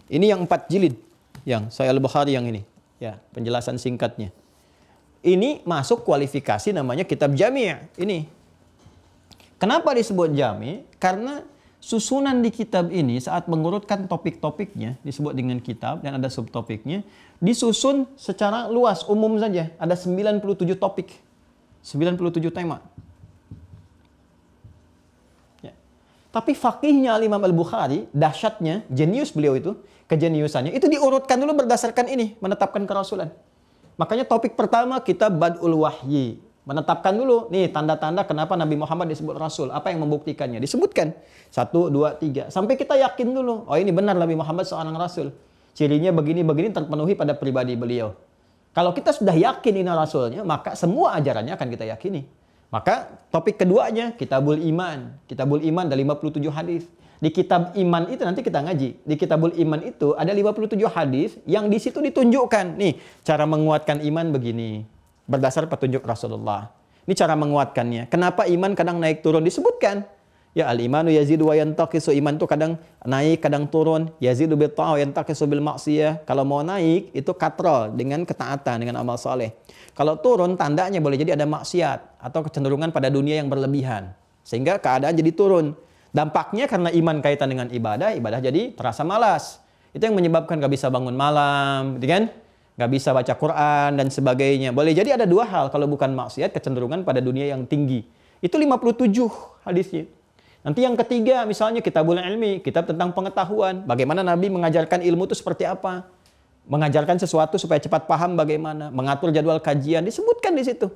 Ini yang 4 jilid. Yang Sahih Al-Bukhari yang ini. Ya, penjelasan singkatnya. Ini masuk kualifikasi namanya kitab Jami'. Ini. Kenapa disebut Jami'? Karena susunan di kitab ini saat mengurutkan topik-topiknya disebut dengan kitab dan ada subtopiknya, disusun secara luas, umum saja. Ada 97 topik. 97 tema. Ya. Tapi fakihnya Imam Al-Bukhari, dahsyatnya, jenius beliau itu, kejeniusannya, itu diurutkan dulu berdasarkan ini, menetapkan kerasulan. Makanya topik pertama kitab Bad'ul Wahyi. Menetapkan dulu, nih tanda-tanda kenapa Nabi Muhammad disebut Rasul. Apa yang membuktikannya? Disebutkan. 1, 2, 3. Sampai kita yakin dulu, oh ini benar Nabi Muhammad seorang Rasul. Cirinya begini-begini terpenuhi pada pribadi beliau. Kalau kita sudah yakin ini Rasulnya, maka semua ajarannya akan kita yakini. Maka topik keduanya, Kitabul Iman. Kitabul Iman ada 57 hadis. Di kitab iman itu nanti kita ngaji. Di kitabul iman itu ada 57 hadis yang di situ ditunjukkan. Nih, cara menguatkan iman begini. Berdasar petunjuk Rasulullah. Ini cara menguatkannya. Kenapa iman kadang naik turun disebutkan. Ya al-imanu yazidu wa yantaqisu. Iman itu kadang naik, kadang turun. Yazidu bil ta'ah wa yantaqisu bil maksiyah. Kalau mau naik itu katrol dengan ketaatan, dengan amal soleh. Kalau turun tandanya boleh jadi ada maksiat atau kecenderungan pada dunia yang berlebihan. Sehingga keadaan jadi turun. Dampaknya karena iman kaitan dengan ibadah, ibadah jadi terasa malas. Itu yang menyebabkan gak bisa bangun malam, gitu kan? Gak bisa baca Quran dan sebagainya. Boleh jadi ada 2 hal kalau bukan maksiat, kecenderungan pada dunia yang tinggi. Itu 57 hadisnya. Nanti yang ketiga misalnya Kitabul Ilmi, kitab tentang pengetahuan. Bagaimana Nabi mengajarkan ilmu itu seperti apa? Mengajarkan sesuatu supaya cepat paham bagaimana, mengatur jadwal kajian disebutkan di situ.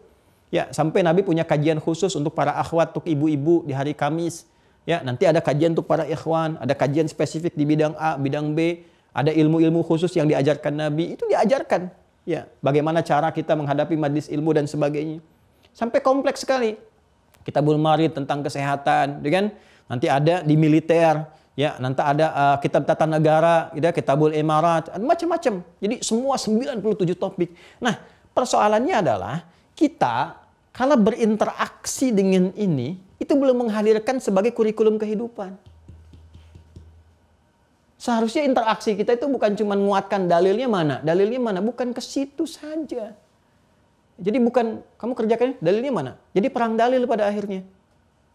Ya, sampai Nabi punya kajian khusus untuk para akhwat, untuk ibu-ibu di hari Kamis. Ya, nanti ada kajian untuk para ikhwan, ada kajian spesifik di bidang A, bidang B, ada ilmu-ilmu khusus yang diajarkan Nabi, itu diajarkan. Ya, bagaimana cara kita menghadapi majlis ilmu dan sebagainya. Sampai kompleks sekali. Kitabul Marid tentang kesehatan, kan? Nanti ada di militer, ya, nanti ada kitab tata negara, gitu, Kitabul Imarat, macam-macam. Jadi semua 97 topik. Nah, persoalannya adalah kita kalau berinteraksi dengan ini, itu belum menghadirkan sebagai kurikulum kehidupan. Seharusnya interaksi kita itu bukan cuma menguatkan dalilnya mana, bukan ke situ saja. Jadi bukan kamu kerjakan dalilnya mana. Jadi perang dalil pada akhirnya.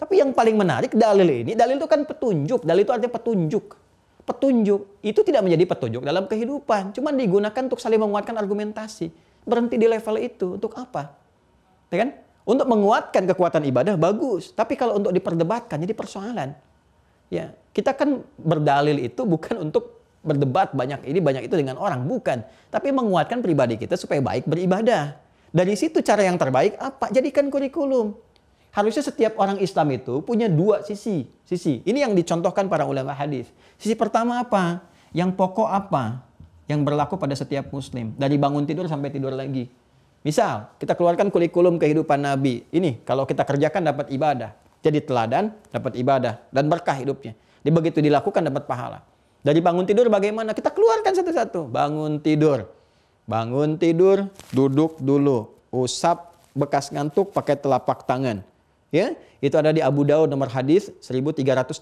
Tapi yang paling menarik dalil ini, dalil itu kan petunjuk. Dalil itu artinya petunjuk. Petunjuk itu tidak menjadi petunjuk dalam kehidupan. Cuma digunakan untuk saling menguatkan argumentasi. Berhenti di level itu. Untuk apa? Ya kan? Untuk menguatkan kekuatan ibadah bagus. Tapi kalau untuk diperdebatkan jadi persoalan. Ya, kita kan berdalil itu bukan untuk berdebat banyak ini banyak itu dengan orang, bukan. Tapi menguatkan pribadi kita supaya baik beribadah. Dari situ cara yang terbaik apa? Jadikan kurikulum. Harusnya setiap orang Islam itu punya dua sisi. Ini yang dicontohkan para ulama hadis. Sisi pertama apa? Yang pokok apa? Yang berlaku pada setiap muslim. Dari bangun tidur sampai tidur lagi. Misal, kita keluarkan kurikulum kehidupan Nabi. Ini kalau kita kerjakan dapat ibadah. Jadi teladan, dapat ibadah. Dan berkah hidupnya. Begitu dilakukan dapat pahala. Dari bangun tidur bagaimana? Kita keluarkan satu-satu. Bangun tidur. Bangun tidur, duduk dulu. Usap bekas ngantuk pakai telapak tangan. Ya, itu ada di Abu Daud nomor hadis 1367.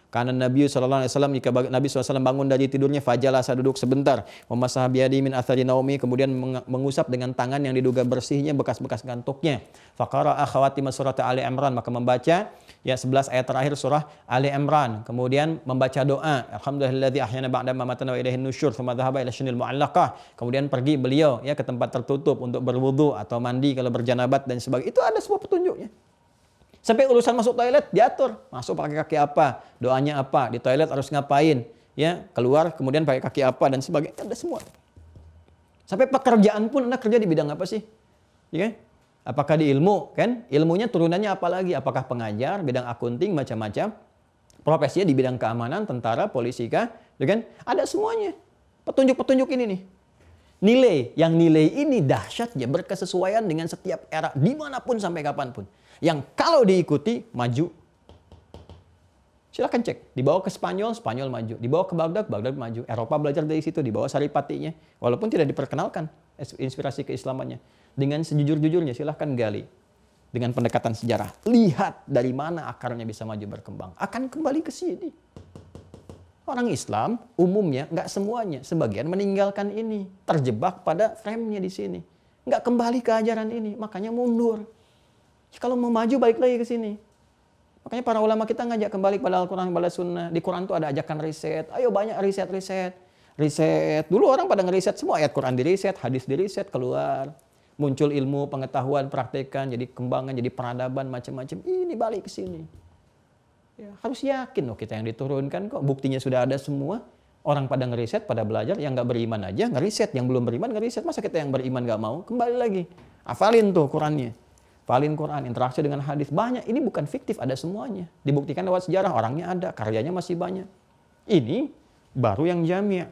Karena Nabi SAW, jika Nabi SAW bangun dari tidurnya, fajalasa duduk sebentar, memasah biyadi min athari naumi, kemudian mengusap dengan tangan yang diduga bersihnya bekas-bekas ngantuknya. Faqara akhawatima surat Ali Imran, maka membaca ya 11 ayat terakhir surah Ali Imran, kemudian membaca doa, alhamdulillahilladzi ahyana ba'da ma matana wa ilaihin nusyur, thumma dhahaba ila syinil mu'allaqah. Kemudian pergi beliau ya ke tempat tertutup untuk berwudu atau mandi kalau berjanabat dan sebagainya. Itu ada semua petunjuknya. Sampai urusan masuk toilet diatur, masuk pakai kaki apa, doanya apa, di toilet harus ngapain, ya keluar kemudian pakai kaki apa dan sebagainya, ada semua. Sampai pekerjaan pun Anda kerja di bidang apa sih? Ya, apakah di ilmu kan? Ilmunya turunannya apa lagi? Apakah pengajar, bidang akunting, macam-macam. Profesinya di bidang keamanan, tentara, polisi kah? Ya kan? Ada semuanya. Petunjuk-petunjuk ini nih. Nilai ini dahsyatnya berkesesuaian dengan setiap era, dimanapun sampai kapanpun. Yang kalau diikuti, maju. Silahkan cek. Dibawa ke Spanyol, Spanyol maju. Dibawa ke Baghdad, Baghdad maju. Eropa belajar dari situ, dibawa saripatinya. Walaupun tidak diperkenalkan inspirasi keislamannya. Dengan sejujur-jujurnya, silahkan gali. Dengan pendekatan sejarah. Lihat dari mana akarnya bisa maju berkembang. Akan kembali ke sini. Orang Islam umumnya, nggak semuanya, sebagian meninggalkan ini. Terjebak pada frame-nya di sini. Nggak kembali ke ajaran ini, makanya mundur. Kalau mau maju balik lagi ke sini. Makanya para ulama kita ngajak kembali pada Al-Quran, pada Sunnah. Di Quran tuh ada ajakan riset. Ayo banyak riset. Riset. Dulu orang pada ngeriset semua ayat Quran diriset, hadis diriset, keluar. Muncul ilmu, pengetahuan, praktekan, jadi kembangan, jadi peradaban, macam-macam. Ini balik ke sini. Ya, harus yakin loh kita yang diturunkan kok. Buktinya sudah ada semua. Orang pada ngeriset, pada belajar. Yang nggak beriman aja ngeriset. Yang belum beriman ngeriset. Masa kita yang beriman nggak mau? Kembali lagi. Hafalin tuh Qurannya. Hafalin Quran, interaksi dengan hadis. Banyak. Ini bukan fiktif, ada semuanya. Dibuktikan lewat sejarah. Orangnya ada. Karyanya masih banyak. Ini baru yang jami'.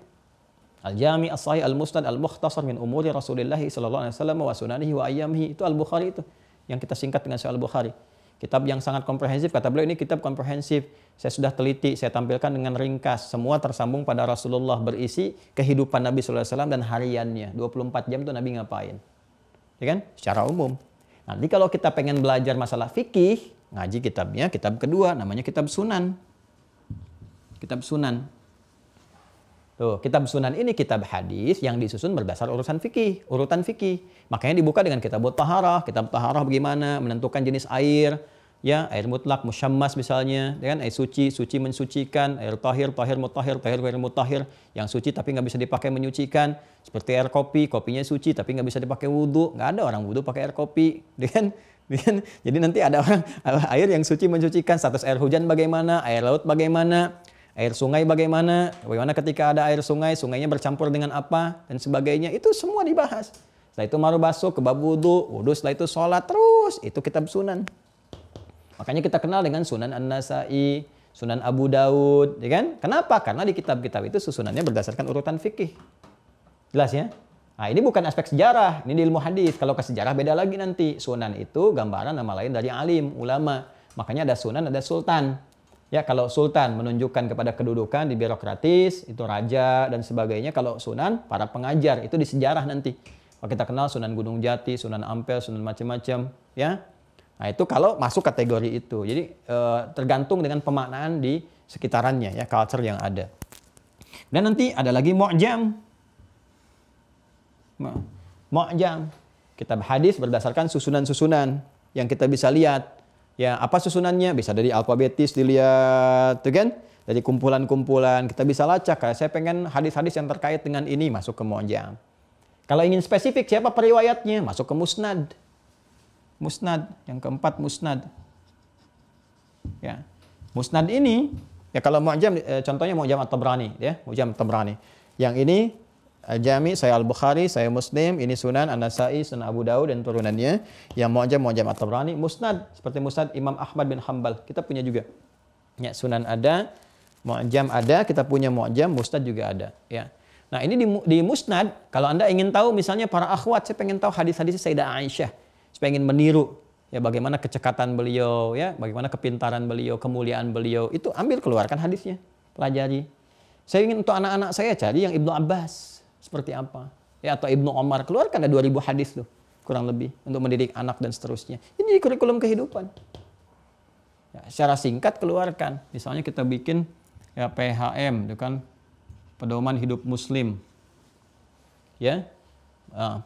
Al-Jami' As-Sahih Al-Musnad Al-Mukhtasar min umuri Rasulullah sallallahu alaihi wasallam wa sunanihi wa ayyamihi. Itu Al-Bukhari itu. Yang kita singkat dengan Sahih Al-Bukhari. Kitab yang sangat komprehensif. Kata beliau ini kitab komprehensif. Saya sudah teliti, saya tampilkan dengan ringkas. Semua tersambung pada Rasulullah, berisi kehidupan Nabi sallallahu alaihi wasallam dan hariannya. 24 jam itu Nabi ngapain. Ya kan? Secara umum. Nanti kalau kita pengen belajar masalah fikih, ngaji kitabnya, kitab kedua namanya kitab Sunan. Kitab Sunan. Tuh, kitab Sunan ini kitab hadis yang disusun berdasar urutan fikih. Makanya dibuka dengan kitab Taharah. Kitab Taharah bagaimana menentukan jenis air, ya, air mutlak, musyammas misalnya, ya kan, air suci, suci mensucikan, air tahir, tahir mutahhir, tahir ghair mutahhir, yang suci tapi nggak bisa dipakai menyucikan, seperti air kopi, kopinya suci tapi nggak bisa dipakai wudhu, nggak ada orang wudhu pakai air kopi, ya kan? Jadi nanti ada orang air yang suci mensucikan, status air hujan bagaimana, air laut bagaimana, air sungai bagaimana ketika ada air sungai, sungainya bercampur dengan apa dan sebagainya, itu semua dibahas. Setelah itu maru basuh ke bab wudhu, setelah itu sholat, terus itu kitab Sunan. Makanya kita kenal dengan Sunan An-Nasai, Sunan Abu Daud, ya kan? Kenapa? Karena di kitab-kitab itu susunannya berdasarkan urutan fikih. Jelas ya? Nah, ini bukan aspek sejarah, ini di ilmu hadis. Kalau ke sejarah beda lagi nanti. Sunan itu gambaran nama lain dari alim, ulama. Makanya ada sunan, ada sultan. Ya, kalau sultan menunjukkan kepada kedudukan di birokratis, itu raja dan sebagainya. Kalau sunan, para pengajar, itu di sejarah nanti. Kalau kita kenal Sunan Gunung Jati, Sunan Ampel, Sunan macam-macam, ya. Nah, itu kalau masuk kategori itu. Jadi tergantung dengan pemaknaan di sekitarannya, ya, culture yang ada. Dan nanti ada lagi mu'jam. Mu'jam. Kitab hadis berdasarkan susunan-susunan yang kita bisa lihat. Ya, apa susunannya? Bisa dari alfabetis dilihat, tuh kan? Dari kumpulan-kumpulan kita bisa lacak. Kalau saya pengen hadis-hadis yang terkait dengan ini, masuk ke mu'jam. Kalau ingin spesifik siapa periwayatnya, masuk ke musnad. Musnad, yang keempat musnad. Ya. Musnad ini ya kalau mu'jam contohnya mu'jam at-Tabrani ya, mu'jam at-Tabrani. Yang ini Jami, Sahih Al-Bukhari, Sahih Muslim, ini Sunan An-Nasa'i, Sunan Abu Daud dan turunannya. Yang mu'jam at-Tabrani, Musnad seperti Musnad Imam Ahmad bin Hanbal. Kita punya juga. Ya, Sunan ada, mu'jam ada, kita punya mu'jam, Musnad juga ada, ya. Nah, ini di Musnad, kalau Anda ingin tahu misalnya para akhwat, saya pengen tahu hadis-hadis Sayyidah Aisyah. Saya pengen meniru ya bagaimana kecekatan beliau, ya, bagaimana kepintaran beliau, kemuliaan beliau, itu ambil keluarkan hadisnya, pelajari. Saya ingin untuk anak-anak saya cari yang Ibnu Abbas. Seperti apa? Ya, atau Ibnu Omar, keluarkan ada 2000 hadis tuh, kurang lebih, untuk mendidik anak dan seterusnya. Ini kurikulum kehidupan. Ya, secara singkat keluarkan. Misalnya kita bikin ya PHM, itu kan pedoman hidup Muslim. Ya,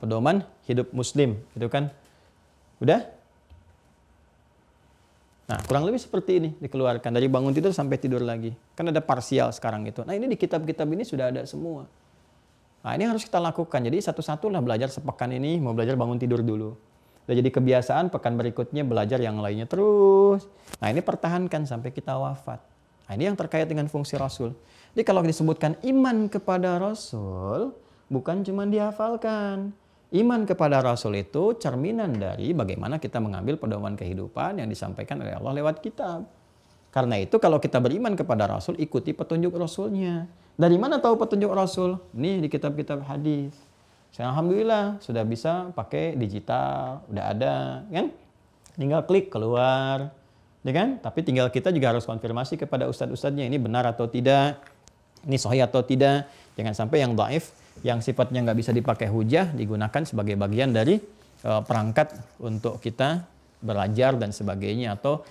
pedoman hidup Muslim, itu kan. Udah? Nah, kurang lebih seperti ini dikeluarkan dari bangun tidur sampai tidur lagi. Kan ada parsial sekarang itu. Nah, ini di kitab-kitab ini sudah ada semua. Nah, ini harus kita lakukan. Jadi satu-satulah belajar sepekan ini, mau belajar bangun tidur dulu. Udah jadi kebiasaan, pekan berikutnya belajar yang lainnya terus. Nah, ini pertahankan sampai kita wafat. Nah, ini yang terkait dengan fungsi Rasul. Jadi kalau disebutkan iman kepada Rasul, bukan cuma dihafalkan. Iman kepada Rasul itu cerminan dari bagaimana kita mengambil pedoman kehidupan yang disampaikan oleh Allah lewat kitab. Karena itu kalau kita beriman kepada Rasul, ikuti petunjuk Rasulnya. Dari mana tahu petunjuk Rasul? Nih di kitab-kitab hadis. Saya alhamdulillah sudah bisa pakai digital, udah ada, kan? Tinggal klik keluar, ya kan? Tapi tinggal kita juga harus konfirmasi kepada ustadz-ustadznya ini benar atau tidak, ini sahih atau tidak. Jangan sampai yang dhaif, yang sifatnya nggak bisa dipakai hujah digunakan sebagai bagian dari perangkat untuk kita belajar dan sebagainya atau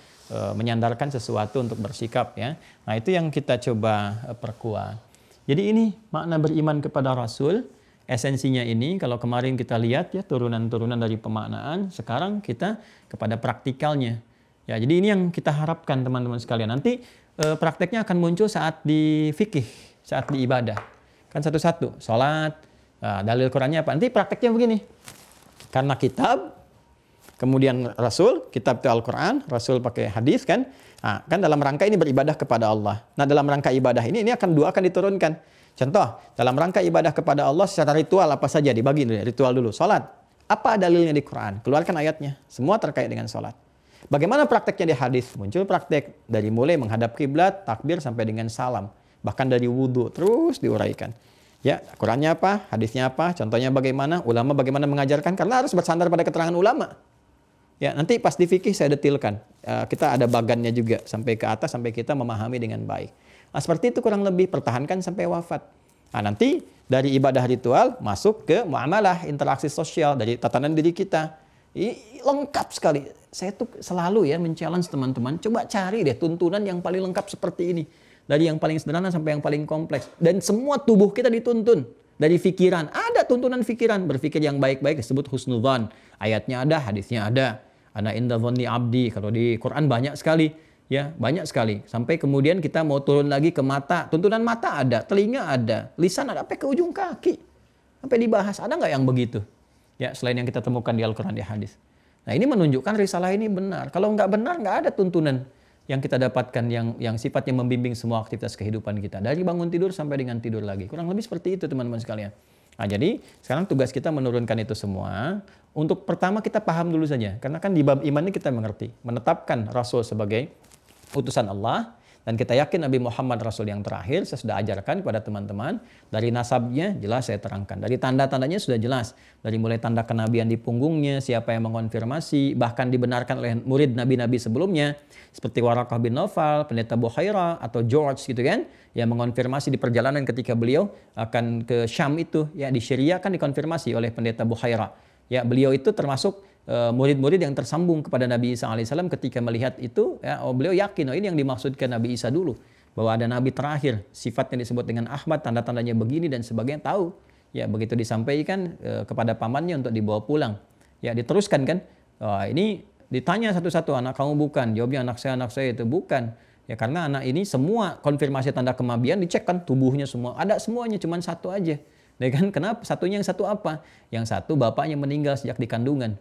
menyandarkan sesuatu untuk bersikap ya. Nah, itu yang kita coba perkuat. Jadi ini makna beriman kepada Rasul, esensinya ini kalau kemarin kita lihat ya turunan-turunan dari pemaknaan, sekarang kita kepada praktikalnya. Ya, jadi ini yang kita harapkan teman-teman sekalian. Nanti prakteknya akan muncul saat di fikih, saat di ibadah. Kan satu-satu, sholat, dalil Qur'annya apa. Nanti prakteknya begini. Karena kitab, kemudian Rasul, kitab itu Al-Quran, Rasul pakai hadis kan. Nah, kan dalam rangka ini beribadah kepada Allah. Nah, dalam rangka ibadah ini akan diturunkan. Contoh, dalam rangka ibadah kepada Allah secara ritual apa saja dibagi ritual dulu. Salat. Apa dalilnya di Quran? Keluarkan ayatnya. Semua terkait dengan salat. Bagaimana prakteknya di hadis? Muncul praktek dari mulai menghadap kiblat, takbir sampai dengan salam. Bahkan dari wudhu terus diuraikan. Ya, Qurannya apa? Hadisnya apa? Contohnya bagaimana? Ulama bagaimana mengajarkan? Karena harus bersandar pada keterangan ulama. Ya, nanti pas di fikih saya detilkan. Kita ada bagannya juga sampai ke atas sampai kita memahami dengan baik. Nah, seperti itu kurang lebih pertahankan sampai wafat. Nah, nanti dari ibadah ritual masuk ke muamalah, interaksi sosial dari tatanan diri kita. Ini lengkap sekali. Saya tuh selalu ya men-challenge teman-teman, coba cari deh tuntunan yang paling lengkap seperti ini. Dari yang paling sederhana sampai yang paling kompleks. Dan semua tubuh kita dituntun. Dari fikiran, ada tuntunan fikiran. Berpikir yang baik-baik disebut husnudzan. Ayatnya ada, hadisnya ada. Ana inda dhanni abdi. Kalau di Quran banyak sekali. Ya, banyak sekali. Sampai kemudian kita mau turun lagi ke mata. Tuntunan mata ada, telinga ada, lisan ada, sampai ke ujung kaki. Sampai dibahas. Ada nggak yang begitu? Ya, selain yang kita temukan di Al-Quran, di hadis. Nah, ini menunjukkan risalah ini benar. Kalau nggak benar, nggak ada tuntunan yang kita dapatkan yang sifatnya membimbing semua aktivitas kehidupan kita. Dari bangun tidur sampai dengan tidur lagi. Kurang lebih seperti itu teman-teman sekalian. Nah, jadi sekarang tugas kita menurunkan itu semua. Untuk pertama kita paham dulu saja. Karena kan di bab iman ini kita mengerti. Menetapkan Rasul sebagai utusan Allah. Dan kita yakin Nabi Muhammad Rasul yang terakhir. Saya sudah ajarkan kepada teman-teman. Dari nasabnya jelas saya terangkan. Dari tanda-tandanya sudah jelas. Dari mulai tanda kenabian di punggungnya. Siapa yang mengonfirmasi. Bahkan dibenarkan oleh murid nabi-nabi sebelumnya. Seperti Waraqah bin Nawfal, Pendeta Bukhairah, atau George gitu kan. Yang mengonfirmasi di perjalanan ketika beliau akan ke Syam itu. Ya, di Syria kan dikonfirmasi oleh Pendeta Bukhairah. Ya, beliau itu termasuk murid-murid yang tersambung kepada Nabi Isa alaihissalam ketika melihat itu, ya, beliau yakin, ini yang dimaksudkan Nabi Isa dulu. Bahwa ada Nabi terakhir, sifatnya disebut dengan Ahmad, tanda-tandanya begini dan sebagainya, tahu. Ya, begitu disampaikan kepada pamannya untuk dibawa pulang. Ya, diteruskan kan, ini ditanya satu-satu, anak kamu bukan? Jawabnya anak saya itu bukan. Ya, karena anak ini semua konfirmasi tanda kenabian dicek kan tubuhnya semua. Ada semuanya, cuma satu aja. Ya kan? Kenapa? Satunya yang satu apa? Yang satu bapaknya meninggal sejak di kandungan.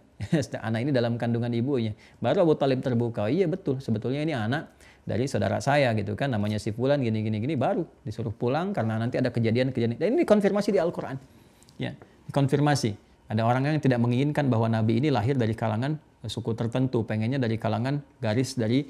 Anak ini dalam kandungan ibunya. Baru Abu Talib terbuka. Iya betul, sebetulnya ini anak dari saudara saya gitu kan. Namanya si Fulan gini. Baru disuruh pulang karena nanti ada kejadian-kejadian. Dan ini dikonfirmasi di Al-Quran. Ya, dikonfirmasi. Ada orang yang tidak menginginkan bahwa Nabi ini lahir dari kalangan suku tertentu, pengennya dari kalangan garis dari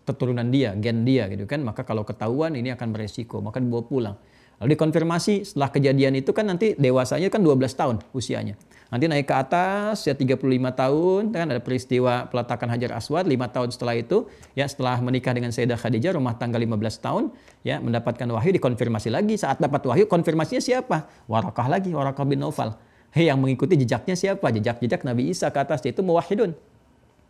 keturunan dia, gen dia gitu kan. Maka kalau ketahuan ini akan beresiko, maka dibawa pulang. Lalu dikonfirmasi setelah kejadian itu kan nanti dewasanya kan 12 tahun usianya. Nanti naik ke atas ya 35 tahun, kan ada peristiwa peletakan Hajar Aswad 5 tahun setelah itu, ya setelah menikah dengan Sayyidah Khadijah rumah tangga 15 tahun, ya mendapatkan wahyu dikonfirmasi lagi. Saat dapat wahyu konfirmasinya siapa? Warakah lagi, Warakah bin Naufal. Yang mengikuti jejaknya siapa? Jejak-jejak Nabi Isa ke atas, yaitu muwahhidun.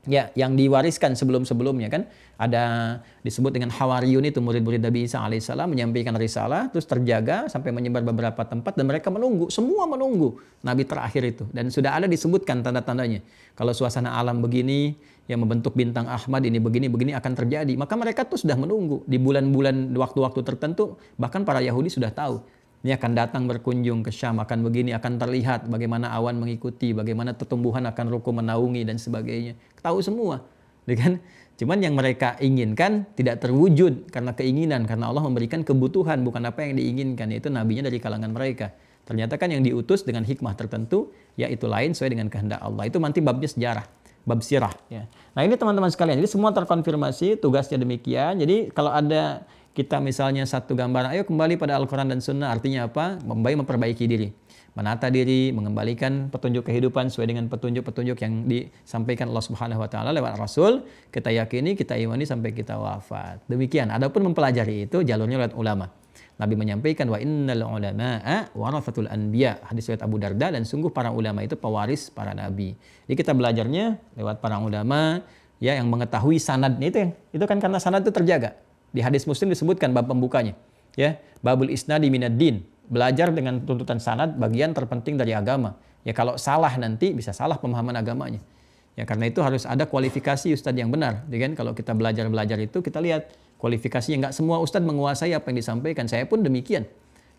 Ya, yang diwariskan sebelum-sebelumnya kan ada disebut dengan Hawariyun, itu murid-murid Nabi Isa alaihissalam menyampaikan risalah terus terjaga sampai menyebar beberapa tempat dan mereka menunggu, semua menunggu Nabi terakhir itu, dan sudah ada disebutkan tanda-tandanya. Kalau suasana alam begini yang membentuk bintang Ahmad ini begini akan terjadi, maka mereka tuh sudah menunggu di bulan-bulan waktu-waktu tertentu, bahkan para Yahudi sudah tahu. Ini akan datang berkunjung ke Syam, akan begini, akan terlihat bagaimana awan mengikuti, bagaimana tumbuhan akan ruku menaungi dan sebagainya. Tahu semua, ya kan? Cuman yang mereka inginkan tidak terwujud karena keinginan, karena Allah memberikan kebutuhan bukan apa yang diinginkan, yaitu nabinya dari kalangan mereka. Ternyata kan yang diutus dengan hikmah tertentu, yaitu lain sesuai dengan kehendak Allah. Itu nanti babnya sejarah, bab sirah. Ya. Nah ini teman-teman sekalian, jadi semua terkonfirmasi, tugasnya demikian. Jadi kalau ada kita misalnya satu gambaran, ayo kembali pada Al-Quran dan Sunnah, artinya apa? Memperbaiki diri, menata diri, mengembalikan petunjuk kehidupan sesuai dengan petunjuk-petunjuk yang disampaikan Allah Subhanahu Wa Taala lewat Rasul. Kita yakini, kita imani sampai kita wafat. Demikian. Adapun mempelajari itu jalurnya lewat ulama. Nabi menyampaikan wa innal ulama'a warathatul anbiya, hadis riwayat Abu Darda, dan sungguh para ulama itu pewaris para nabi. Jadi kita belajarnya lewat para ulama ya yang mengetahui sanadnya itu kan karena sanad itu terjaga. Di hadis Muslim disebutkan bab pembukanya, ya, babul isnadi minad din, belajar dengan tuntutan sanad bagian terpenting dari agama. Ya kalau salah nanti bisa salah pemahaman agamanya. Ya karena itu harus ada kualifikasi ustadz yang benar. Ya kan kalau kita belajar itu kita lihat kualifikasinya, nggak semua ustadz menguasai apa yang disampaikan. Saya pun demikian.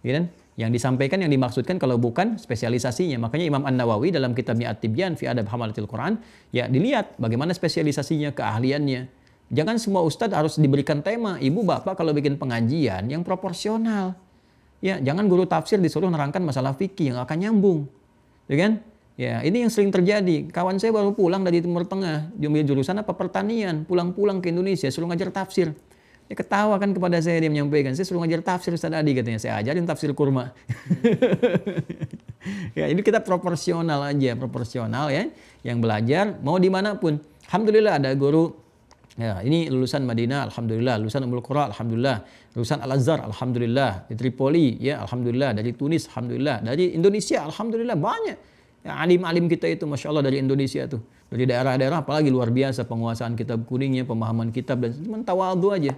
Ya kan? Yang disampaikan yang dimaksudkan kalau bukan spesialisasinya. Makanya Imam An-Nawawi dalam kitabnya At-Tibyan fi Adab Hamalatil Quran, ya dilihat bagaimana spesialisasinya, keahliannya. Jangan semua ustadz harus diberikan tema. Ibu bapak kalau bikin pengajian yang proporsional. Ya, jangan guru tafsir disuruh nerangkan masalah fikih yang akan nyambung. Ya kan? Ya, ini yang sering terjadi. Kawan saya baru pulang dari Timur Tengah, jurusan apa pertanian, pulang-pulang ke Indonesia suruh ngajar tafsir. Dia ketawa kan kepada saya, dia menyampaikan, saya suruh ngajar tafsir Ustaz Adi, katanya. Saya ajarin tafsir kurma. Ya, ini kita proporsional aja, proporsional ya. Yang belajar mau dimanapun. Alhamdulillah ada guru. Ya, ini lulusan Madinah, alhamdulillah, lulusan Ummul Qura, alhamdulillah, lulusan Al-Azhar, alhamdulillah, di Tripoli, ya, alhamdulillah, dari Tunis, alhamdulillah, dari Indonesia, alhamdulillah, banyak. Ya, alim-alim kita itu, masya Allah, dari Indonesia tuh, dari daerah-daerah, apalagi luar biasa penguasaan kitab kuningnya, pemahaman kitab, dan cuma tawadhu aja,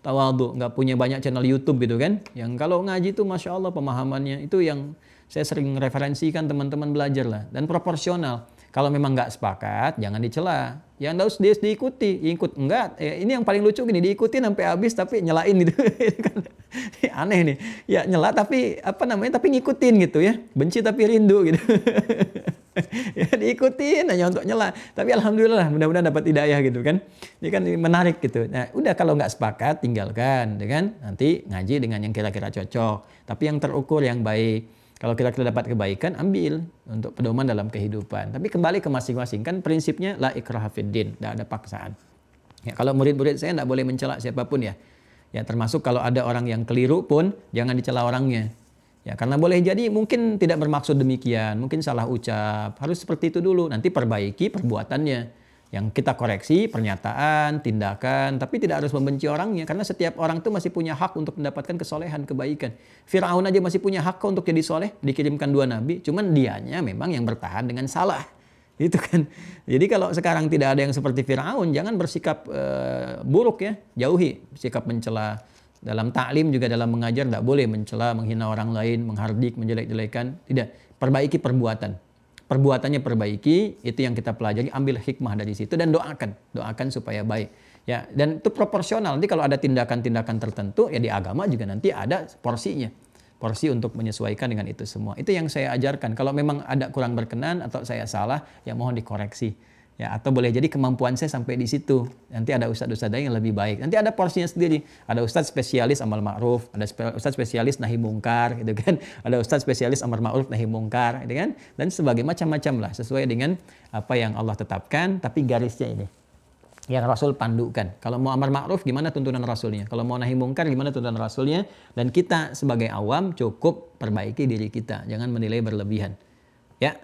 tawadhu, nggak punya banyak channel YouTube gitu kan, yang kalau ngaji tuh, masya Allah, pemahamannya itu yang saya sering referensikan teman-teman belajar lah, dan proporsional. Kalau memang nggak sepakat, jangan dicela. Yang harus diikuti, ikut enggak. Ini yang paling lucu gini, diikutin sampai habis tapi nyelain gitu. Aneh nih. Ya nyela tapi tapi ngikutin gitu ya. Benci tapi rindu gitu. Ya diikutin hanya untuk nyela. Tapi alhamdulillah mudah-mudahan dapat hidayah gitu kan. Ini kan menarik gitu. Nah, udah kalau nggak sepakat tinggalkan, kan? Nanti ngaji dengan yang kira-kira cocok. Tapi yang terukur, yang baik. Kalau kita dapat kebaikan, ambil untuk pedoman dalam kehidupan. Tapi kembali ke masing-masing. Kan prinsipnya la ikraha fid din, tidak ada paksaan. Ya, kalau murid-murid saya tidak boleh mencela siapapun ya. Ya termasuk kalau ada orang yang keliru pun jangan dicela orangnya. Ya karena boleh jadi mungkin tidak bermaksud demikian, mungkin salah ucap. Harus seperti itu dulu. Nanti perbaiki perbuatannya. Yang kita koreksi pernyataan, tindakan, tapi tidak harus membenci orangnya karena setiap orang itu masih punya hak untuk mendapatkan kesolehan, kebaikan. Firaun aja masih punya hak untuk jadi soleh, dikirimkan 2 nabi, cuman dianya memang yang bertahan dengan salah. Itu kan. Jadi kalau sekarang tidak ada yang seperti Firaun, jangan bersikap buruk ya, jauhi sikap mencela. Dalam taklim juga dalam mengajar tidak boleh mencela, menghina orang lain, menghardik, menjelek-jelekan, tidak. Perbaiki perbuatan. Perbuatannya perbaiki, itu yang kita pelajari, ambil hikmah dari situ dan doakan supaya baik. Ya, dan itu proporsional. Nanti kalau ada tindakan-tindakan tertentu, ya di agama juga nanti ada porsinya. porsi untuk menyesuaikan dengan itu semua. Itu yang saya ajarkan. Kalau memang ada kurang berkenan atau saya salah, ya mohon dikoreksi. Ya, atau boleh jadi kemampuan saya sampai di situ. Nanti ada ustadz-ustadz yang lebih baik. Nanti ada porsinya sendiri. Ada ustadz spesialis amal ma'ruf, ada ustadz spesialis nahi mungkar, gitu kan. Ada ustadz spesialis amar ma'ruf nahi mungkar, gitu kan. Dan sebagai macam-macam lah, sesuai dengan apa yang Allah tetapkan, tapi garisnya ini yang Rasul pandukan. Kalau mau amar ma'ruf, gimana tuntunan Rasulnya? Kalau mau nahi mungkar, gimana tuntunan Rasulnya? Dan kita sebagai awam cukup perbaiki diri kita. Jangan menilai berlebihan. Ya,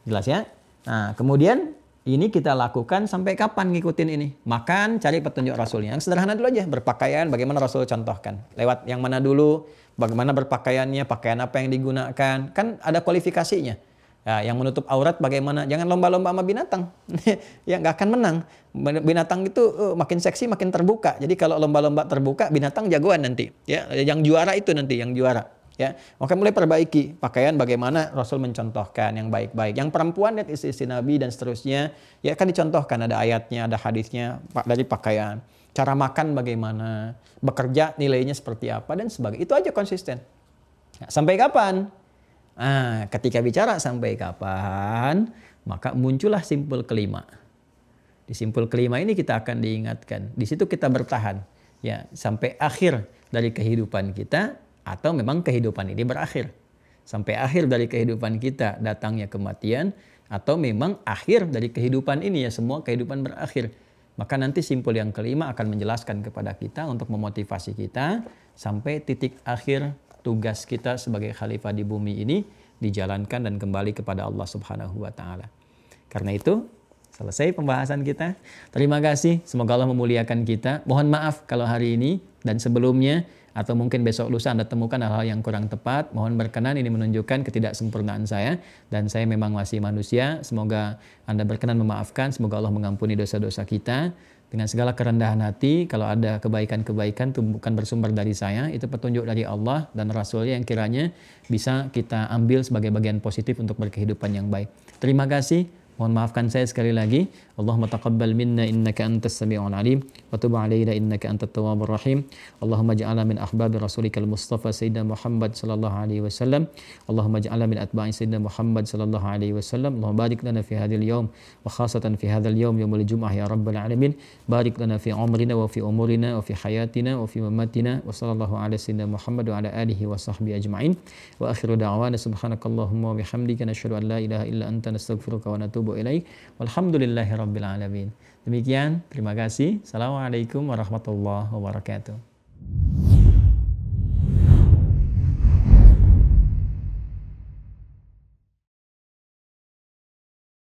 jelas ya? Nah, kemudian ini kita lakukan sampai kapan ngikutin ini? Makan, cari petunjuk Rasulnya. Yang sederhana dulu aja, berpakaian, bagaimana Rasul contohkan. Lewat yang mana dulu, bagaimana berpakaiannya, pakaian apa yang digunakan. Kan ada kualifikasinya. Ya, yang menutup aurat bagaimana? Jangan lomba-lomba sama binatang. Ya nggak akan menang. Binatang itu makin seksi, makin terbuka. Jadi kalau lomba-lomba terbuka, binatang jagoan nanti. Ya, yang juara itu nanti, yang juara. Ya, maka mulai perbaiki pakaian bagaimana Rasul mencontohkan yang baik-baik. Yang perempuan lihat istri-istri Nabi dan seterusnya, ya kan dicontohkan ada ayatnya, ada hadisnya dari pakaian. Cara makan bagaimana, bekerja nilainya seperti apa dan sebagainya. Itu aja konsisten. Nah, sampai kapan? Nah, ketika bicara sampai kapan, maka muncullah simpul kelima. Di simpul kelima ini kita akan diingatkan. Di situ kita bertahan, ya sampai akhir dari kehidupan kita. Atau memang kehidupan ini berakhir. Sampai akhir dari kehidupan kita datangnya kematian. Atau memang akhir dari kehidupan ini ya semua kehidupan berakhir. Maka nanti simpul yang kelima akan menjelaskan kepada kita untuk memotivasi kita. Sampai titik akhir tugas kita sebagai khalifah di bumi ini dijalankan dan kembali kepada Allah Subhanahu wa Ta'ala. Karena itu selesai pembahasan kita. Terima kasih. Semoga Allah memuliakan kita. Mohon maaf kalau hari ini dan sebelumnya atau mungkin besok lusa Anda temukan hal-hal yang kurang tepat. Mohon berkenan, ini menunjukkan ketidaksempurnaan saya. Dan saya memang masih manusia. Semoga Anda berkenan memaafkan. Semoga Allah mengampuni dosa-dosa kita. Dengan segala kerendahan hati, kalau ada kebaikan-kebaikan itu bukan bersumber dari saya. Itu petunjuk dari Allah dan Rasulnya yang kiranya bisa kita ambil sebagai bagian positif untuk berkehidupan yang baik. Terima kasih. Mohon maafkan saya sekali lagi. Allahumma taqabbal minna innaka antas sami'ul alim wa tub 'alaina innaka antat tawwabur rahim. Allahumma ij'alna min ahbabi rasulikal mustafa sayyidina Muhammad sallallahu alaihi wasallam. Allahumma ij'alna min atba'i sayyidina Muhammad sallallahu alaihi wasallam. Allahumma barik lana fi hadzal yaum wa khasatan fi hadzal yaum yaumul jum'ah ya rabbal alamin. Barik lana fi umrina wa fi umurina wa fi hayatina wa fi mamatina wa sallallahu ala sayyidina Muhammad wa ala alihi wa sahbihi ajma'in. Wa akhiru da'wana subhanakallahumma wa bihamdika nashhadu an la ilaha illa anta nastaghfiruka wa natubu ilaik. Walhamdulillahi rabbil alamin. Demikian, terima kasih. Assalamualaikum warahmatullahi wabarakatuh.